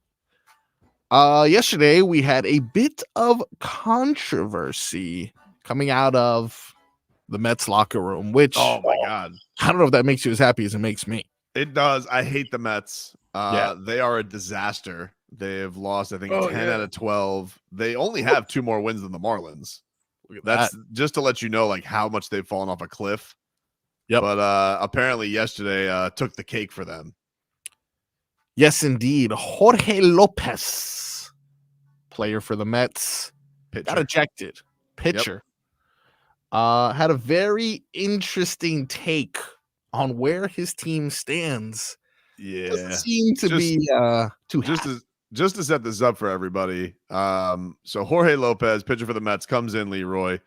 Yesterday, we had a bit of controversy coming out of the Mets locker room, which, oh my God, I don't know if that makes you as happy as it makes me. It does. I hate the Mets. They are a disaster. They've lost, I think, 10 out of 12. They only have 2 more wins than the Marlins. That's just to let you know, like, how much they've fallen off a cliff. Yep. But apparently yesterday took the cake for them. Yes, indeed. Jorge Lopez, player for the Mets, got ejected. Pitcher. Had a very interesting take on where his team stands. Yeah. Doesn't seem to be too just to set this up for everybody. So Jorge Lopez, pitcher for the Mets, comes in, Leroy,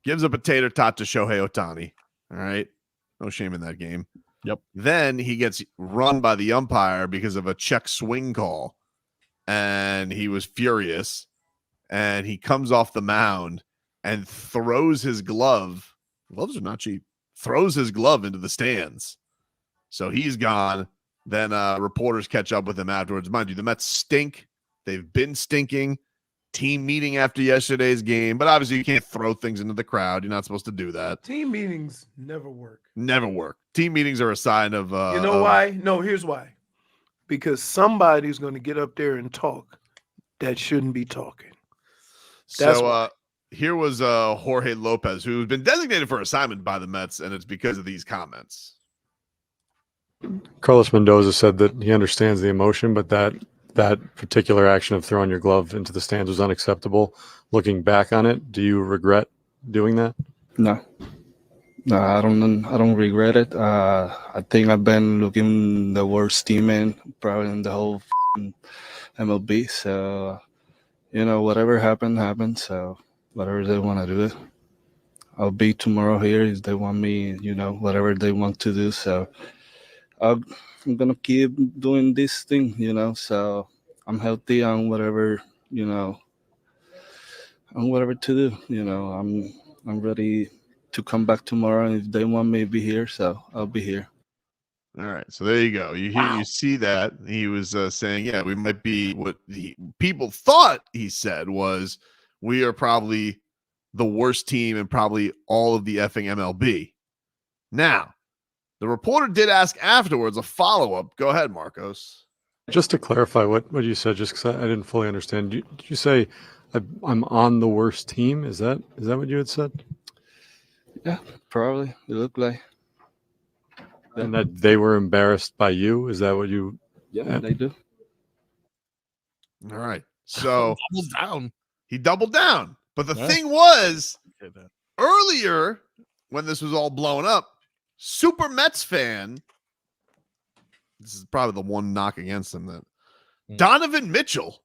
gives a potato tot to Shohei Ohtani. All right. No shame in that game. Yep. Then he gets run by the umpire because of a check swing call. And he was furious. And he comes off the mound and throws his glove. Gloves are not cheap. Throws his glove into the stands. So he's gone. Then reporters catch up with him afterwards. Mind you, the Mets stink. They've been stinking. Team meeting after yesterday's game. But obviously you can't throw things into the crowd. You're not supposed to do that. Team meetings never work. Never work. Team meetings are a sign of you know why? No, here's why. Because somebody's going to get up there and talk that shouldn't be talking. That's so here was Jorge Lopez, who's been designated for assignment by the Mets, and it's because of these comments. Carlos Mendoza said that he understands the emotion, but that particular action of throwing your glove into the stands was unacceptable. Looking back on it, do you regret doing that? No, I don't regret it. I think I've been looking the worst teammate probably in the whole MLB. So, whatever happened. So whatever they want to do it, I'll be tomorrow here if they want me. Whatever they want to do. So I'm gonna keep doing this thing. So I'm healthy on whatever on whatever to do. I'm ready to come back tomorrow, and if they want me to be here, so I'll be here. All right, so there you go. You see that he was saying, yeah, we might be what people thought he said was we are probably the worst team in probably all of the effing MLB. Now, the reporter did ask afterwards a follow-up. Go ahead, Marcos. Just to clarify what you said, just because I didn't fully understand. Did you say I'm on the worst team? Is that what you had said? Yeah, probably. It looked like. And that they were embarrassed by you? Is that what you? Yeah, they do. All right. So he doubled down. But the thing was, earlier when this was all blown up, Super Mets fan, this is probably the one knock against him, that Donovan Mitchell,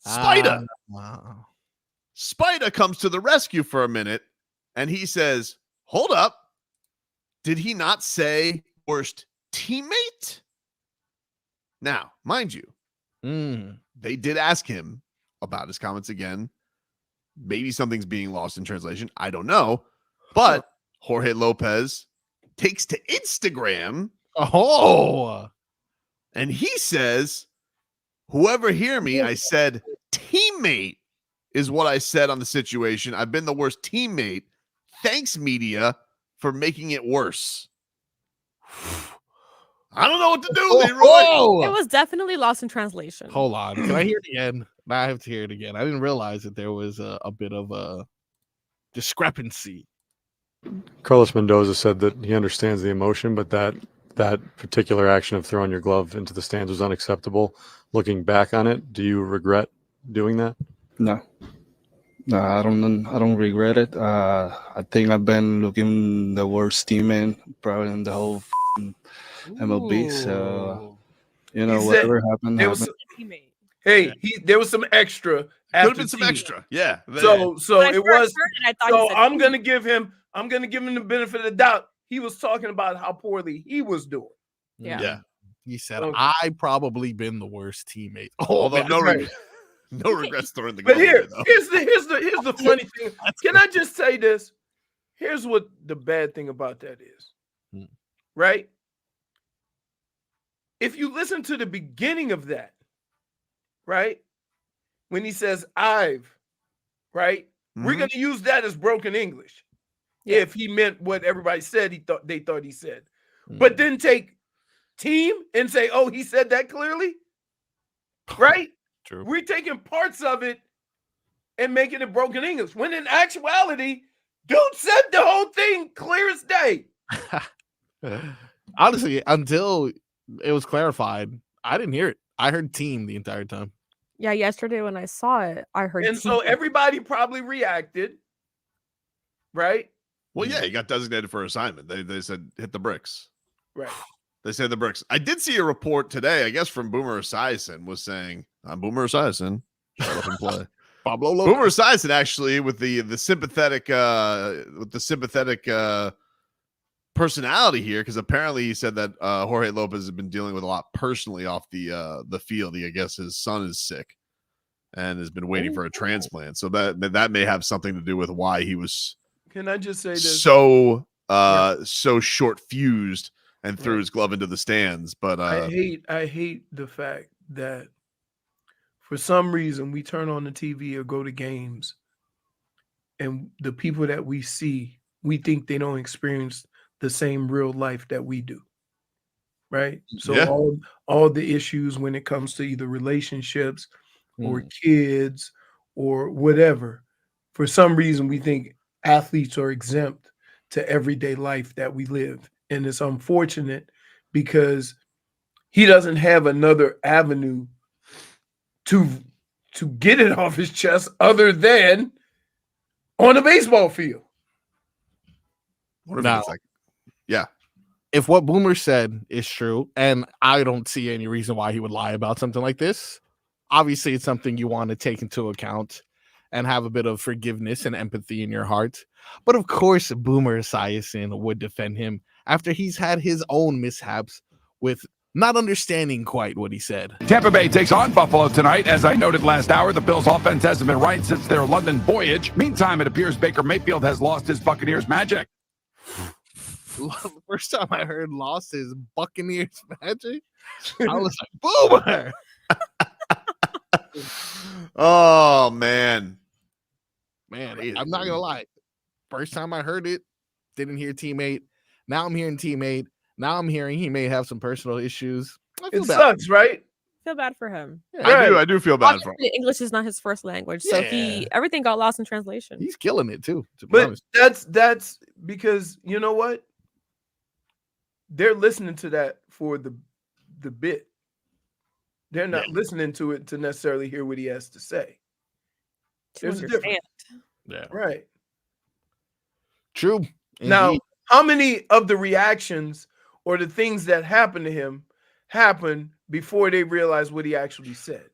Spider. Spider comes to the rescue for a minute, and he says, hold up. Did he not say worst teammate? Now, mind you, they did ask him about his comments again. Maybe something's being lost in translation. I don't know. But Jorge Lopez takes to Instagram. And he says, whoever hear me, I said teammate is what I said on the situation. I've been the worst teammate. Thanks, media, for making it worse. I don't know what to do, Leroy. It was definitely lost in translation. Hold on. Can I hear it again? I have to hear it again. I didn't realize that there was a bit of a discrepancy. Carlos Mendoza said that he understands the emotion, but that particular action of throwing your glove into the stands was unacceptable. Looking back on it, do you regret doing that? No. No, I don't regret it. I think I've been looking the worst teammate probably in the whole MLB. So, whatever happened. There was there was some extra. Could have been some extra. Yeah. So When I it first was. heard it, I thought So he said I'm team. gonna give him the benefit of the doubt. He was talking about how poorly he was doing. Yeah. He said, Okay. I probably been the worst teammate. Although man. no regrets throwing the But glove away, though. here's the funny thing. Can I just say this? Here's what the bad thing about that is. Right? If you listen to the beginning of that, right? When he says I've, right? We're going to use that as broken English. If he meant what everybody said they thought he said. But then take team and say, oh, he said that clearly? Right? True. We're taking parts of it and making it broken English. When in actuality, dude said the whole thing clear as day. Honestly, until it was clarified, I didn't hear it. I heard team the entire time. Yeah, yesterday when I saw it, I heard. And so everybody probably reacted, right? Well, yeah, he got designated for assignment. They said hit the bricks. Right. They said the bricks. I did see a report today, I guess from Boomer Esiason, was saying, I'm Boomer Esiason. Shut up and play. Pablo Lopez. Boomer Esiason actually with the sympathetic personality here, because apparently he said that Jorge Lopez has been dealing with a lot personally off the field. I guess his son is sick and has been waiting for a transplant. So that may have something to do with why he was Can I just say this? so short fused and threw his glove into the stands. But I hate the fact that for some reason we turn on the TV or go to games and the people that we see, we think they don't experience the same real life that we do. Right? So Yeah. all the issues when it comes to either relationships or kids or whatever, for some reason we think athletes are exempt to everyday life that we live. And it's unfortunate because he doesn't have another avenue to get it off his chest other than on a baseball field. what if Now- it's like, yeah. If what Boomer said is true, and I don't see any reason why he would lie about something like this, obviously it's something you want to take into account and have a bit of forgiveness and empathy in your heart. But of course, Boomer Esiason would defend him after he's had his own mishaps with not understanding quite what he said. Tampa Bay takes on Buffalo tonight. As I noted last hour, the Bills' offense hasn't been right since their London voyage. Meantime, it appears Baker Mayfield has lost his Buccaneers magic. The first time I heard lost his Buccaneers magic, I was like, Boomer! Oh man. Man, I'm not gonna lie. First time I heard it, didn't hear teammate. Now I'm hearing teammate. Now I'm hearing he may have some personal issues. I feel It bad. sucks, right? Feel bad for him. I do feel bad for him. Obviously, English is not his first language, so everything got lost in translation. He's killing it too. To be But honest. that's because you know what? They're listening to that for the bit. They're not listening to it to necessarily hear what he has to say. There's a difference. Yeah. Right. True. Now, Indeed. how many of the reactions or the things that happened to him happened before they realized what he actually said?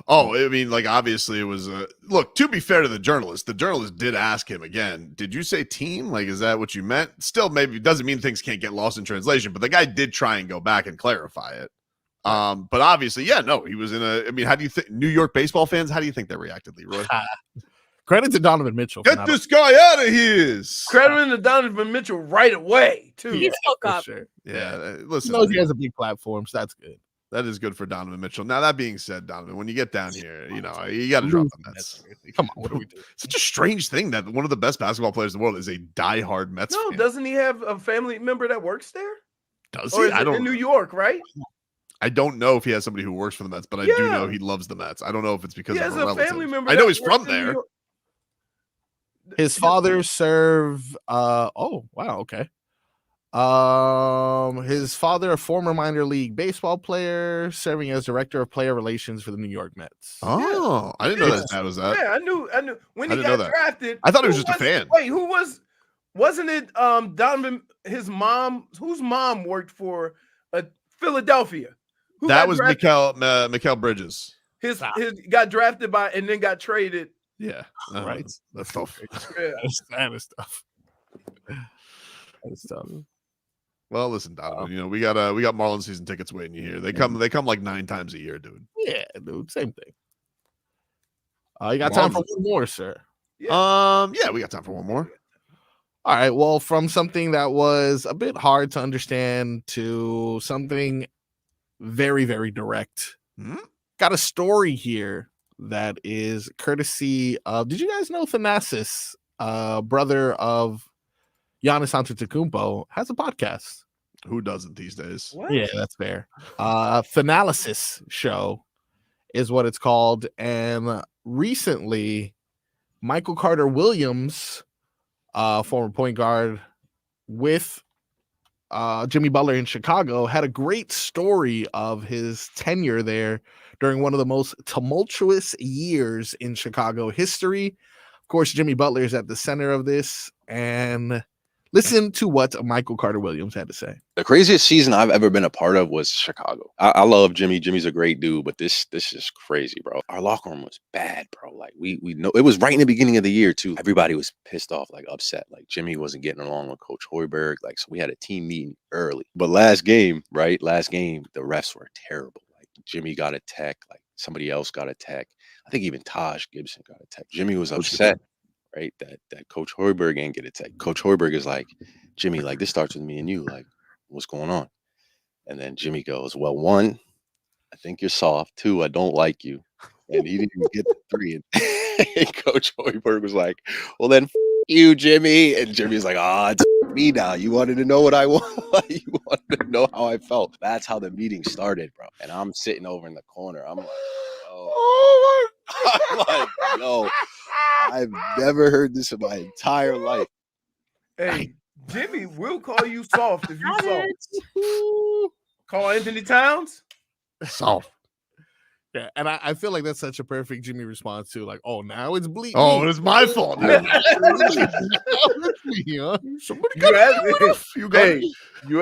Oh, I mean, like, obviously it was look, to be fair to the journalist did ask him again, did you say team? Like, is that what you meant? Still, maybe doesn't mean things can't get lost in translation, but the guy did try and go back and clarify it. But obviously, yeah, no, he was I mean, how do you think New York baseball fans, how do you think they reacted, Leroy? Credit to Donovan Mitchell. for Get not- this guy out of here. Credit to Donovan Mitchell right away, too. He spoke for up. sure. Yeah, He listen. knows he has a big platform, so that's good. That is good for Donovan Mitchell. Now, that being said, Donovan, when you get down here, you know, you got to drop the Mets. Come on, what are we doing? Such a strange thing that one of the best basketball players in the world is a diehard Mets No, fan. doesn't he have a family member that works there? Does Or he? is I it don't in New York, right? I don't know if he has somebody who works for the Mets, but I do know he loves the Mets. I don't know if it's because He of has a a relative. family member. I know that he's from works in New there. York. His father served. Oh wow. Okay. His father, a former minor league baseball player, serving as director of player relations for the New York Mets. Oh, I didn't know that was that. Yeah, I knew. When I he didn't know got that. drafted, I thought he was just a fan. Wait, who was? Wasn't it Donovan? His mom, whose mom worked for Philadelphia? Who That got was drafted? Mikael Bridges. His got drafted by and then got traded. Yeah, right. That's tough. Yeah. That is tough. That is tough. Well, listen, Donovan. We got Marlins season tickets waiting here. They come like 9 times a year, dude. Yeah, dude. Same thing. You got time for one more, sir? Yeah, we got time for one more. All right. Well, from something that was a bit hard to understand to something very, very direct. Got a story here that is courtesy of. Did you guys know Thanasis, brother of Giannis Antetokounmpo, has a podcast? Who doesn't these days? What? Yeah, that's fair. Thanalysis show is what it's called. And recently, Michael Carter Williams, former point guard with Jimmy Butler in Chicago, had a great story of his tenure there during one of the most tumultuous years in Chicago history. Of course, Jimmy Butler is at the center of this. And listen to what Michael Carter Williams had to say. The craziest season I've ever been a part of was Chicago. I love Jimmy. Jimmy's a great dude, but this is crazy, bro. Our locker room was bad, bro. Like we know it was right in the beginning of the year too. Everybody was pissed off, like upset. Like Jimmy wasn't getting along with Coach Hoiberg. Like so we had a team meeting early. But last game, the refs were terrible. Like Jimmy got a tech, like somebody else got a tech. I think even Taj Gibson got a tech. Jimmy was upset. Right, that Coach Hoiberg ain't get it. Coach Hoiberg is like, Jimmy, like this starts with me and you. Like, what's going on? And then Jimmy goes, well, 1, I think you're soft. 2, I don't like you. And he didn't even get the 3. And Coach Hoiberg was like, well, then you, Jimmy. And Jimmy's like, it's me now. You wanted to know what I want. You wanted to know how I felt. That's how the meeting started, bro. And I'm sitting over in the corner. I'm like, yo, I've never heard this in my entire life. Hey, Jimmy will call you soft if you soft. Call Anthony Towns soft. Yeah, and I feel like that's such a perfect Jimmy response to like, oh, now it's bleak. Oh, it's my fault. You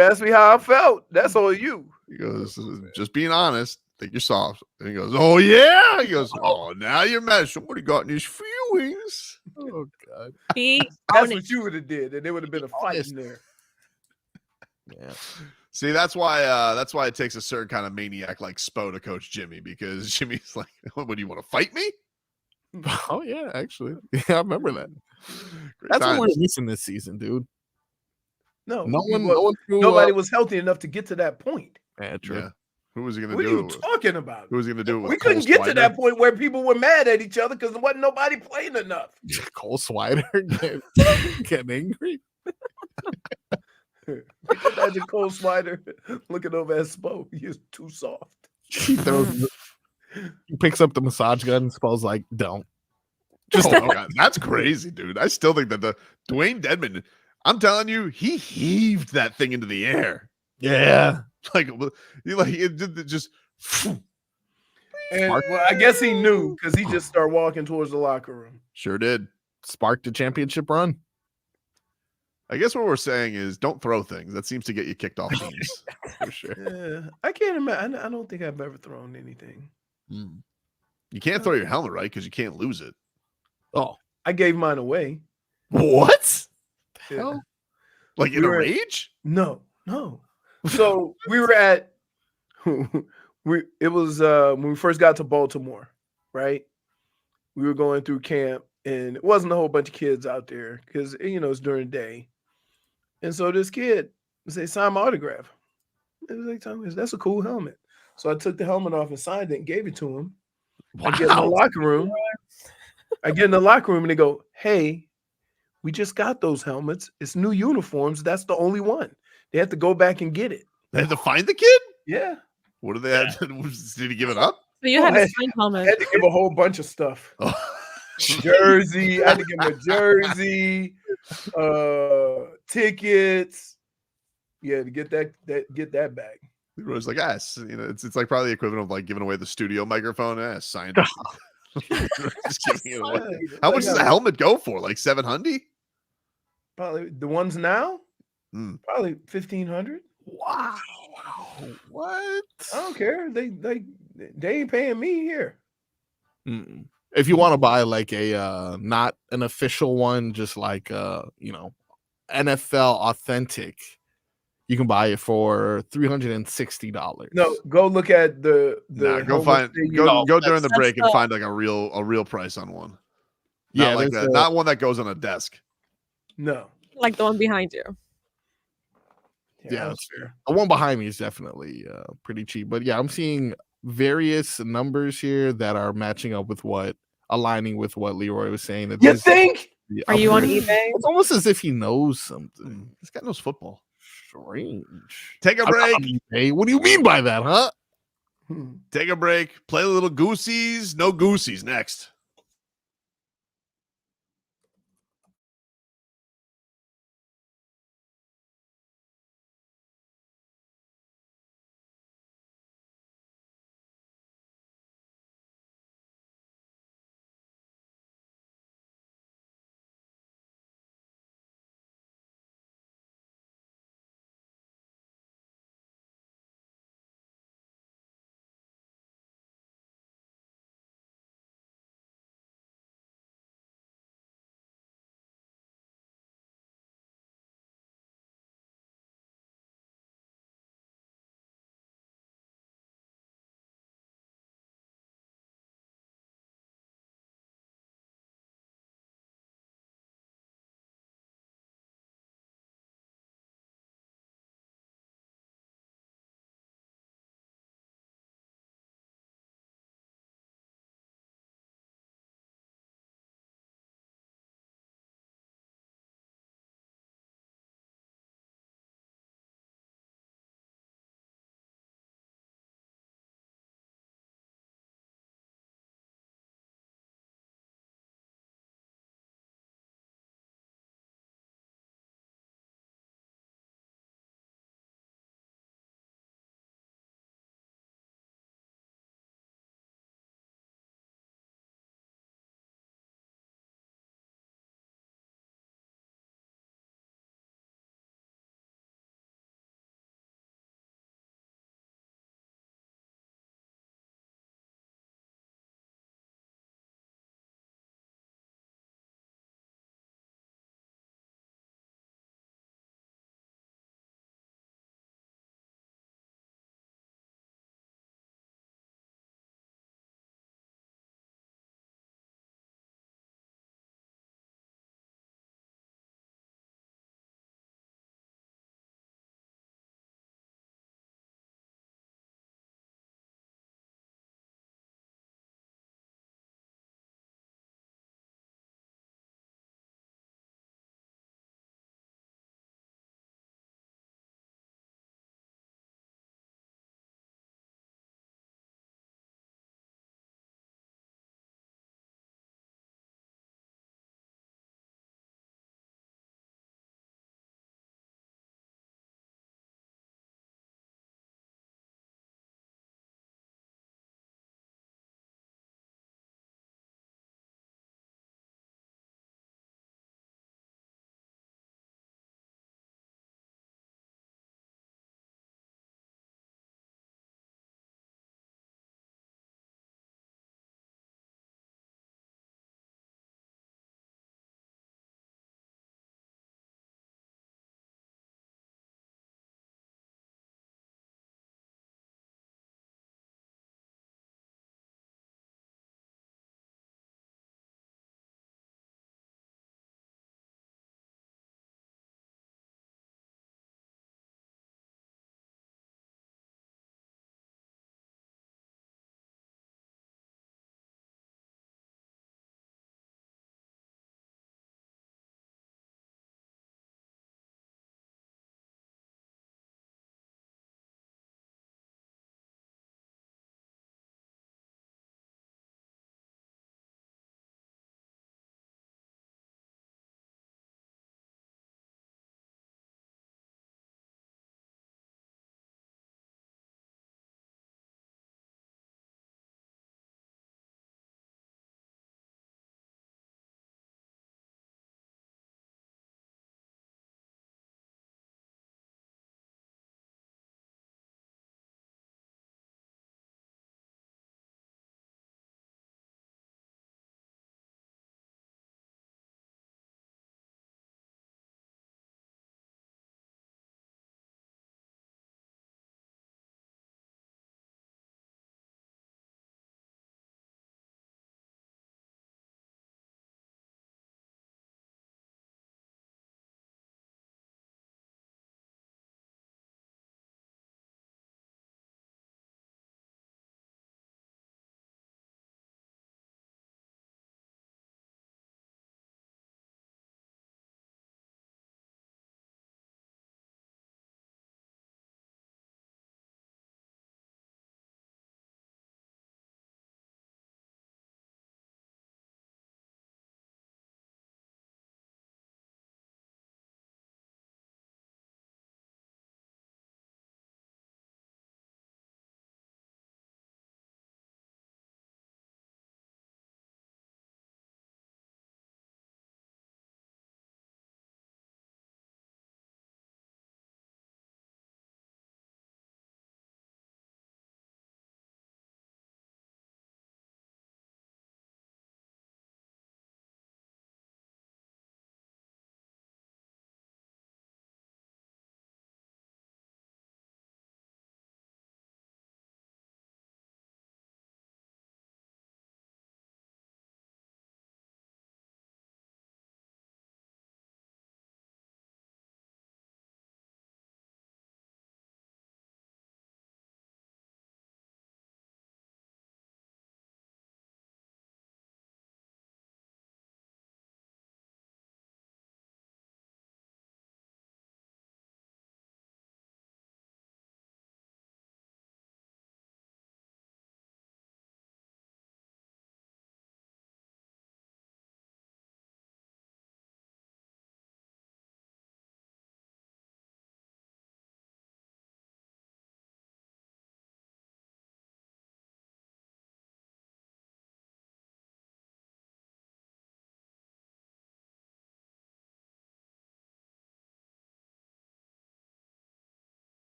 asked me how I felt. That's all you. He goes, just being honest. Think you're soft. And he goes, oh yeah. He goes, oh, now you're mad. Somebody got in his feelings. Oh god. That's what you would have did, and there would have been a fight in there. Yeah. See, that's why it takes a certain kind of maniac like Spo to coach Jimmy, because Jimmy's like, what do you want to fight me? Oh yeah, actually. Yeah, I remember that. That's times. what we're missing this season, dude. Nobody was healthy enough to get to that point. Yeah, true. Yeah. Who was he going to What do? are you talking about? Who was he going to do it with? We couldn't get to that point where people were mad at each other because there wasn't nobody playing enough. Cole Swider getting angry. Imagine Cole Swider looking over at Spo. He's too soft. He picks up the massage gun and Spo's like, don't. God, that's crazy, dude. I still think that the Dwayne Dedman, I'm telling you, he heaved that thing into the air. Yeah. It just. And well, I guess he knew because he just started walking towards the locker room. Sure did. Sparked a championship run. I guess what we're saying is don't throw things. That seems to get you kicked off teams. For sure. Yeah, I can't imagine. I don't think I've ever thrown anything. You can't throw your helmet, right? Because you can't lose it. Oh, I gave mine away. What? Yeah. Like in a rage? No. So we were at when we first got to Baltimore, right? We were going through camp, and it wasn't a whole bunch of kids out there because it's during the day. And so this kid said, "Sign my autograph." It was like, "Thomas, that's a cool helmet." So I took the helmet off and signed it and gave it to him. Wow. I get in the locker room and they go, "Hey, we just got those helmets. It's new uniforms. That's the only one." They had to go back and get it. They had to find the kid? Yeah. What did they have? Did he give it up? So you had to sign helmet. I had to give a whole bunch of stuff. jersey. I had to get him a jersey, tickets. Yeah, to get that back. Leroy's like, it's like probably the equivalent of like giving away the studio microphone. Signed. Just giving it away. How much does a helmet go for? Like $700? Probably the ones now. Probably 1,500. Wow. What? I don't care. They ain't paying me here. If you want to buy like a not an official one, just like NFL authentic, you can buy it for $360. No, go look at the go during the break and find like a real price on one. Not like that. Not one that goes on a desk. No. Like the one behind you. Yeah, that's fair. The one behind me is definitely pretty cheap. But yeah, I'm seeing various numbers here that are matching up with aligning with what Leroy was saying. That you think? Are you on eBay? It's almost as if he knows something. This guy knows football. Strange. Take a break. Hey, what do you mean by that, huh? Take a break. Play a little goosies. No goosies next.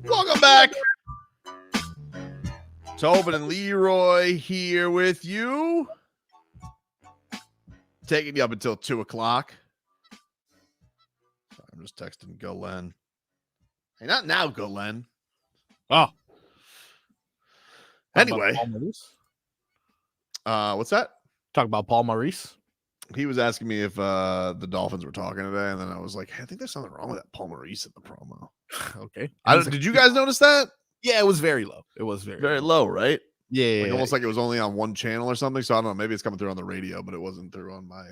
Welcome back. Tobin and Leroy here with you. Taking you up until 2 o'clock. I'm just texting Golen. Hey, not now, Golen. Oh. Anyway. What's that? Talk about Paul Maurice. He was asking me if the Dolphins were talking today, and then I was like, hey, I think there's something wrong with that Paul Maurice in the promo. Okay. Did you guys notice that? Yeah, it was very low. It was very low, right? Yeah. Like, almost like it was only on one channel or something. So I don't know. Maybe it's coming through on the radio, but it wasn't through on my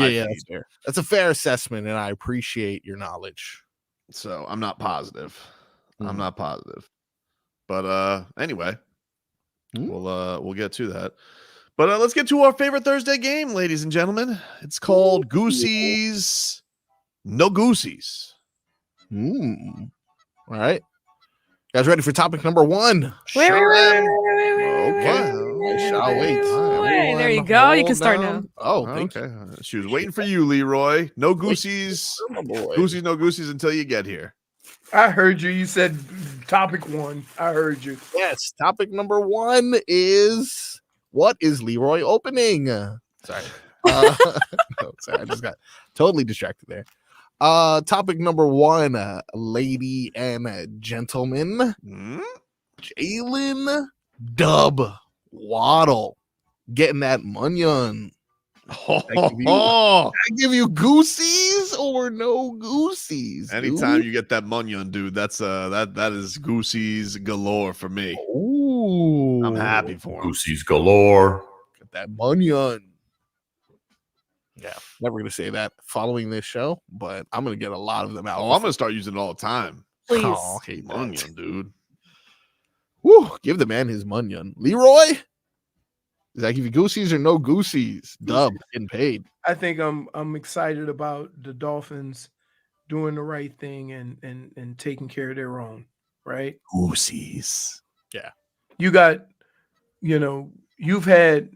yeah, feed. that's fair. That's a fair assessment, and I appreciate your knowledge. So I'm not positive. I'm not positive. But anyway, we'll get to that. But let's get to our favorite Thursday game, ladies and gentlemen. It's called Goosey's No Goosies. All right. You guys ready for topic number 1? Wait. Okay. Shall wait. There you go. You can start now. Oh, thank you. She was waiting for you, Leroy. No Goosies. Goosies, no Goosies until you get here. I heard you. You said topic 1. I heard you. Yes. Topic number 1 is, what is Leroy opening? Sorry. Sorry. I just got totally distracted there. Topic number 1, lady and gentlemen. Jalen Dub Waddle getting that Munyun. I give you goosies or no goosies. Anytime you get that Munyun, dude, that's that is goosies galore for me. Ooh, I'm happy for him. Goosies galore. Get that Munyun. Yeah, never gonna say that following this show, but I'm gonna get a lot of them out. Oh, I'm gonna start using it all the time. Please. Oh, okay, Munyun, dude. Woo, give the man his Munyun. Leroy, does that give you goosies or no goosies? Dub getting paid. I think I'm excited about the Dolphins doing the right thing and taking care of their own, right? Goosies. Yeah. You got, you've had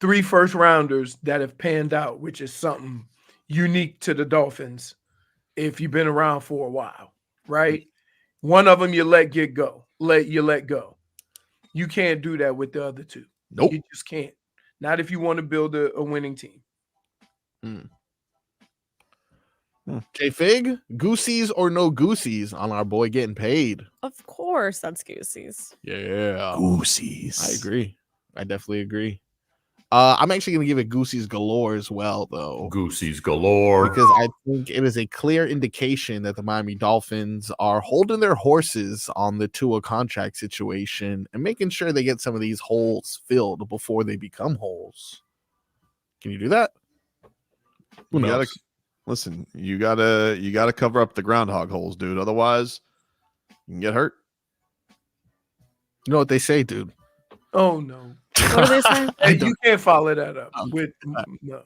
3 first-rounders that have panned out, which is something unique to the Dolphins if you've been around for a while, right? One of them you let go. Let go. You can't do that with the other 2. Nope. You just can't. Not if you want to build a winning team. J-Fig, goosies or no goosies on our boy getting paid? Of course, that's goosies. Yeah. Goosies. I agree. I definitely agree. I'm actually going to give it goosies galore as well, though. Goosies galore. Because I think it is a clear indication that the Miami Dolphins are holding their horses on the Tua contract situation and making sure they get some of these holes filled before they become holes. Can you do that? Who knows? Listen, you gotta cover up the groundhog holes, dude. Otherwise, you can get hurt. You know what they say, dude? Oh, no. What do they say? Hey, you can't follow that up with no.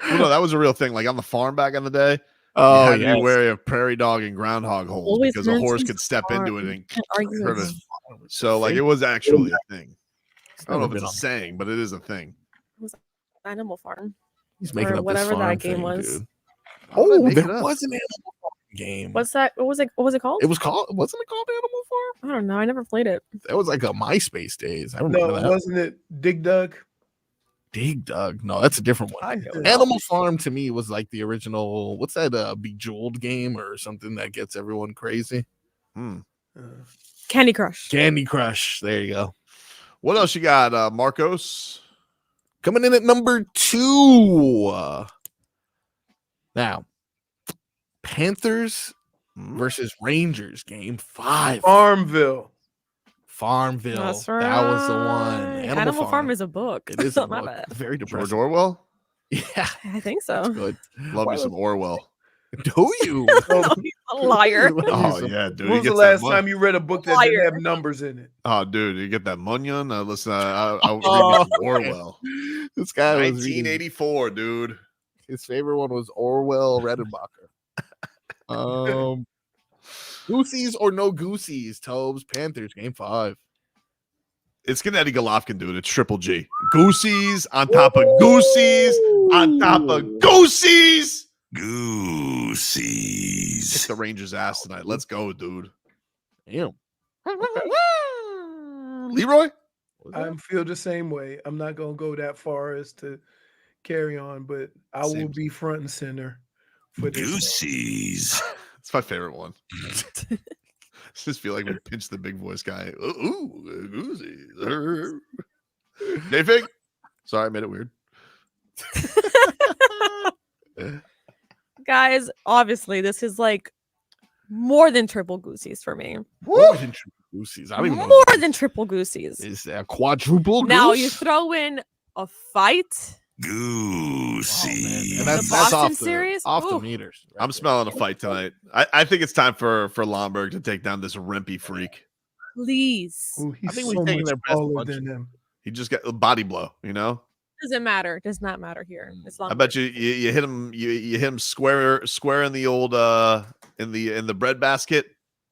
Well, no, that was a real thing. Like on the farm back in the day, oh, you had to be wary of prairie dog and groundhog holes Always because a horse mentions could step farm. into it and Can't argue hurt with it. So, like, it was actually a thing. I don't know if been it's a saying, but it is a thing. It was Animal Farm. He's making or up whatever this farm that game thing, was. dude. How did I Oh, make it there up? was an Animal Farm game. What's that? What was it called? It was called, wasn't it called Animal Farm? I don't know. I never played it. That was like a MySpace days. I remember No, that. wasn't it Dig Dug? Dig Dug. No, that's a different one. Animal Farm to me was like the original. What's that? Bejeweled game or something that gets everyone crazy. Candy Crush. Candy Crush. There you go. What else you got, Marcos? Coming in at number 2. Now, Panthers versus Rangers game 5. Farmville. That's right. That was the one. Animal Farm is a book. It is a My book. bad. Very depressing. George Orwell? Yeah, I think so. good. Love me some Orwell. Do you? A liar. Oh, yeah, dude. When was the last time you read a book that didn't have numbers in it? Oh, dude, you get that Munyun? Listen, I'll read me some Orwell. This guy was 1984, dude. His favorite one was Orwell Redenbacher. Goosies or no goosies? Tobes, Panthers, game 5. It's Gennady Golovkin, dude. It's Triple G. Goosies on top of goosies On top of Goosies. Goosies. Kick the Rangers' ass tonight. Let's go, dude. Damn. Leroy? I feel the same way. I'm not gonna go that far as to carry on, but I will be front and center for this. Goosies. It's my favorite one. I just feel like we pinched the big voice guy. Ooh, Goosies. J-Fig? Sorry, I made it weird. Guys, obviously, this is like more than triple goosies for me. More than triple goosies. I don't even know. More than triple goosies. Is that quadruple goose? Now you throw in a fight. Goosey. And The Boston series? Off the Ooh. meters. I'm smelling a fight tonight. I think it's time for Lomberg to take down this Rempy freak. Please. Ooh, he's I think so we've taken much their best taller punch. than him. He just got a body blow, you know? Doesn't matter. Does not matter here. It's I long. bet you hit him you hit him square in the old in the bread basket.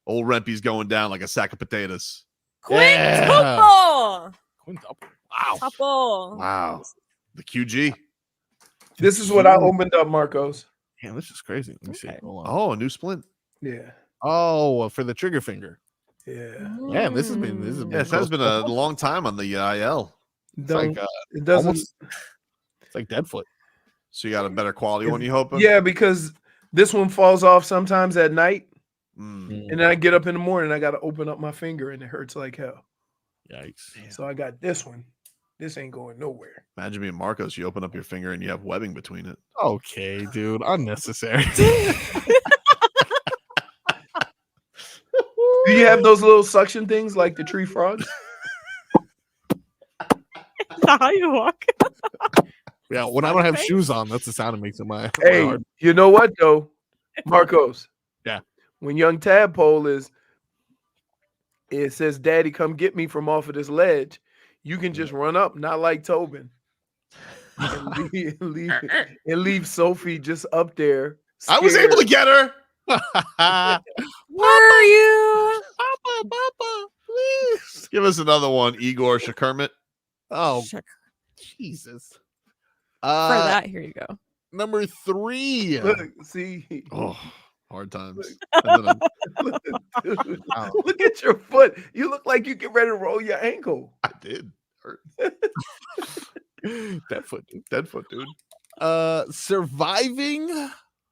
Old Rempy's going down like a sack of potatoes. Quintuple. Quintuple. Wow. Tuple. Wow. The QG. This is what I opened up, Marcos. Damn, this is crazy. Let me see. Hold on. Oh, a new splint. Yeah. Oh, for the trigger finger. Yeah. Yeah, this has been Yeah, it has been a long time on the IL. It's like It doesn't. almost, it's like Deadfoot. So you got a better quality one, you hoping? Yeah, because this one falls off sometimes at night, Mm. and then I get up in the morning. I got to open up my finger, and it hurts like hell. Yikes. So I got this one. This ain't going nowhere. Imagine being Marcos. You open up your finger and you have webbing between it. Okay, dude. Unnecessary. Do you have those little suction things like the tree frogs? How you walk? Yeah, when I don't have shoes on, that's the sound it makes in my Hey, heart. you know what though, Marcos? Yeah. When young Tadpole it says, "Daddy, come get me from off of this ledge." You can just run up, not like Tobin, and leave Sophie just up there. I was able to get her. Were you? Papa, please. Give us another one, Igor Shakermit. Oh, Check. Jesus. For that, here you go. Number 3. Look, see, Oh, hard times. Dude, look at your foot. You look like you get ready to roll your ankle. I did. Hurt. Deadfoot, dude. Deadfoot, dude. Surviving.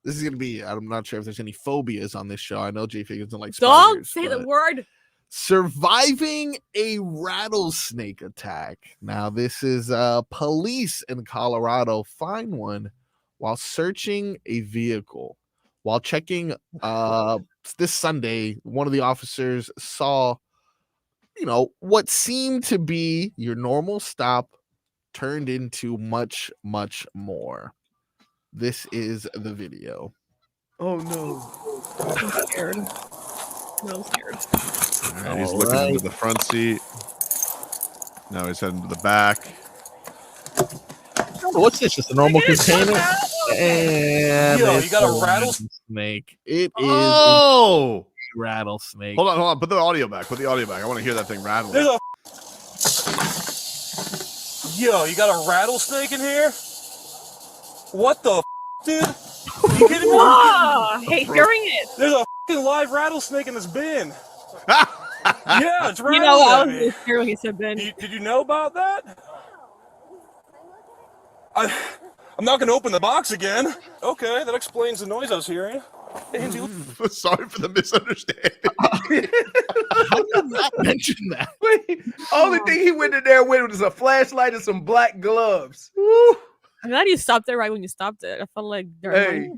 This is gonna be. I'm not sure if there's any phobias on this show. I know J Fig doesn't like Don't spiders, say the but word. surviving a rattlesnake attack. Now, this is police in Colorado find one while searching a vehicle. While checking this Sunday, one of the officers saw, what seemed to be your normal stop turned into much, much more. This is the video. Oh no. I'm scared. No, I'm scared. All right, he's looking into the front seat. Now he's heading to the back. What's this? Just a normal container? And Yo, you got a rattlesnake. It is a rattlesnake. Hold on. Put the audio back. I want to hear that thing rattling. There's a Yo, you got a rattlesnake in here? What the dude? Are you kidding me? Whoa, hey, hearing it. There's a live rattlesnake in this bin. Yeah, it's rattling. I was at really me. scared when he said Ben. Did you know about that? I'm not going to open the box again. Okay, that explains the noise I was hearing. Hey, Lindsay, Sorry for the misunderstanding. How did not mention that? Wait, only thing he went in there with was a flashlight and some black gloves. I'm glad you stopped there right when you stopped it. I felt like Hey.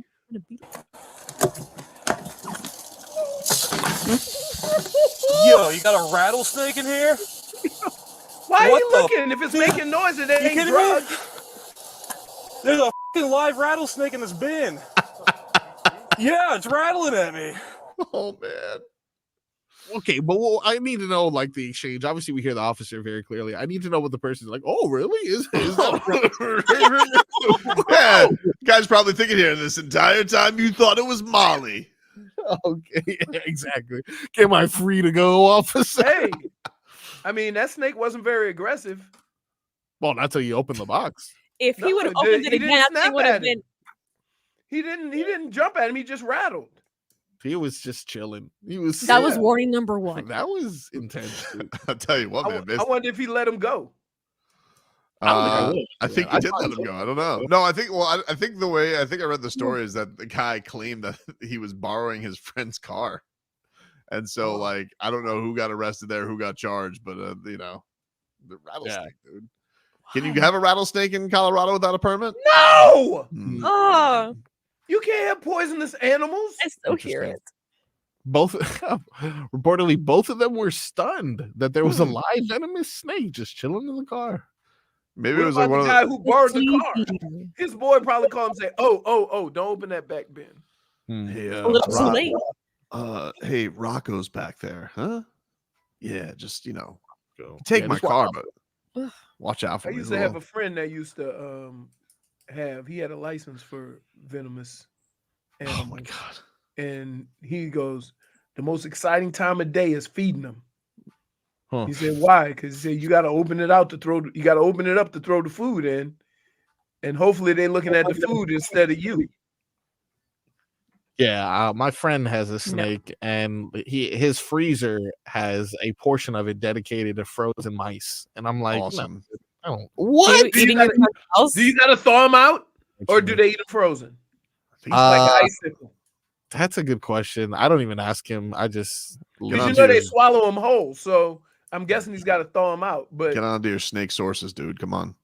Yo, you got a rattlesnake in here? Why are What you the looking? If it's making noise, it You ain't kidding drugs. me? There's a live rattlesnake in this bin. Yeah, it's rattling at me. Oh man. Okay, but I need to know like the exchange. Obviously, we hear the officer very clearly. I need to know what the person's like. Oh, really? Is that Yeah, guy's probably thinking here this entire time you thought it was Molly. Okay, yeah, exactly. Am I free to go, officer? Hey, I mean, that snake wasn't very aggressive. Well, not till you open the box. If he would have opened it again, that thing would have been. He didn't jump at him. He just rattled. He was just chilling. That was warning number 1. That was intense. Dude. I'll tell you what, man. I wonder if he let him go. I think he did let him go. I don't know. No, I think. Well, I think I read the story is that the guy claimed that he was borrowing his friend's car, and so like I don't know who got arrested there, who got charged, but you know, the rattlesnake, dude. Can you have a rattlesnake in Colorado without a permit? No. Oh, You can't have poisonous animals. I still hear it. Both reportedly, both of them were stunned that there was a live venomous snake just chilling in the car. Maybe What it was about like one the of guy the. who borrowed the car? His boy probably called him and say, "Oh, don't open that back bin." Hey, A little too late. Hey, Rocco's back there, huh? Yeah, just take my just car, walk but watch out for I me. used to have a friend that used to he had a license for venomous animals. Oh my god! And he goes, the most exciting time of day is feeding them. Huh. He said, why? Because he said you got to open it out to throw. You got to open it up to throw the food in, and hopefully they're looking at the food instead of you. Yeah, my friend has a snake, and his freezer has a portion of it dedicated to frozen mice, and I'm like, Awesome. I don't. What? Do you got to thaw them out, or do they eat them frozen? Like an icicle. That's a good question. I don't even ask him. I just Because you know they swallow them whole, so I'm guessing he's got to thaw them out. But Get on to your snake sources, dude. Come on.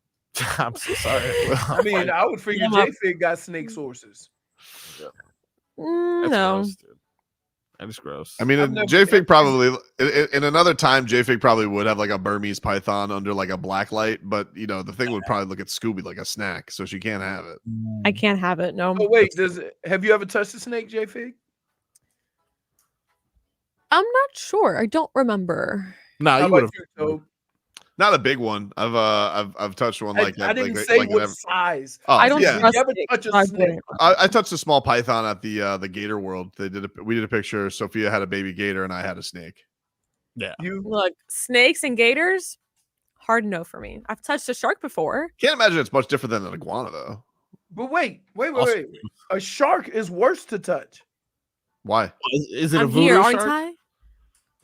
I'm so sorry. I mean, I would figure J-Fig got snake sources. No. Gross, dude. That is gross. I mean, J-Fig probably in another time, J-Fig probably would have like a Burmese python under like a black light, but the thing would probably look at Scooby like a snack, so she can't have it. I can't have it. No. Oh wait, have you ever touched a snake, J-Fig? I'm not sure. I don't remember. No, you would have. Not a big one. I've touched one like that. I didn't like, say like what never- size. Oh, I don't yeah. trust Never it, touch a so I snake. wouldn't. I touched a small python at the Gator World. We did a picture. Sophia had a baby gator and I had a snake. Yeah. Look, snakes and gators, hard no for me. I've touched a shark before. Can't imagine it's much different than an iguana though. But wait. A shark is worse to touch. Why? Is it a I'm voodoo here, shark? aren't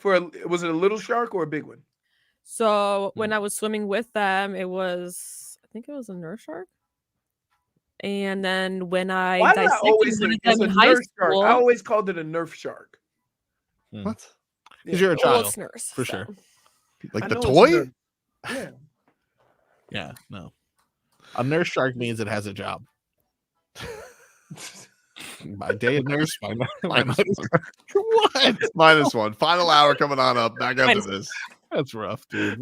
I? Was it a little shark or a big one? So when I was swimming with them, I think it was a nurse shark. And then when I Why did I dissected always one of think it's them a in high nurse shark? school, I always called it a nerf shark. What? Because you're a well, child, it's nurse, for so. sure. Like I the know it's a toy? nerf. Yeah. Yeah, no. A nurse shark means it has a job. By day a nurse, by night. Minus one. What? -1. Final hour coming on up. Back after this. That's rough, dude.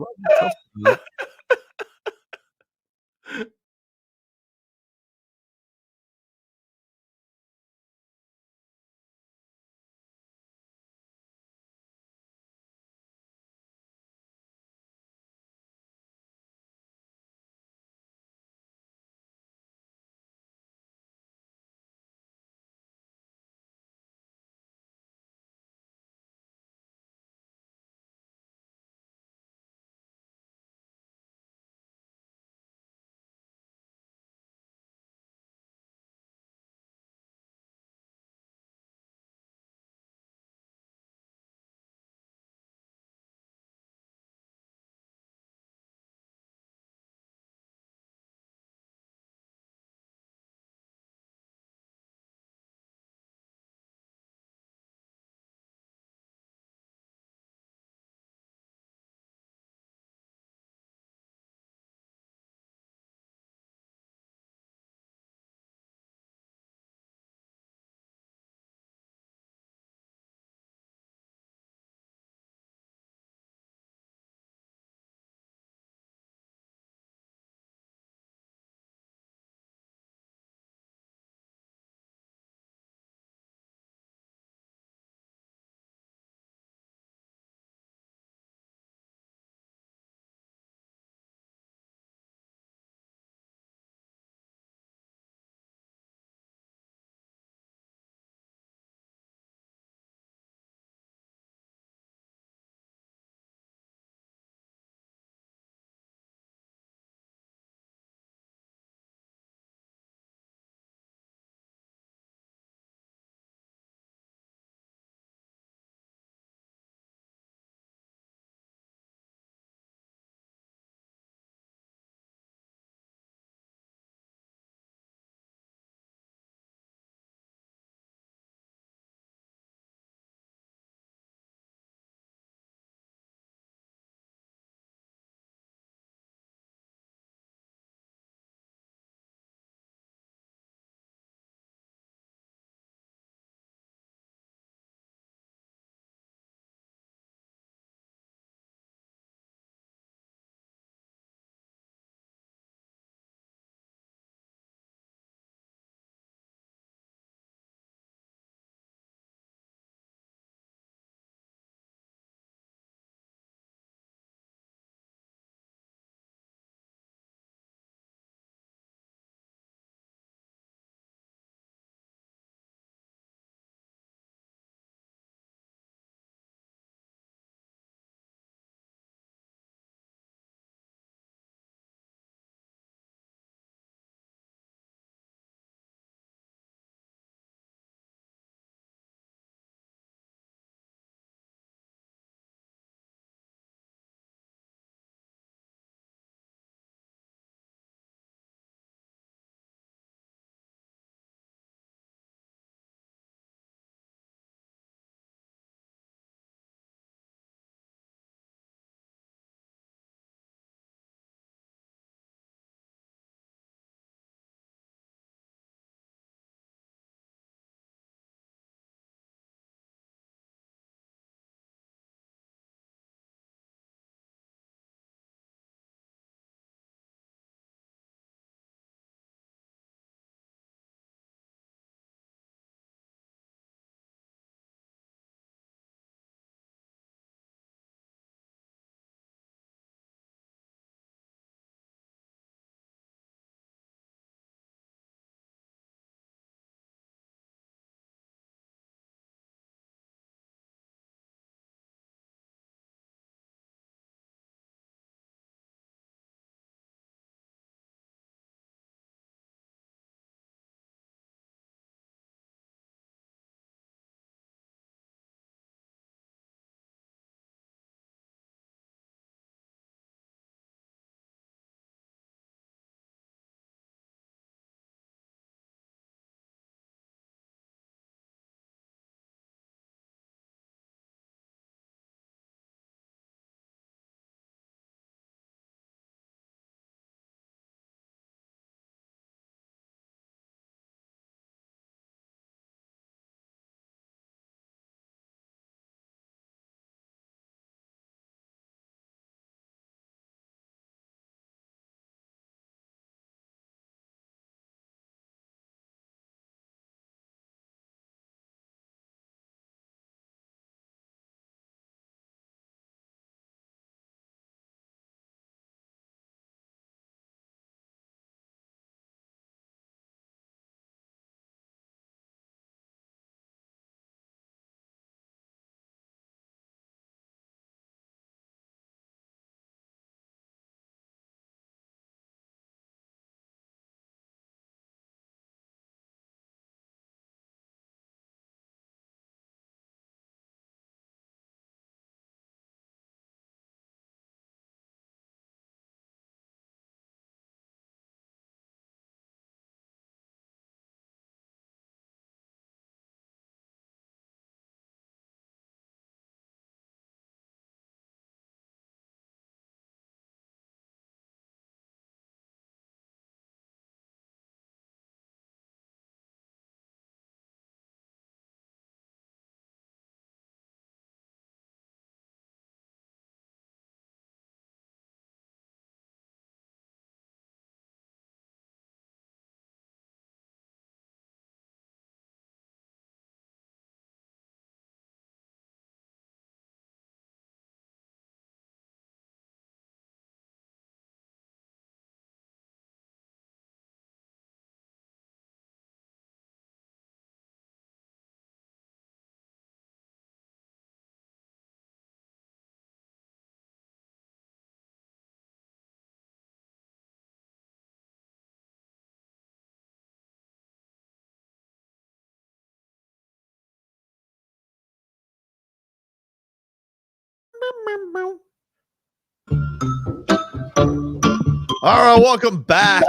All right, welcome back.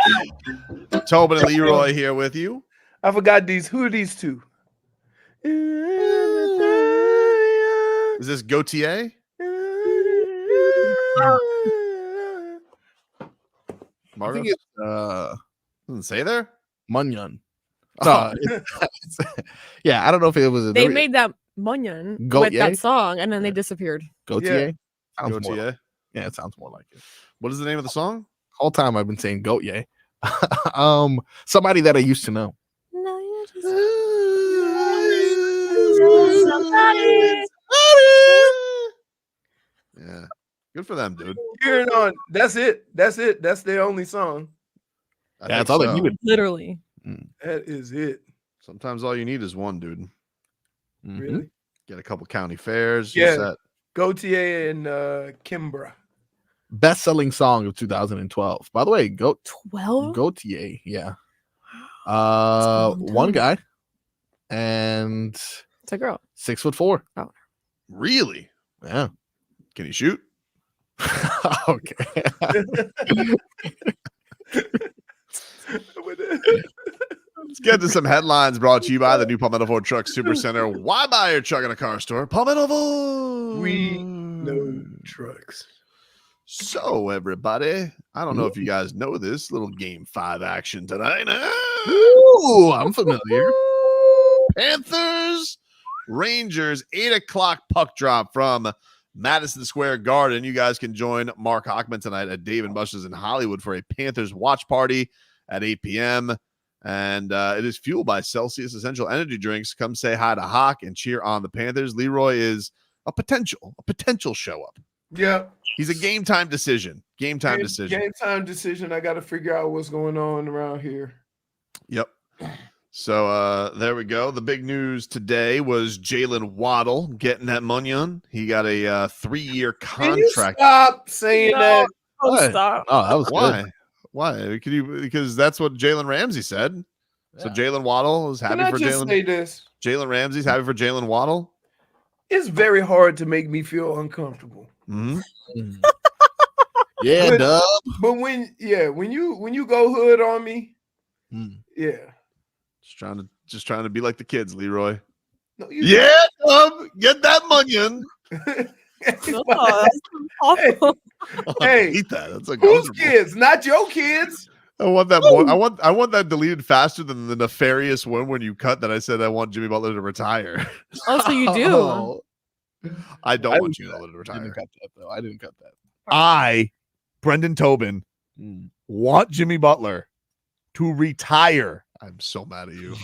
Tobin and Leroy here with you. I forgot these. Who are these two? Is this Gautier? I think it's doesn't say there. Munyun. Oh. Yeah, I don't know if it was. They made that Munyun with Gautier? that song, and then they disappeared. Gautier. Sounds more Gautier. like, yeah, it sounds more like it. What is the name of the song? Whole time I've been saying Gautier. Somebody that I used to know. Yeah, good for them, dude. Hearing on. That's it. That's it. That's their only song. I That's think all they so. needed. Literally. That is it. Sometimes all you need is one, dude. Really? Get a couple county fairs. Yeah. Set. Gautier and Kimbra. Best-selling song of 2012. By the way, 12? Gautier, yeah. One guy, and It's a girl. 6'4". Oh. Really? Yeah. Can he shoot? Okay. Let's get to some headlines brought to you by the new Palmetto Ford Truck Super Center. Why buy your truck in a car store? Palmetto Ford. We know trucks. So, everybody, I don't know if you guys know this little Game 5 action tonight. Ooh, I'm familiar. Panthers, Rangers, 8 o'clock puck drop from Madison Square Garden. You guys can join Mark Hockman tonight at Dave & Buster's in Hollywood for a Panthers watch party at 8 p.m. And it is fueled by Celsius Essential Energy Drinks. Come say hi to Hawk and cheer on the Panthers. Leroy is a potential show up. Yeah. He's a game time decision. Game time decision. Game time decision. I got to figure out what's going on around here. Yep. So there we go. The big news today was Jalen Waddle getting that Munyun. He got a 3-year Can you contract. stop saying that? Oh, stop. Oh, that was Why? good. Why? Because that's what Jalen Ramsey said. So Jalen Waddle is happy Can I for just say this? Jalen Ramsey's happy for Jalen Waddle. It's very hard to make me feel uncomfortable. Mm-hmm. Yeah, Dub. But when you go hood on me, yeah. Just trying to be like the kids, Leroy. No, Yeah, get that Munyun. Oh, that's awful. Hey, eat that. That's whose uncomfortable. kids? Not your kids. I want that more. I want that deleted faster than the nefarious one when you cut that I said I want Jimmy Butler to retire. Oh, so you do. Oh, I don't want Jimmy Butler to I retire. didn't cut that, though. I didn't cut that. I, Brendan Tobin, want Jimmy Butler to retire. I'm so mad at you.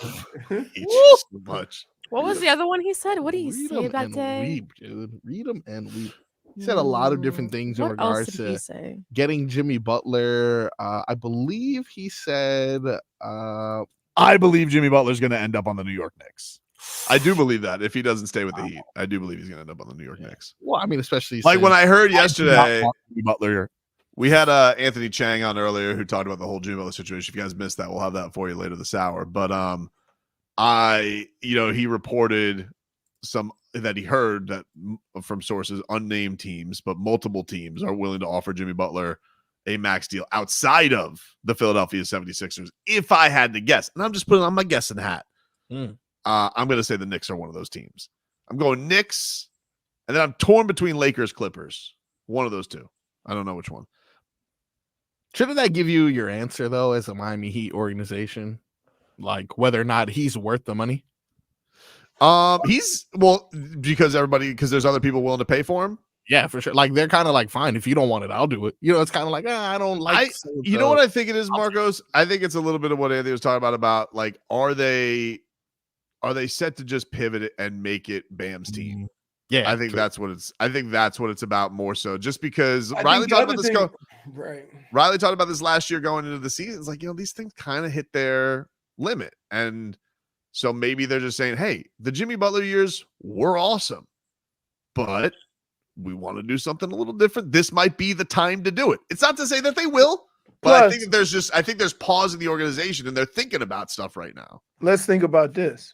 I hate you so much. What was the other one he said? What did he Read say them that and day? weep, dude. Read them and weep. He said a lot of different things in What else regards did he to say? getting Jimmy Butler. I believe he said I believe Jimmy Butler's going to end up on the New York Knicks. I do believe that if he doesn't stay with the Heat, I do believe he's going to end up on the New York Knicks. well, I mean, especially Like when since- I heard do not yesterday, want Jimmy Butler. we had Anthony Chiang on earlier who talked about the whole Jimmy Butler situation. If you guys missed that, we'll have that for you later this hour. But he reported some that he heard that from sources, unnamed teams, but multiple teams are willing to offer Jimmy Butler a max deal outside of the Philadelphia 76ers. If I had to guess, and I'm just putting on my guessing hat, I'm going to say the Knicks are one of those teams. I'm going Knicks, and then I'm torn between Lakers, Clippers. One of those two. I don't know which one. Shouldn't that give you your answer though, as a Miami Heat organization, like whether or not he's worth the money? Because there's other people willing to pay for him. Yeah, for sure. Like they're kind of like, fine, if you don't want it, I'll do it. You know, it's kind of like, I don't like. You know what I think it is, Marcos? I think it's a little bit of what Anthony was talking about like, are they set to just pivot it and make it Bam's team? Yeah, I think that's what it's about more so. Just because I Riley think the talked other about this thing- Right. Riley talked about this last year going into the season. It's like, these things kind of hit their limit. And so maybe they're just saying, hey, the Jimmy Butler years were awesome, but we want to do something a little different. This might be the time to do it. It's not to say that they will, but I think there's pause in the organization and they're thinking about stuff right now. Let's think about this.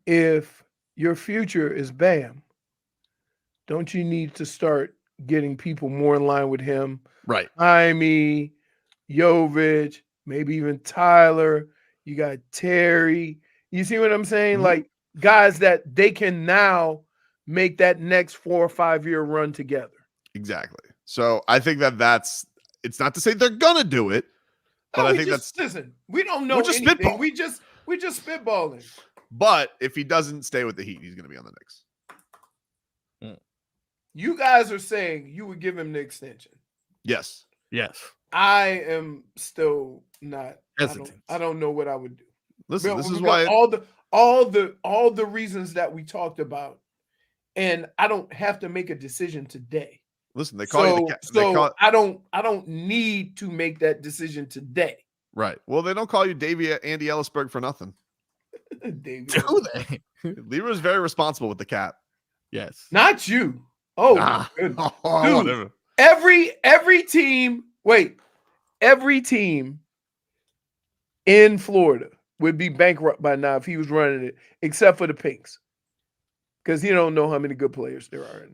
If your future is Bam, don't you need to start getting people more in line with him? Right. Jaime, Jovic, maybe even Tyler. You got Terry. You see what I'm saying? Like guys that they can now make that next 4 or 5 year run together. Exactly. So I think that's it's not to say they're gonna do it, but I think listen. We don't know just anything. spitballing. We just spitballing. But if he doesn't stay with the Heat, he's gonna be on the Knicks. You guys are saying you would give him the extension. Yes. Yes. I am still not. Hesitant. I don't know what I would do. Listen, this is Because why all the reasons that we talked about, and I don't have to make a decision today. Listen, they call you I don't need to make that decision today. right. Well, they don't call you Andy Ellisberg for nothing. Do they? Leroy's very responsible with the cap. Yes. Not you. Oh, my goodness. Dude, every team in Florida would be bankrupt by now if he was running it, except for the Pinks. Because he don't know how many good players there are.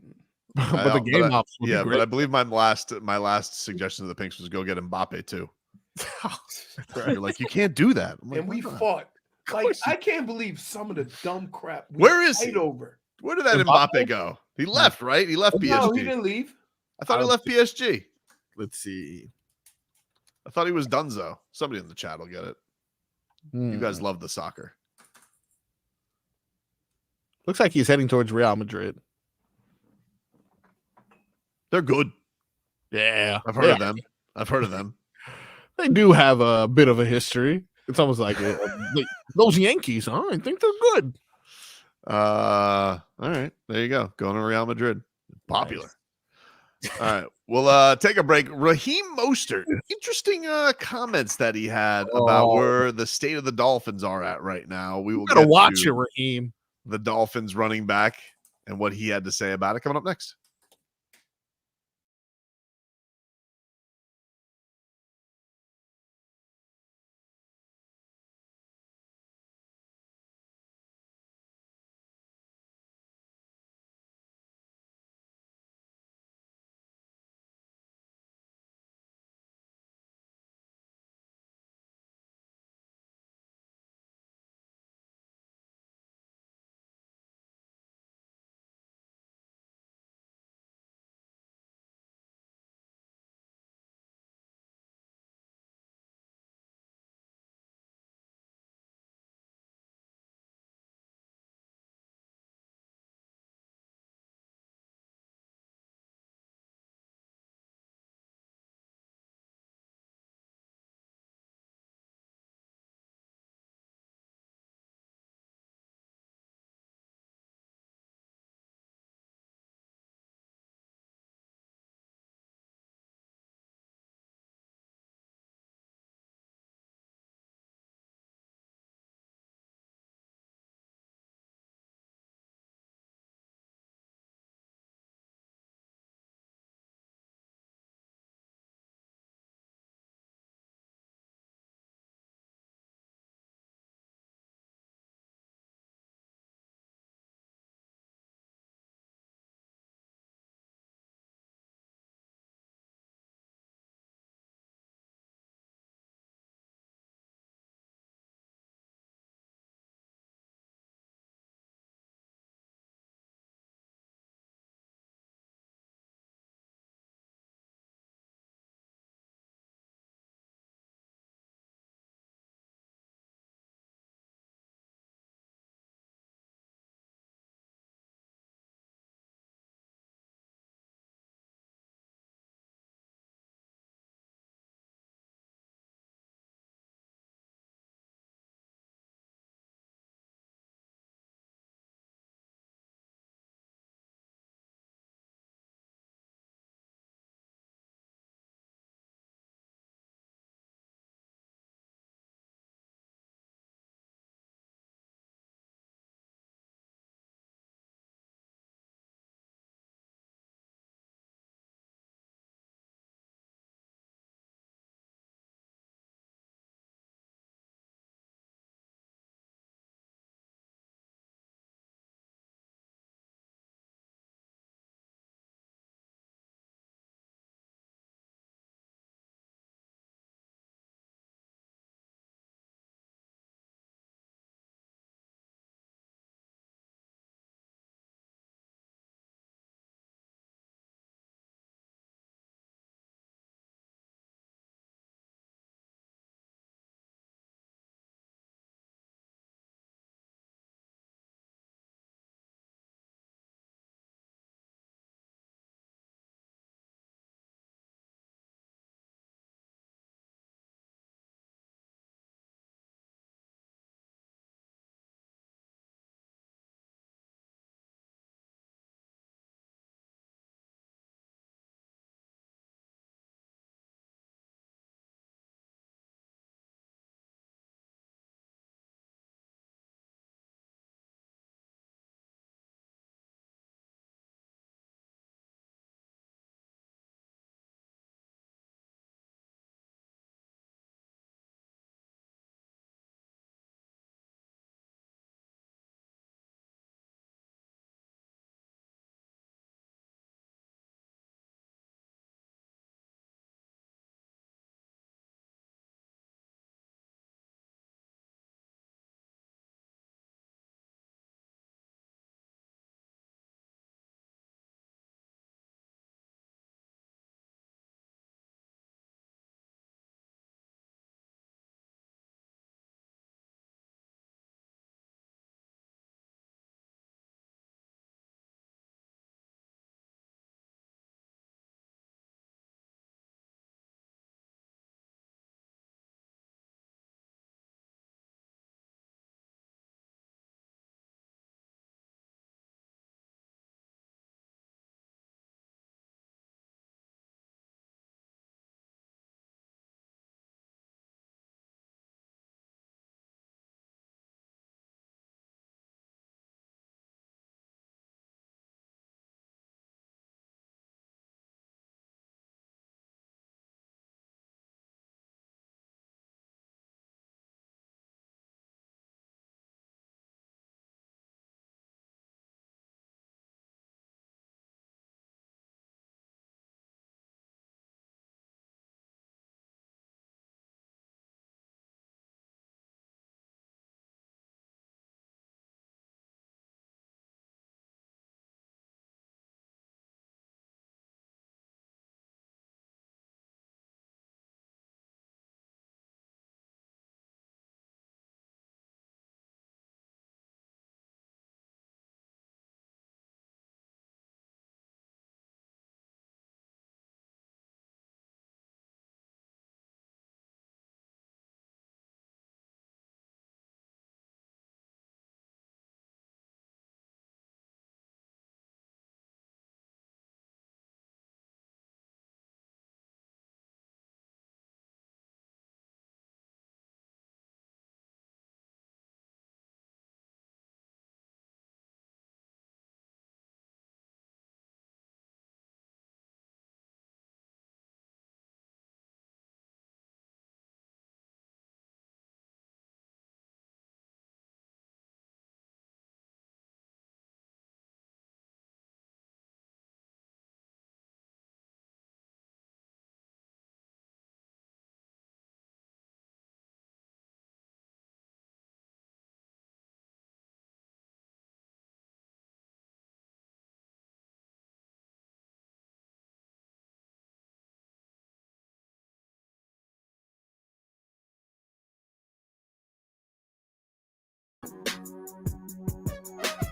But the game ops would be but great. I believe my last suggestion to the Pinks was go get Mbappe too. You're like, you can't do that. I'm like, And we why not? fought. Like, I can't believe some of the dumb crap we Where is fight he? over. Where did that Mbappe go? He left, right? He left PSG. No, he didn't leave. I thought he left PSG. Let's see. I thought he was Dunzo. Somebody in the chat will get it. You guys love the soccer. Looks like he's heading towards Real Madrid. They're good. Yeah. I've heard of them. They do have a bit of a history. It's almost like those Yankees, huh? I think they're good. All right. There you go. Going to Real Madrid. Popular. All right. We'll take a break. Raheem Mostert. Interesting comments that he had about where the state of the Dolphins are at right now. We will gotta watch it, Raheem. The Dolphins running back and what he had to say about it coming up next.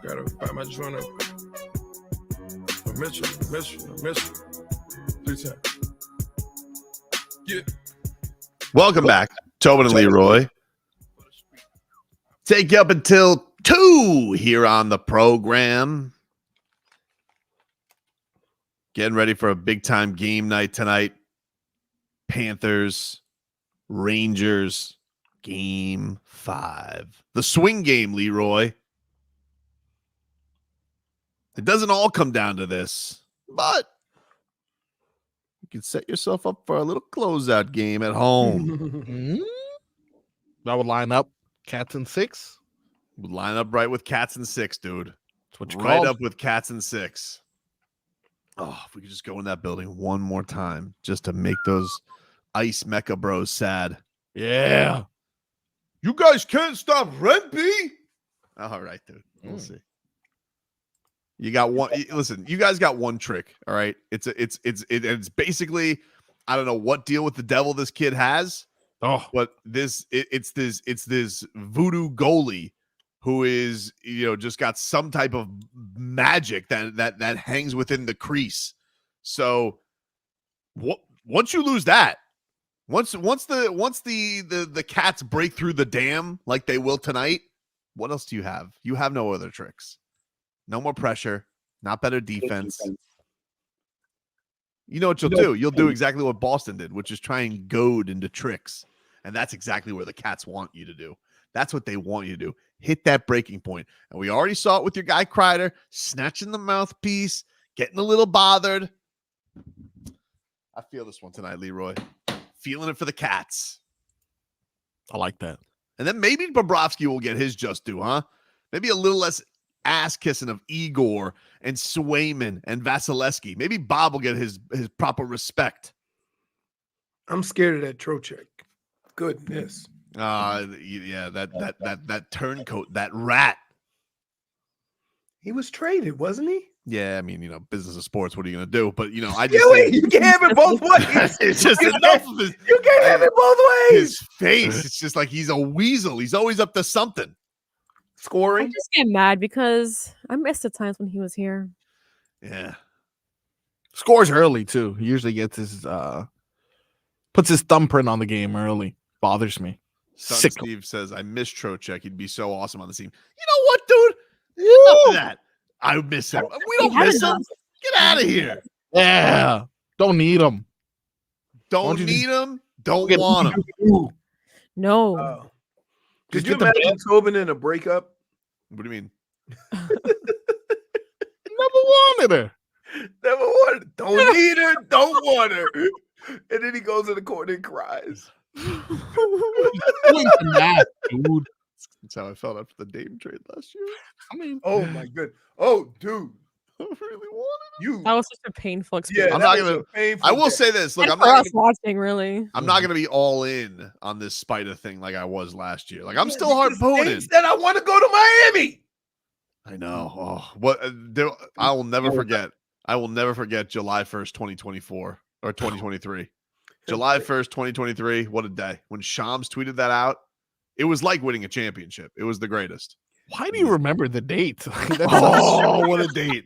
I just want to miss you. 3 times. Yeah. Welcome back, Tobin and Leroy. Take you up until 2 here on the program. Getting ready for a big-time game night tonight. Panthers, Rangers, Game 5. The swing game, Leroy. It doesn't all come down to this, but you can set yourself up for a little closeout game at home. That would line up cats and 6. Would line up right with cats and 6, dude. That's what you right called. up with cats and 6. Oh, if we could just go in that building one more time just to make those Ice Mecca bros sad. Yeah. You guys can't stop Rempe. All right, dude. We'll see. You got one. Listen, you guys got one trick. All right. It's basically, I don't know what deal with the devil this kid has. Oh, but it's this voodoo goalie who is, just got some type of magic that hangs within the crease. So once you lose that, once the cats break through the dam like they will tonight, what else do you have? You have no other tricks. No more pressure, not better defense. You know what you'll do? You'll do exactly what Boston did, which is try and goad into tricks. And that's exactly where the Cats want you to do. That's what they want you to do. Hit that breaking point. And we already saw it with your guy Kreider, snatching the mouthpiece, getting a little bothered. I feel this one tonight, Leroy. Feeling it for the Cats. I like that. And then maybe Bobrovsky will get his just due, huh? Maybe a little less ass kissing of Igor and Swayman and Vasilevsky. Maybe Bob will get his proper respect. I'm scared of that Trocheck. Goodness. Yeah, that turncoat, that rat. He was traded, wasn't he? Yeah, I mean, business of sports. What are you gonna do? But I just you can't have it both ways. It's just enough of his. You can't have it both ways. His face. It's just like he's a weasel. He's always up to something. Scoring. I just get mad because I missed the times when he was here. Yeah. Scores early too. He usually gets his puts his thumbprint on the game early. Bothers me. Son Steve says, I miss Trocheck. He'd be so awesome on the team. You know what, dude? Enough of that. I miss him. We don't miss him. Get out of here. Yeah. Don't need him. Don't need him. Don't want him. No. Could you imagine Tobin in a breakup? What do you mean? Never wanted her. Never wanted her. Don't need her. Don't want her. And then he goes in the corner and cries. Dude. That's how I felt after the Dame trade last year. I mean, oh my goodness. Oh, dude. I really wanted you. That was such a painful experience. I'm not gonna. I will say this. Look, And I'm for not us watching, really. I'm not gonna be all in on this Spider thing like I was last year. Like I'm still harpooning. Said I want to go to Miami. I know. Oh, what? I will never forget. I will never forget July 1st, 2024 or 2023. July 1st, 2023. What a day! When Shams tweeted that out, it was like winning a championship. It was the greatest. Why do you remember the date? Oh, what a date!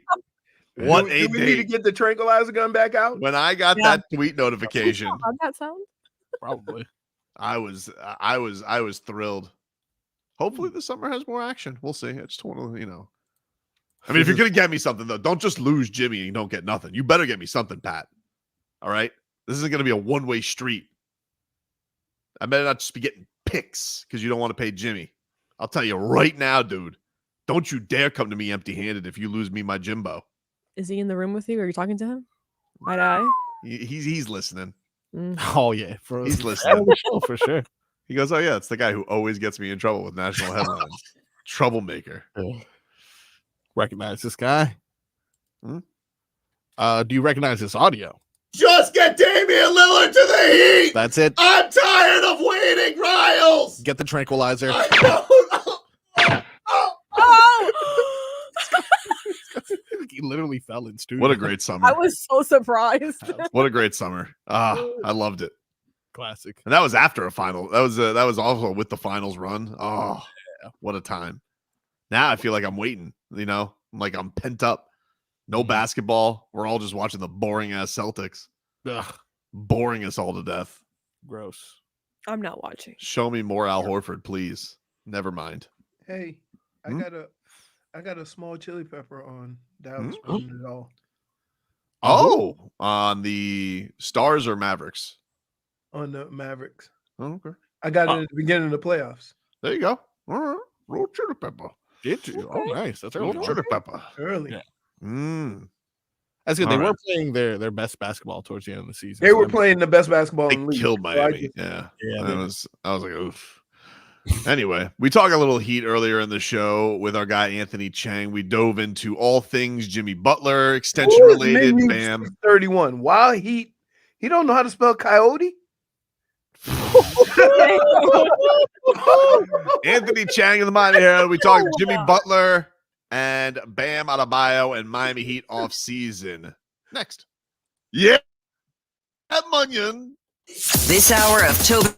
What a Do we need to date! get the tranquilizer gun back out? When I got that tweet notification, How'd that sound? Probably. I was thrilled. Hopefully the summer has more action. We'll see. I just want to, I mean, if you're gonna get me something though, don't just lose Jimmy and you don't get nothing. You better get me something, Pat. All right, this isn't gonna be a one-way street. I better not just be getting picks because you don't want to pay Jimmy. I'll tell you right now, dude. Don't you dare come to me empty-handed if you lose me my Jimbo. Is he in the room with you? Are you talking to him? Eye to eye? He's listening. Oh yeah, He's listening for sure. He goes, "Oh yeah, it's the guy who always gets me in trouble with national headlines. Troublemaker." Recognize this guy? Hmm? Do you recognize this audio? Just get Damian Lillard to the Heat. That's it. I'm tired of waiting, Riles. Get the tranquilizer. He literally fell in studio. What a great summer. I was so surprised. What a great summer. I loved it. Classic. And that was after a final. That was also with the finals run. Oh, what a time. Now I feel like I'm waiting. You know, I'm pent up. No basketball. We're all just watching the boring ass Celtics. Ugh, Boring us all to death. gross. I'm not watching. Show me more Al Horford, please. Never mind. Hey, I got a small chili pepper on Dallas winning it all. Oh, on the Stars or Mavericks? On the Mavericks. Oh, okay. I got it at the beginning of the playoffs. There you go. All right. Roll chili pepper. Did you? Oh, nice. That's Roll early. chili pepper. Early. Yeah. Mm. That's good. All They right. were playing their best basketball towards the end of the season. They were playing the best basketball They in the league. killed So I Miami. just- Yeah. Yeah, I was like, oof. Anyway, we talked a little Heat earlier in the show with our guy Anthony Chiang. We dove into all things Jimmy Butler, extension Who is related. Menu Bam. 631? Why he don't know how to spell coyote? Anthony Chiang in the Miami Herald. We talked Jimmy Butler and Bam Adebayo and Miami Heat off season. Next. Yeah. At Munyun. This hour of Tobin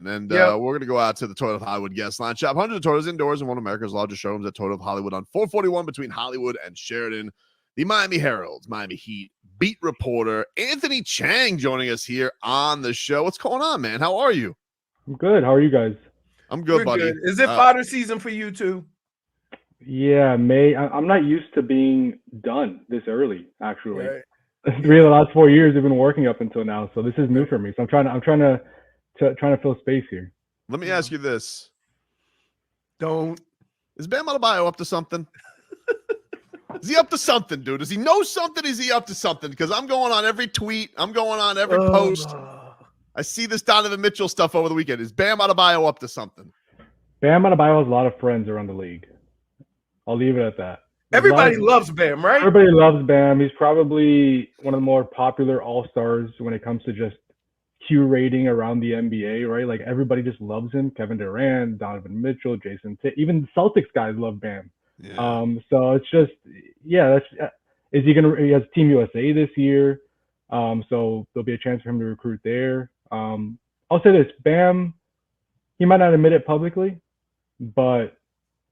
And Yep. we're going to go out to the Toyota of Hollywood guest line. Shop hundreds of Toyotas indoors in one of America's largest showrooms at Toyota of Hollywood on 441 between Hollywood and Sheridan. The Miami Herald, Miami Heat beat reporter Anthony Chiang joining us here on the show. What's going on, man? How are you? I'm good. How are you guys? I'm good, We're buddy. good. Is it fodder season for you too? Yeah, May. I'm not used to being done this early, actually. Right. 3 of the last 4 years have been working up until now, so this is new for me. So I'm trying to fill space here. Let me ask you this. Is Bam Adebayo up to something? Is he up to something, dude? Does he know something? Is he up to something? Because I'm going on every tweet. I'm going on every post. I see this Donovan Mitchell stuff over the weekend. Is Bam Adebayo up to something? Bam Adebayo has a lot of friends around the league. I'll leave it at that. Everybody loves Bam, right? Everybody loves Bam. He's probably one of the more popular all-stars when it comes to just curating around the NBA, right? Like everybody just loves him. Kevin Durant, Donovan Mitchell, Jason Tatum, even the Celtics guys love Bam. Yeah. So it's just, yeah, he has Team USA this year. So there'll be a chance for him to recruit there. I'll say this, Bam, he might not admit it publicly, but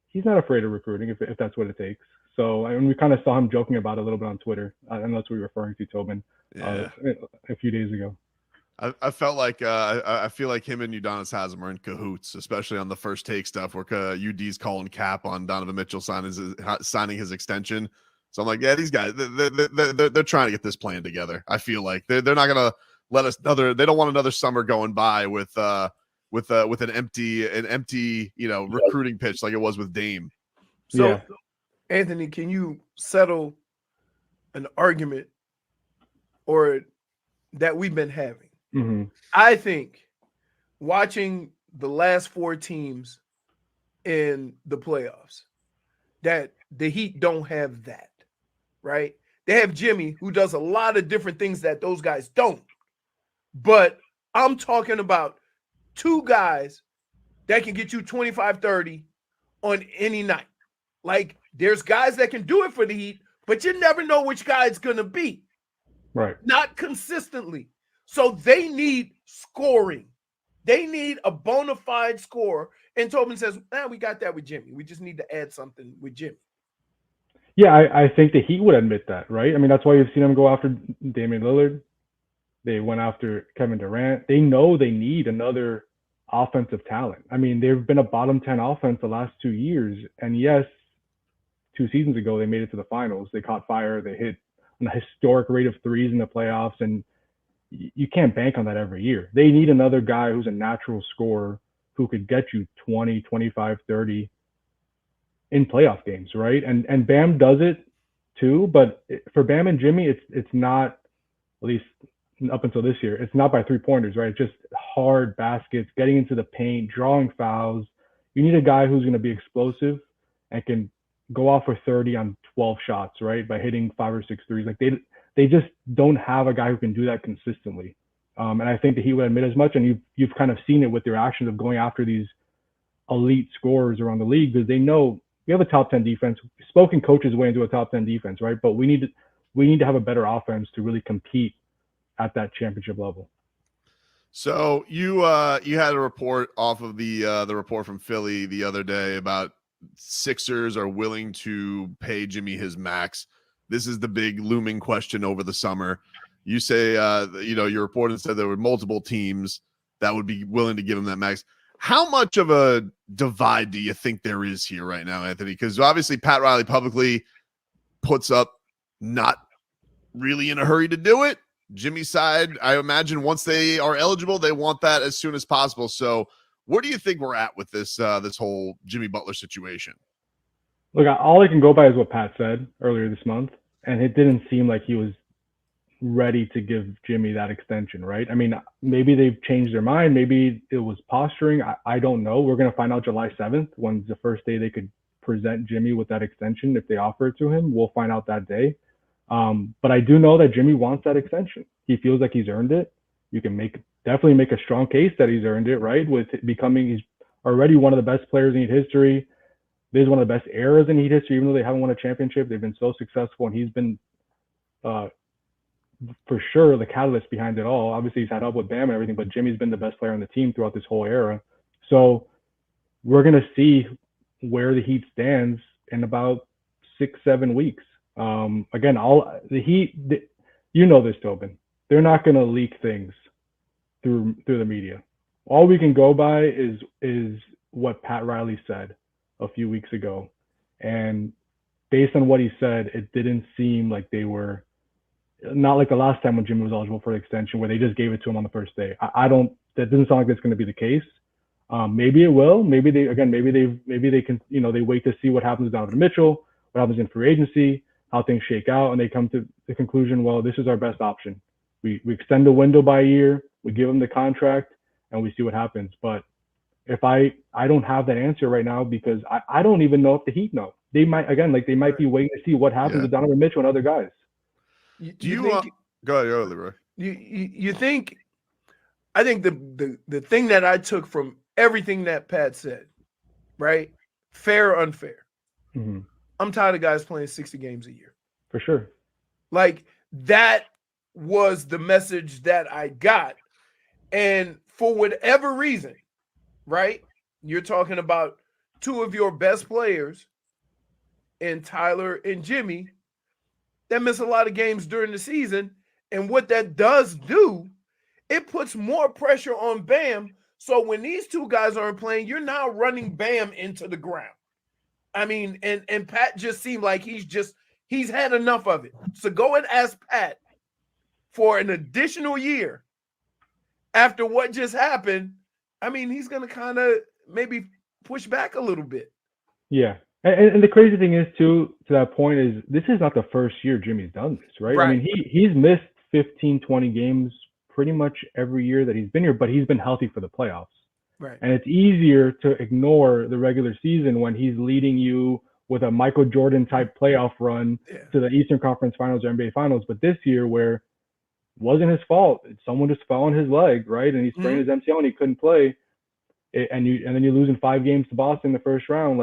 he's not afraid of recruiting if that's what it takes. So, and we kind of saw him joking about it a little bit on Twitter, and that's what you're referring to, Tobin, a few days ago. I felt like I feel like him and Udonis Haslem are in cahoots, especially on the first take stuff where UD's calling cap on Donovan Mitchell signing his extension. So I'm like, yeah, these guys they're trying to get this plan together. I feel like they're not gonna let us they don't want another summer going by with an empty recruiting pitch like it was with Dame. So, Anthony, can you settle an argument or that we've been having? Mm-hmm. I think watching the last 4 teams in the playoffs, that the Heat don't have that, right? They have Jimmy, who does a lot of different things that those guys don't. But I'm talking about 2 guys that can get you 25, 30 on any night. Like, there's guys that can do it for the Heat, but you never know which guy it's going to be. Right. Not consistently. So they need scoring. They need a bona fide scorer. And Tobin says, we got that with Jimmy. We just need to add something with Jimmy. Yeah, I think the Heat would admit that, right? I mean, that's why you've seen them go after Damian Lillard. They went after Kevin Durant. They know they need another offensive talent. I mean, they've been a bottom 10 offense the last 2 years. And yes, 2 seasons ago, they made it to the finals. They caught fire. They hit a historic rate of threes in the playoffs. And you can't bank on that every year. They need another guy who's a natural scorer who could get you 20, 25, 30 in playoff games, right? And Bam does it too, but for Bam and Jimmy, it's not, at least up until this year, it's not by 3-pointers, right? It's just hard baskets, getting into the paint, drawing fouls. You need a guy who's going to be explosive and can go off for 30 on 12 shots, right? By hitting 5 or 6 threes. Like they just don't have a guy who can do that consistently. And I think that he would admit as much. And you've kind of seen it with their actions of going after these elite scorers around the league, because they know we have a top 10 defense. Spoken coaches way into a top 10 defense, right? But we need to have a better offense to really compete at that championship level. So you had a report off of the report from Philly the other day about Sixers are willing to pay Jimmy his max. This is the big looming question over the summer. You say, your report said there were multiple teams that would be willing to give him that max. How much of a divide do you think there is here right now, Anthony? Because obviously Pat Riley publicly puts up not really in a hurry to do it. Jimmy's side, I imagine once they are eligible, they want that as soon as possible. So where do you think we're at with this whole Jimmy Butler situation? Look, all I can go by is what Pat said earlier this month, and it didn't seem like he was ready to give Jimmy that extension, right? I mean, maybe they've changed their mind. Maybe it was posturing. I don't know. We're going to find out July 7th, when's the first day they could present Jimmy with that extension. If they offer it to him, we'll find out that day. But I do know that Jimmy wants that extension. He feels like he's earned it. You can definitely make a strong case that he's earned it, right? With he's already one of the best players in Heat history. This is one of the best eras in Heat history, even though they haven't won a championship. They've been so successful, and he's been for sure the catalyst behind it all. Obviously, he's had help with Bam and everything, but Jimmy's been the best player on the team throughout this whole era. So we're going to see where the Heat stands in about 6-7 weeks. Again, the Heat, you know this, Tobin. They're not going to leak things through the media. All we can go by is what Pat Riley said a few weeks ago. And based on what he said, it didn't seem like they were, not like the last time when Jimmy was eligible for the extension where they just gave it to him on the first day. That doesn't sound like that's going to be the case. Maybe it will. Maybe they can, they wait to see what happens with Donovan Mitchell, what happens in free agency, how things shake out, and they come to the conclusion, well, this is our best option. We extend the window by a year, we give them the contract, and we see what happens. But if I don't have that answer right now because I don't even know if the Heat know. They might, again, they might be waiting to see what happens with Donovan Mitchell and other guys. Go ahead, Leroy. You think? I think the thing that I took from everything that Pat said, right? Fair or unfair? Mm-hmm. I'm tired of guys playing 60 games a year. For sure. Like that was the message that I got, and for whatever reason, right? You're talking about two of your best players, and Tyler and Jimmy, that miss a lot of games during the season. And what that does do, it puts more pressure on Bam. So when these two guys aren't playing, you're now running Bam into the ground. I mean, and Pat just seemed like he's had enough of it. So go and ask Pat for an additional year after what just happened. I mean, he's going to kind of maybe push back a little bit. Yeah. And the crazy thing is, too, to that point, is this is not the first year Jimmy's done this, right? I mean, he's missed 15, 20 games pretty much every year that he's been here, but he's been healthy for the playoffs. Right. And it's easier to ignore the regular season when he's leading you with a Michael Jordan type playoff run to the Eastern Conference Finals or NBA Finals. But this year, where it wasn't his fault, someone just fell on his leg, right? And he sprained his MCL and he couldn't play. And then you're losing 5 games to Boston in the first round.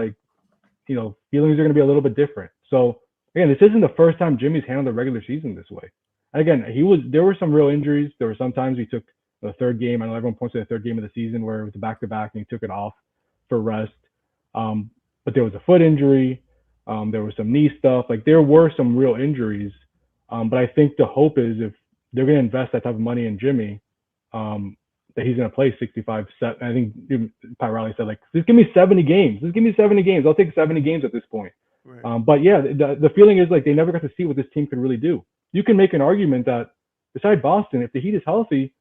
Feelings are going to be a little bit different. So again, this isn't the first time Jimmy's handled the regular season this way. And again, there were some real injuries. There were some times he took the third game. I know everyone points to the third game of the season where it was a back-to-back and he took it off for rest. But there was a foot injury. There was some knee stuff. There were some real injuries. But I think the hope is if they're going to invest that type of money in Jimmy, that he's going to play 65. I think Pat Riley said, just give me 70 games. Just give me 70 games. I'll take 70 games at this point. Right. But yeah, the feeling is they never got to see what this team could really do. You can make an argument that beside Boston, if the Heat is healthy,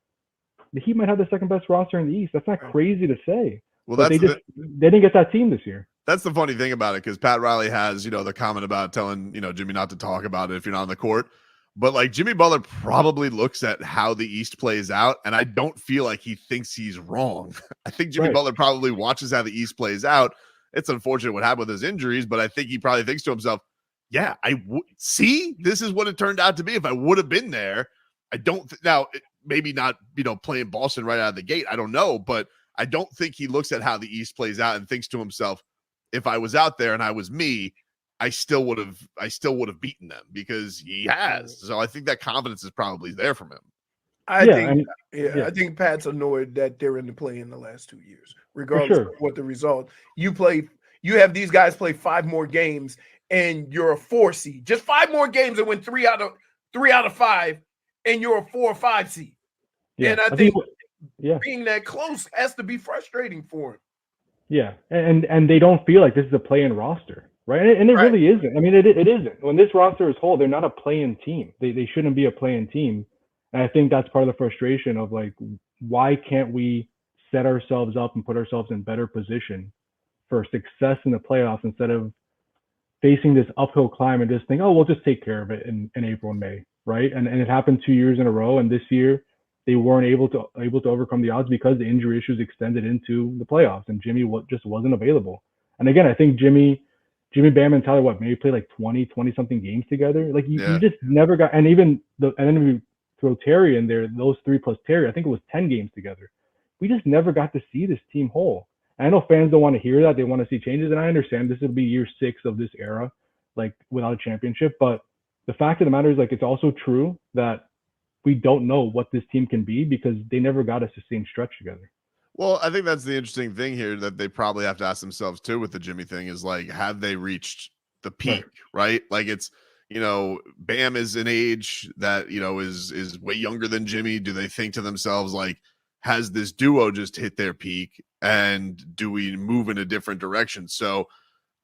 the Heat might have the second best roster in the East. That's not crazy to say. Well, but they didn't get that team this year. That's the funny thing about it, because Pat Riley has, the comment about telling, Jimmy not to talk about it if you're not on the court. But Jimmy Butler probably looks at how the East plays out, and I don't feel like he thinks he's wrong. I think Jimmy Butler probably watches how the East plays out. It's unfortunate what happened with his injuries, but I think he probably thinks to himself, yeah, see, this is what it turned out to be. If I would have been there, maybe not, playing Boston right out of the gate. I don't know, but I don't think he looks at how the East plays out and thinks to himself, if I was out there and I was me, I still would have beaten them, because he has. So I think that confidence is probably there from him. I think Pat's annoyed that they're in the play in the last 2 years, regardless of what the result. You have these guys play 5 more games and you're a 4 seed. Just 5 more games and win 3 out of 5, and you're a 4 or 5 seed. Yeah, and I think being that close has to be frustrating for him. Yeah, and they don't feel like this is a play-in roster, right? And it really isn't. I mean, it isn't. When this roster is whole, they're not a play-in team. They shouldn't be a play-in team. And I think that's part of the frustration of why can't we set ourselves up and put ourselves in better position for success in the playoffs instead of facing this uphill climb and just think, oh, we'll just take care of it in April and May, right? And it happened 2 years in a row, and this year they weren't able to overcome the odds because the injury issues extended into the playoffs, and Jimmy just wasn't available. And again, I think Jimmy, Bam, and Tyler, maybe played 20 something games together. You just never got, and then we throw Terry in there, those 3 plus Terry, I think it was 10 games together. We just never got to see this team whole. And I know fans don't want to hear that. They want to see changes. And I understand this will be year 6 of this era, without a championship. But the fact of the matter is, it's also true that we don't know what this team can be because they never got a sustained stretch together. Well, I think that's the interesting thing here that they probably have to ask themselves too with the Jimmy thing is like, have they reached the peak, right? Like it's, Bam is an age that, is way younger than Jimmy. Do they think to themselves, like, has this duo just hit their peak and do we move in a different direction? So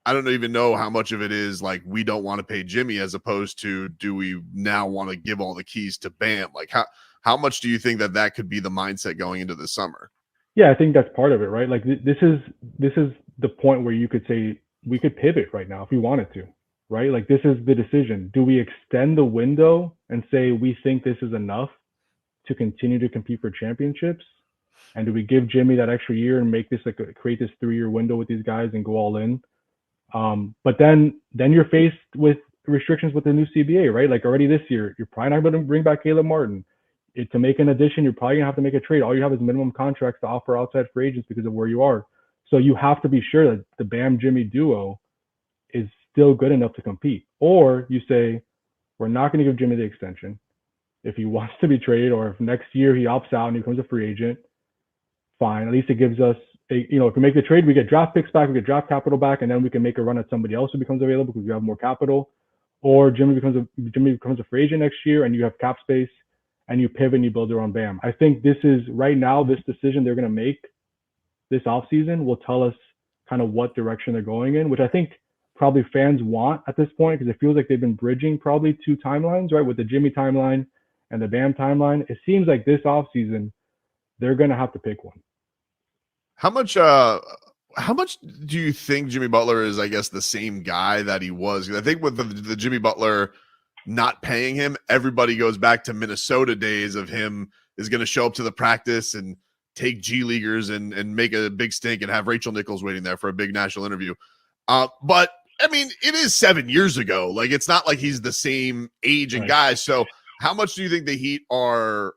I don't even know how much of it is like, we don't want to pay Jimmy as opposed to, do we now want to give all the keys to Bam? Like how much do you think that could be the mindset going into the summer? Yeah, I think that's part of it, right? Like this is the point where you could say we could pivot right now if we wanted to, right? Like this is the decision. Do we extend the window and say we think this is enough to continue to compete for championships? And do we give Jimmy that extra year and make this create this 3-year window with these guys and go all in? But then you're faced with restrictions with the new CBA, right? Like already this year, you're probably not going to bring back Caleb Martin. To make an addition, you're probably gonna have to make a trade. All you have is minimum contracts to offer outside free agents because of where you are. So you have to be sure that the Bam Jimmy duo is still good enough to compete. Or you say, we're not going to give Jimmy the extension. If he wants to be traded, or if next year he opts out and he becomes a free agent, fine. At least it gives us if we make the trade, we get draft picks back, we get draft capital back, and then we can make a run at somebody else who becomes available because we have more capital. Or Jimmy becomes a free agent next year and you have cap space. And you pivot and you build around Bam. I think this is right now, this decision they're going to make this offseason will tell us kind of what direction they're going in, which I think probably fans want at this point because it feels like they've been bridging probably 2 timelines, right? With the Jimmy timeline and the Bam timeline. It seems like this offseason, they're going to have to pick one. How much do you think Jimmy Butler is, I guess, the same guy that he was? I think with the Jimmy Butler not paying him, everybody goes back to Minnesota days of him is going to show up to the practice and take G leaguers and make a big stink and have Rachel Nichols waiting there for a big national interview. But I mean, it is 7 years ago. Like, it's not like he's the same age and guy. So how much do you think the Heat are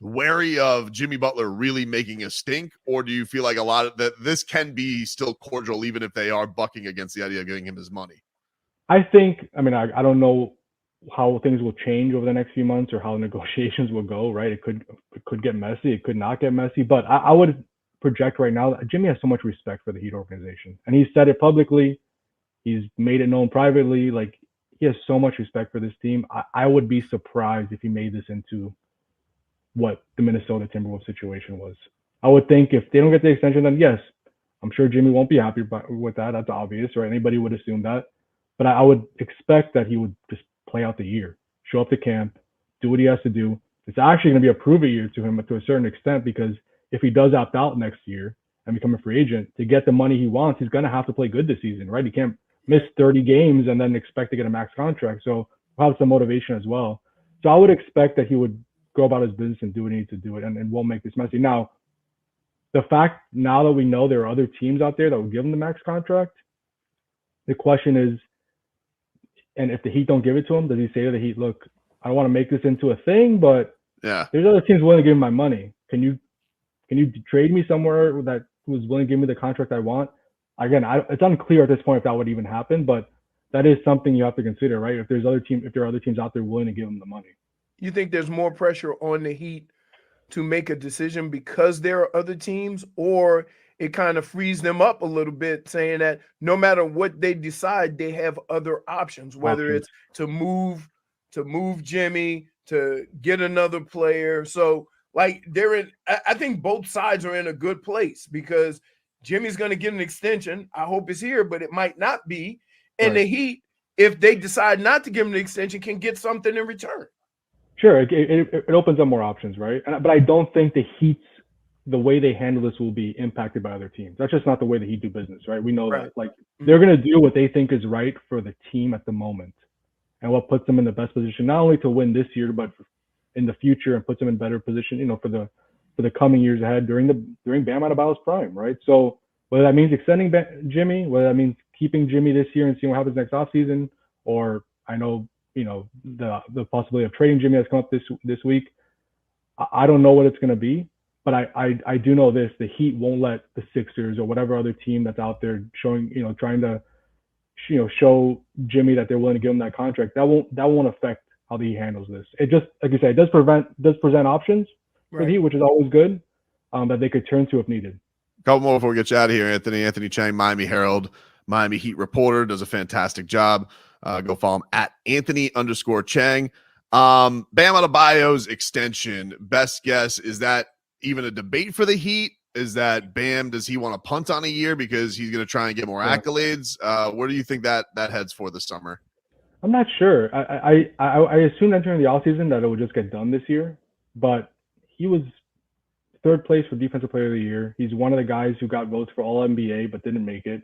wary of Jimmy Butler really making a stink? Or do you feel like a lot of that this can be still cordial, even if they are bucking against the idea of giving him his money? I don't know how things will change over the next few months or how negotiations will go, right? It could get messy. It could not get messy. But I would project right now that Jimmy has so much respect for the Heat organization. And he's said it publicly. He's made it known privately. Like, he has so much respect for this team. I would be surprised if he made this into what the Minnesota Timberwolves situation was. I would think if they don't get the extension, then yes, I'm sure Jimmy won't be happy with that. That's obvious, right? Anybody would assume that. But I would expect that he would just play out the year, show up to camp, do what he has to do. It's actually going to be a prove-it year to him to a certain extent because if he does opt out next year and become a free agent, to get the money he wants, he's going to have to play good this season, right? He can't miss 30 games and then expect to get a max contract. So we'll have some motivation as well. So I would expect that he would go about his business and do what he needs to do it and won't make this messy. Now, the fact now that we know there are other teams out there that will give him the max contract, the question is, and if the Heat don't give it to him, does he say to the Heat, look, I don't want to make this into a thing, but there's other teams willing to give me my money. Can you trade me somewhere that was willing to give me the contract I want? Again, it's unclear at this point if that would even happen, but that is something you have to consider, right? If there are other teams out there willing to give him the money. You think there's more pressure on the Heat to make a decision because there are other teams, or it kind of frees them up a little bit, saying that no matter what they decide, they have other options, whether it's to move Jimmy, to get another player. So like I think both sides are in a good place because Jimmy's going to get an extension. I hope it's here, but it might not be. And the Heat, if they decide not to give him the extension, can get something in return. Sure. It opens up more options, right? But I don't think the Heat's the way they handle this will be impacted by other teams. That's just not the way the Heat do business, right? We know that. Like, they're going to do what they think is right for the team at the moment and what puts them in the best position, not only to win this year, but in the future, and puts them in better position, for the coming years ahead during Bam Adebayo's prime, right? So whether that means extending Jimmy, whether that means keeping Jimmy this year and seeing what happens next offseason, or I know, the possibility of trading Jimmy has come up this week. I don't know what it's going to be. But I do know this: the Heat won't let the Sixers or whatever other team that's out there showing, trying to, show Jimmy that they're willing to give him that contract. That won't affect how he handles this. It just, like you said, it does present options for the Heat, which is always good, that they could turn to if needed. Couple more before we get you out of here, Anthony. Anthony Chiang, Miami Herald, Miami Heat reporter, does a fantastic job. Go follow him at Anthony_Chiang. Bam Adebayo's extension, best guess, is that even a debate for the Heat? Is that Bam, does he want to punt on a year because he's going to try and get more accolades? Where do you think that heads for this summer? I'm not sure. I assumed entering the offseason that it would just get done this year, but he was third place for Defensive Player of the Year. He's one of the guys who got votes for All-NBA but didn't make it.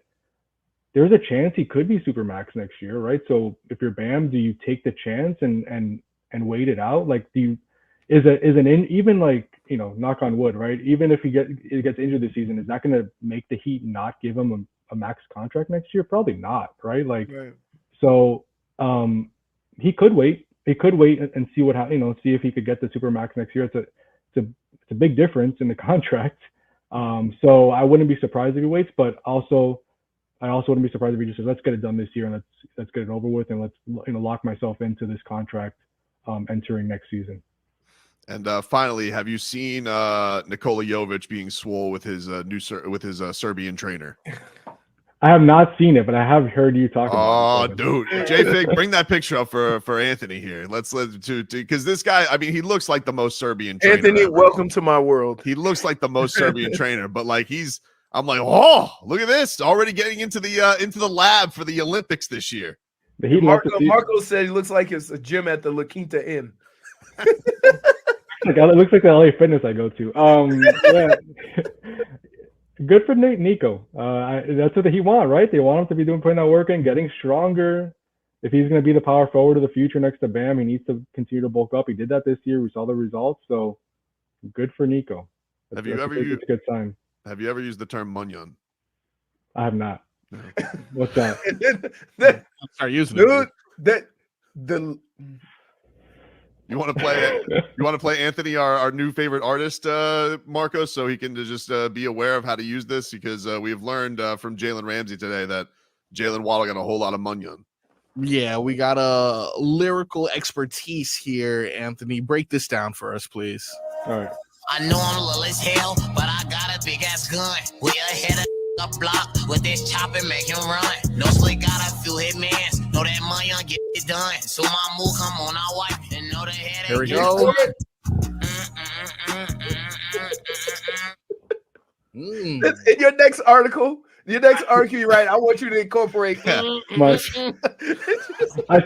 There's a chance he could be Supermax next year, right? So if you're Bam, do you take the chance and wait it out? Like, even like, you know, knock on wood, right? Even if he gets injured this season, is that going to make the Heat not give him a max contract next year? Probably not, right? Like, so he could wait. He could wait and see see if he could get the Supermax next year. It's a big difference in the contract. So I wouldn't be surprised if he waits, but I also wouldn't be surprised if he just says, let's get it done this year and let's get it over with and let's lock myself into this contract entering next season. And finally, have you seen Nikola Jovic being swole with his Serbian trainer? I have not seen it, but I have heard you talk about it. Oh, dude. J-Fig, bring that picture up for Anthony here. Let's because this guy, I mean, he looks like the most Serbian trainer. Anthony, ever. welcome to my world. He looks like the most Serbian trainer, but like I'm like, oh, look at this. Already getting into the lab for the Olympics this year. Marco said he looks like it's a gym at the La Quinta Inn. It looks like the LA Fitness I go to. Yeah. Good for Nico. That's what he want, right? They want him to be putting that work in, getting stronger. If he's going to be the power forward of the future next to Bam, he needs to continue to bulk up. He did that this year. We saw the results. So good for Nico. It's a good sign. Have you ever used the term Munyun? I have not. What's that? Start using it. You want to play Anthony, our new favorite artist, Marco, so he can just be aware of how to use this, because we've learned from Jalen Ramsey today that Jaylen Waddle got a whole lot of Munyun. Yeah, we got a lyrical expertise here, Anthony. Break this down for us, please. All right. I know I'm little as hell, but I got a big ass gun. We ahead of the block with this chopper, make him run. No split, got a few hitmans. Know that money on get it done. So my move come on, I wipe and know the head. Here we go. That's in your next article. Your next article, right? I want you to incorporate. I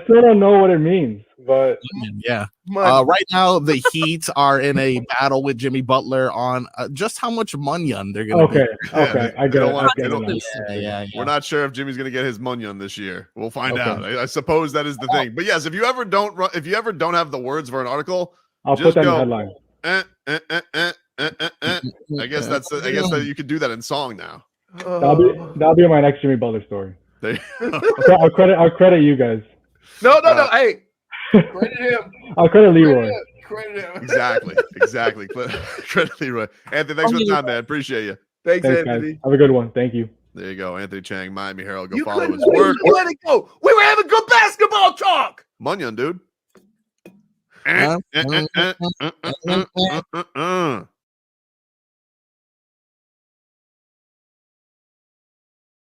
still don't know what it means, but yeah. Right now, the Heat are in a battle with Jimmy Butler on just how much Munyun they're going to be. Okay, I get it. Yeah. We're not sure if Jimmy's going to get his Munyun this year. We'll find out. I suppose that is the thing. But yes, if you ever don't have the words for an article, I'll just put that go, in the headline. I guess that you could do that in song now. That'll be my next Jimmy Butler story. I'll credit you guys. No. Hey, credit him. I'll credit Leroy. Credit him. Exactly. Credit Leroy. Anthony, thanks for the time, man. Appreciate you. Thanks, Anthony. Guys. Have a good one. Thank you. There you go, Anthony Chiang, Miami Herald. Go You follow couldn't his work. let it go. We were having good basketball talk. Munyun, dude.